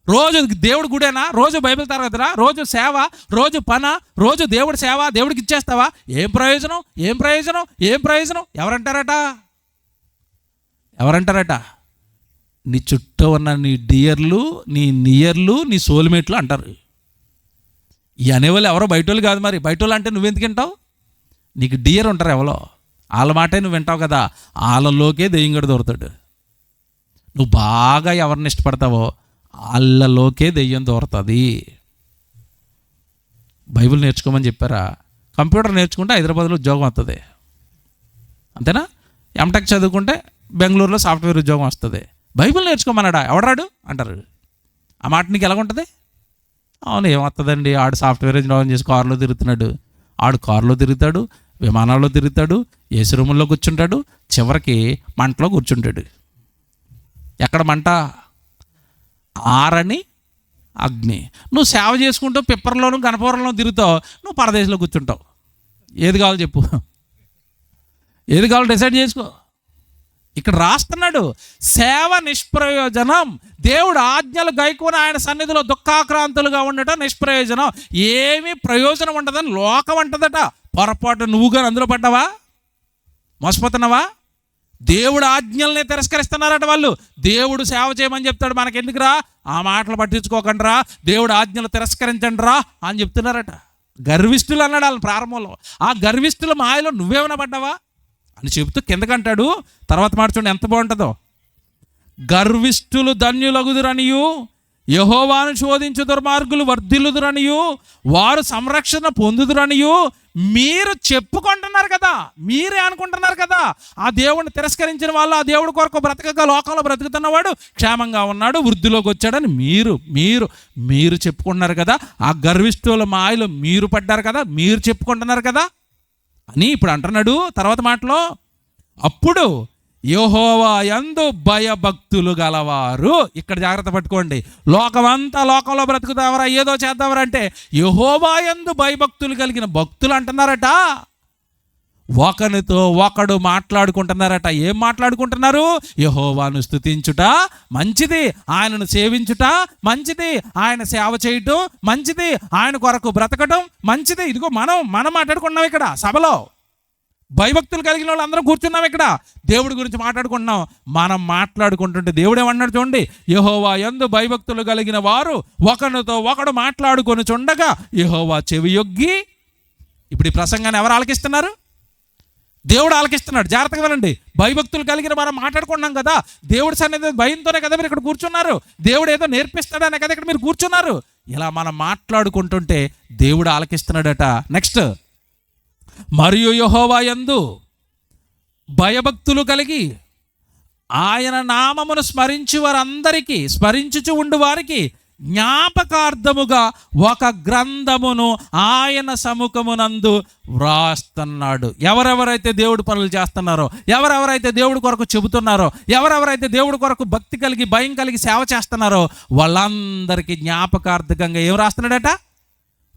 Speaker 1: రోజు దేవుడి గుడేనా? రోజు బైబిల్ తరగతిరా? రోజు సేవ, రోజు పన, రోజు దేవుడి సేవ, దేవుడికి ఇచ్చేస్తావా? ఏం ప్రయోజనం? ఏం ప్రయోజనం? ఏం ప్రయోజనం? ఎవరంటారట? నీ చుట్టూ ఉన్న నీ డియర్లు, నీ నియర్లు, నీ సోల్మేట్లు అంటారు. ఈ అనేవాళ్ళు ఎవరో బయటోళ్ళు కాదు. మరి బయటోళ్ళు అంటే నువ్వెందుకు వింటావు? నీకు డియర్ ఉంటారు ఎవరో, వాళ్ళ మాటే నువ్వు వింటావు కదా. వాళ్ళలోకే దెయ్యంగడు దొరుకుతాడు. నువ్వు బాగా ఎవరిని ఇష్టపడతావో వాళ్ళలోకే దెయ్యం దొరుకుతుంది. బైబిల్ నేర్చుకోమని చెప్పారా? కంప్యూటర్ నేర్చుకుంటే హైదరాబాద్లో ఉద్యోగం వస్తుంది, అంతేనా? ఎంటెక్ చదువుకుంటే బెంగళూరులో సాఫ్ట్వేర్ ఉద్యోగం వస్తుంది. బైబిల్ నేర్చుకోమన్నాడా? ఎవడాడు అంటారు. ఆ మాట నీకు ఎలాగుంటుంది? అవును, ఏమవుతుందండి, ఆడు సాఫ్ట్వేర్ ఇంజనీర్ చేసి కారులో తిరుగుతున్నాడు. ఆడు కారులో తిరుగుతాడు, విమానాల్లో తిరుగుతాడు, ఏసీ రూముల్లో కూర్చుంటాడు, చివరికి మంటలో కూర్చుంటాడు. ఎక్కడ మంట? ఆరని అగ్ని. నువ్వు సేవ చేసుకుంటూ పిప్పర్లోను గణపవరంలో తిరుగుతావు, నువ్వు పరదేశంలో కూర్చుంటావు. ఏది కావాలో చెప్పు, ఏది కావాలో డిసైడ్ చేసుకో. ఇక్కడ రాస్తున్నాడు, సేవ నిష్ప్రయోజనం. దేవుడు ఆజ్ఞలు గైకొని ఆయన సన్నిధిలో దుఃఖాక్రాంతులుగా ఉండటం నిష్ప్రయోజనం. ఏమీ ప్రయోజనం ఉండదని లోకం అంటదట. పొరపాటు నువ్వుగా అందులో పడ్డావా? మోసపోతున్నావా? దేవుడు ఆజ్ఞల్ని తిరస్కరిస్తున్నారట వాళ్ళు. దేవుడు సేవ చేయమని చెప్తాడు, మనకెందుకురా ఆ మాటలు పట్టించుకోకండిరా, దేవుడు ఆజ్ఞలు తిరస్కరించండి రా అని చెప్తున్నారట. గర్విష్ఠులు అన్నాడు వాళ్ళని ప్రారంభంలో. ఆ గర్విష్ఠుల మాయలో నువ్వేమైనా పడ్డావా అని చెబుతూ కిందకంటాడు. తర్వాత మాట చూడండి ఎంత బాగుంటుందో. గర్విష్ఠులు ధన్యులగుదురనియు, యెహోవాను శోధించు దుర్మార్గులు వర్ధిల్లుదురనియు, వారు సంరక్షణ పొందుదురనియు మీరు చెప్పుకుంటున్నారు కదా, మీరే అనుకుంటున్నారు కదా. ఆ దేవుడిని తిరస్కరించిన వాళ్ళు ఆ దేవుడి కొరకు బ్రతకగా లోకంలో బ్రతుకుతున్నవాడు క్షేమంగా ఉన్నాడు, వృద్ధిలోకి వచ్చాడని మీరు మీరు మీరు చెప్పుకుంటున్నారు కదా. ఆ గర్విష్ఠుల మాయలో మీరు పడ్డారు కదా, మీరు చెప్పుకుంటున్నారు కదా అని ఇప్పుడు అంటున్నాడు. తర్వాత మాటలో, అప్పుడు యెహోవా యందు భయభక్తులు గలవారు. ఇక్కడ జాగ్రత్త పట్టుకోండి. లోకంలో బ్రతుకుతావరా, ఏదో చేద్దామరా అంటే యెహోవా యందు భయభక్తులు కలిగిన భక్తులు అంటున్నారట. ఒకరితో ఒకడు మాట్లాడుకుంటున్నారట. ఏం మాట్లాడుకుంటున్నారు? యెహోవాను స్తుతించుట మంచిది, ఆయనను సేవించుట మంచిది, ఆయన సేవ చేయటం మంచిది, ఆయన కొరకు బ్రతకటం మంచిది. ఇదిగో మనం మాట్లాడుకుంటున్నాం ఇక్కడ సభలో. భయభక్తులు కలిగిన వాళ్ళు అందరం కూర్చున్నాం ఇక్కడ, దేవుడి గురించి మాట్లాడుకుంటున్నాం. మనం మాట్లాడుకుంటుంటే దేవుడు ఏమన్నాడు చూడండి, యెహోవా యందు భయభక్తులు కలిగిన వారు ఒకరితో ఒకడు మాట్లాడుకొని చుండగా యెహోవా చెవియొగ్గి. ఇప్పుడు ఈ ప్రసంగాన్ని ఎవరు ఆలకిస్తున్నారు? దేవుడు ఆలకిస్తున్నాడు. జాగ్రత్తగా వినండి. భయభక్తులు కలిగిన మనం మాట్లాడుకున్నాం కదా, దేవుడి సన్నిధి భయంతోనే కదా మీరు ఇక్కడ కూర్చున్నారు. దేవుడు ఏదో నేర్పిస్తాడనే కదా ఇక్కడ మీరు కూర్చున్నారు. ఇలా మనం మాట్లాడుకుంటుంటే దేవుడు ఆలకిస్తున్నాడట. నెక్స్ట్, మరియు యెహోవా యందు భయభక్తులు కలిగి ఆయన నామమును స్మరించుచు ఉండు వారికి జ్ఞాపకార్థముగా ఒక గ్రంథమును ఆయన సముఖమునందు వ్రాస్తున్నాడు. ఎవరెవరైతే దేవుడి పనులు చేస్తున్నారో, ఎవరెవరైతే దేవుడి కొరకు చెబుతున్నారో, ఎవరెవరైతే దేవుడి కొరకు భక్తి కలిగి భయం కలిగి సేవ చేస్తున్నారో వాళ్ళందరికీ జ్ఞాపకార్థకంగా ఏం రాస్తున్నాడట?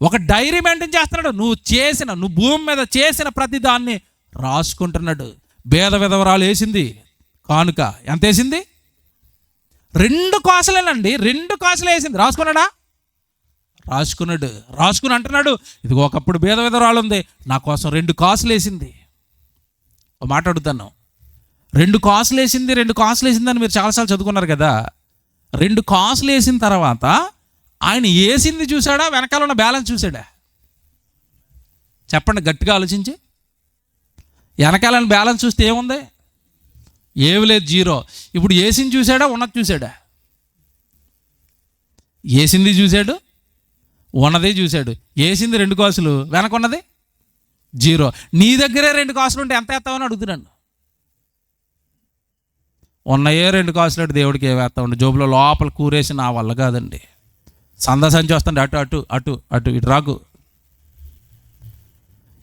Speaker 1: ఒక డైరీ మెయింటైన్ చేస్తున్నాడు. నువ్వు భూమి మీద చేసిన ప్రతి దాన్ని రాసుకుంటున్నాడు. భేద విధవరాలు వేసింది కానుక, ఎంత వేసింది? 2 కాసులేనండి, 2 కాసులు వేసింది. రాసుకుని అంటున్నాడు, ఇదిగో ఒకప్పుడు భేద విధవరాలు ఉంది, నా కోసం 2 కాసులు వేసింది. మాట్లాడుతాను, 2 కాసులు వేసిందని మీరు చాలాసార్లు చదువుకున్నారు కదా. 2 కాసులు వేసిన తర్వాత ఆయన వేసింది చూసాడా, వెనకాల ఉన్న బ్యాలెన్స్ చూసాడా? చెప్పండి గట్టిగా ఆలోచించి. వెనకాల బ్యాలెన్స్ చూస్తే ఏముంది? ఏమి లేదు, 0. ఇప్పుడు వేసింది చూసాడా, ఉన్నది చూసాడా? వేసింది చూశాడు, ఉన్నదే చూశాడు. వేసింది 2 కాసులు, వెనకున్నది 0. నీ దగ్గరే 2 కాసులు ఉంటే ఎంత వేస్తావని అడుగుతున్నాను. ఉన్నయే 2 కాసులు అంటే దేవుడికి ఏ వేస్తామండి? జోబులో లోపల కూరేసి నా వల్ల కాదండి. సంచి వస్తుంది, అటు ఇటు రాకు.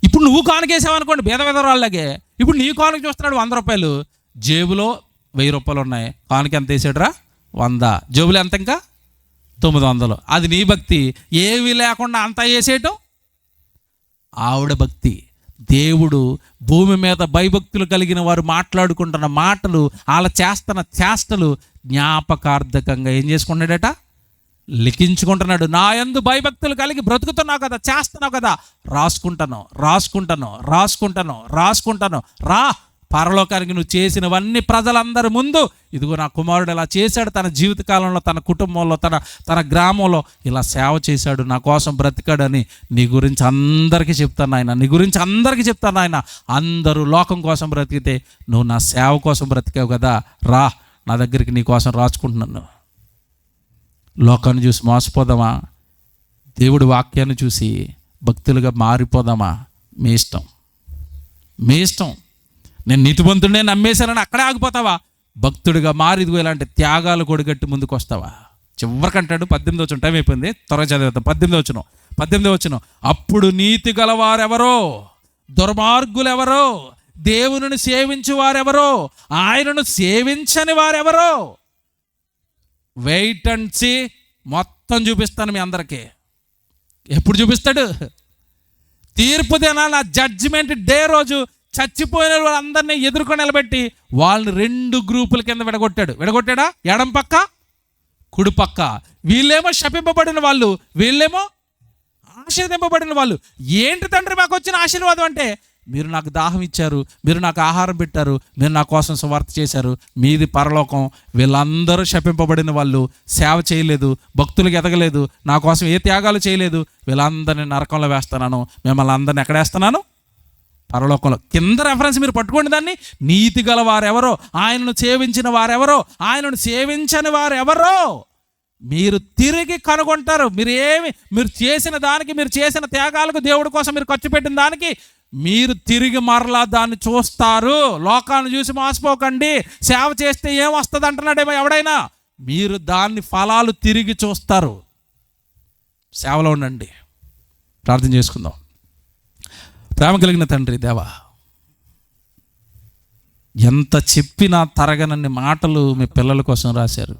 Speaker 1: ఇప్పుడు నువ్వు కానుకేసావు అనుకోండి భేద విధవరాళ్ళగే. ఇప్పుడు నీ కానుక చూస్తున్నాడు 100 రూపాయలు, జేబులో 1000 రూపాయలు ఉన్నాయి. కానుక ఎంత వేసాడురా? 100. జేబులో ఎంత? ఇంకా 900. అది నీ భక్తి. ఏవి లేకుండా అంతా వేసేయటం ఆవిడ భక్తి. దేవుడు భూమి మీద భయభక్తులు కలిగిన వారు మాట్లాడుకుంటున్న మాటలు, వాళ్ళ చేస్తున్న చేష్టలు జ్ఞాపకార్థకంగా ఏం చేసుకున్నాడట? లిఖించుకుంటున్నాడు. నా యందు భయభక్తులు కలిగి బ్రతుకుతున్నావు కదా, చేస్తున్నావు కదా, రాసుకుంటాను. రా పరలోకానికి నువ్వు చేసినవన్నీ ప్రజలందరి ముందు, ఇదిగో నా కుమారుడు ఇలా చేశాడు, తన జీవితకాలంలో తన కుటుంబంలో తన గ్రామంలో ఇలా సేవ చేశాడు, నా కోసం బ్రతికాడని నీ గురించి అందరికీ చెప్తాను ఆయన. అందరూ లోకం కోసం బ్రతికితే నువ్వు నా సేవ కోసం బ్రతికావు కదా, రా నా దగ్గరికి నీ కోసం రాసుకుంటున్నాను. లోకాన్ని చూసి మోసపోదామా? దేవుడి వాక్యాన్ని చూసి భక్తులుగా మారిపోదామా? మీ ఇష్టం. నేను నీతిమంతుడినే నమ్మేశానని అక్కడే ఆగిపోతావా? భక్తుడిగా మారి ఇదిగో ఇలాంటి త్యాగాలు కొడిగట్టి ముందుకు వస్తావా? చివరికంటాడు 18వ వచనం, టైం అయిపోయింది, త్వరగా చదివేద్దాం. 18వ వచనం, అప్పుడు నీతి గలవారెవరో, దుర్మార్గులెవరో, దేవుని సేవించు వారెవరో, ఆయనను సేవించని వారెవరో, వెయిట్ అండ్ సీ, మొత్తం చూపిస్తాను మీ అందరికీ. ఎప్పుడు చూపిస్తాడు? తీర్పు దినాన, జడ్జిమెంట్ డే రోజు చచ్చిపోయిన వాళ్ళందరినీ ఎదుర్కొని నిలబెట్టి వాళ్ళని 2 గ్రూపుల కింద విడగొట్టాడా? ఎడం పక్క, కుడి పక్క. వీళ్ళేమో శపింపబడిన వాళ్ళు, వీళ్ళేమో ఆశీర్వదింపబడిన వాళ్ళు. ఏంటి తండ్రి మాకు వచ్చిన ఆశీర్వాదం అంటే, మీరు నాకు దాహం ఇచ్చారు, మీరు నాకు ఆహారం పెట్టారు, మీరు నా కోసం సువార్త చేశారు, మీది పరలోకం. వీళ్ళందరూ శపింపబడిన వాళ్ళు, సేవ చేయలేదు, భక్తులకు ఎదగలేదు, నా కోసం ఏ త్యాగాలు చేయలేదు, వీళ్ళందరినీ నరకంలో వేస్తున్నాను, మిమ్మల్ని అందరిని ఎక్కడ వేస్తున్నాను? పరలోకంలో. కింద రెఫరెన్స్ మీరు పట్టుకోండి దాన్ని. నీతి గల వారెవరో, ఆయనను సేవించిన వారెవరో, ఆయనను సేవించని వారెవరో మీరు తిరిగి కనుగొంటారు. మీరు చేసిన దానికి, మీరు చేసిన త్యాగాలకు, దేవుడి కోసం మీరు ఖర్చు పెట్టిన దానికి మీరు తిరిగి మరలా దాన్ని చూస్తారు. లోకాన్ని చూసి మోసపోకండి. సేవ చేస్తే ఏం వస్తుంది అంటున్నాడేమో ఎవడైనా. మీరు దాన్ని ఫలాలు తిరిగి చూస్తారు. సేవలో ఉండండి. ప్రార్థన చేసుకుందాం. ప్రేమ కలిగిన తండ్రి దేవా, ఎంత చెప్పినా తరగనన్ని మాటలు మీ పిల్లల కోసం రాశారు.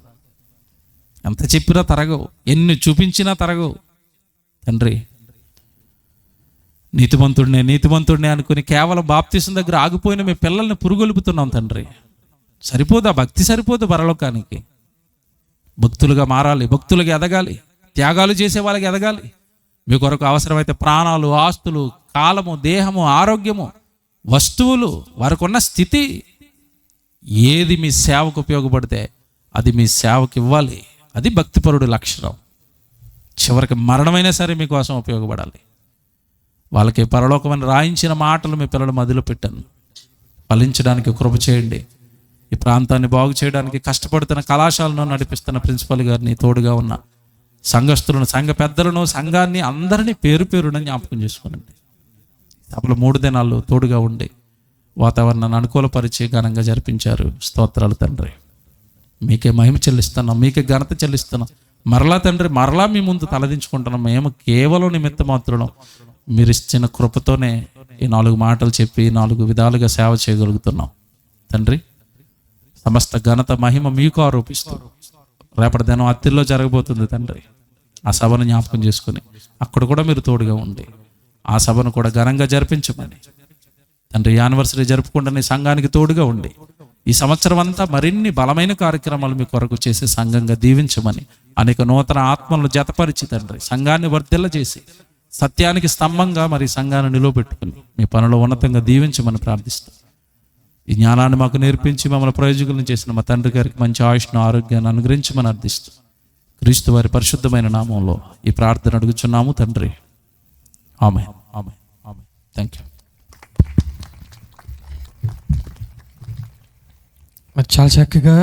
Speaker 1: ఎంత చెప్పినా తరగవు, ఎన్ని చూపించినా తరగవు తండ్రి. నీతిమంతుడినే అనుకుని కేవలం బాప్తిసం దగ్గర ఆగిపోయిన మీ పిల్లల్ని పురుగొలుపుతున్నాం తండ్రి. సరిపోదా? భక్తి సరిపోదు పరలోకానికి. భక్తులుగా మారాలి, భక్తులుగా ఎదగాలి, త్యాగాలు చేసే వాళ్ళకి ఎదగాలి. మీ కొరకు అవసరమైతే ప్రాణాలు, ఆస్తులు, కాలము, దేహము, ఆరోగ్యము, వస్తువులు, వారికి ఉన్న స్థితి ఏది మీ సేవకు ఉపయోగపడితే అది మీ సేవకు ఇవ్వాలి. అది భక్తిపరుడు లక్షణం. చివరికి మరణమైనా సరే మీకోసం ఉపయోగపడాలి. వాళ్ళకి పరలోకమని రాయించిన మాటలు మీ పిల్లల మదిలో పెట్టాను. ఫలించడానికి కృప చేయండి. ఈ ప్రాంతాన్ని బాగు చేయడానికి కష్టపడుతున్న కళాశాలను నడిపిస్తున్న ప్రిన్సిపల్ గారిని, తోడుగా ఉన్న సంఘస్థులను, సంఘ పెద్దలను, సంఘాన్ని అందరినీ పేరు పేరున జ్ఞాపకం చేసుకోనండి. సభలో 3 దినాలు తోడుగా ఉండి వాతావరణాన్ని అనుకూలపరిచి ఘనంగా జరిపించారు. స్తోత్రాలు తండ్రి. మీకే మహిమ చెల్లిస్తున్నాం, మీకే ఘనత చెల్లిస్తున్నాం. మరలా తండ్రి, మరలా మీ ముందు తలదించుకుంటున్నాం. మేము కేవలం నిమిత్త మాత్రం మీరు ఇచ్చిన కృపతోనే ఈ 4 మాటలు చెప్పి 4 విధాలుగా సేవ చేయగలుగుతున్నాం తండ్రి. సమస్త ఘనత మహిమ మీకు ఆరోపిస్తూ రేపటి దినం అత్తిల్లో జరగబోతుంది తండ్రి. ఆ సభను జ్ఞాపకం చేసుకుని అక్కడ కూడా మీరు తోడుగా ఉండి ఆ సభను కూడా ఘనంగా జరిపించమని తండ్రి. యానివర్సరీ జరుపుకుంటున్న ఈ సంఘానికి తోడుగా ఉండి ఈ సంవత్సరం అంతా మరిన్ని బలమైన కార్యక్రమాలు మీ కొరకు చేసి సంఘంగా దీవించమని, అనేక నూతన ఆత్మలను జతపరిచి తండ్రి సంఘాన్ని వర్ధిల్ల చేసి సత్యానికి స్తంభంగా మరి సంఘాన్ని నిలవబెట్టుకుని మీ పనులు ఉన్నతంగా దీవించమని ప్రార్థిస్తాం. ఈ జ్ఞానాన్ని మాకు నేర్పించి మమ్మల్ని ప్రయోజకులను చేసిన మా తండ్రి గారికి మంచి ఆయుష్ను, ఆరోగ్యాన్ని అనుగ్రహించమని అర్థిస్తూ క్రీస్తు వారి పరిశుద్ధమైన నామంలో ఈ ప్రార్థన అడుగుచున్నాము తండ్రి. ఆమేన్, ఆమేన్, ఆమేన్. Thank you.
Speaker 2: చాలా చక్కగా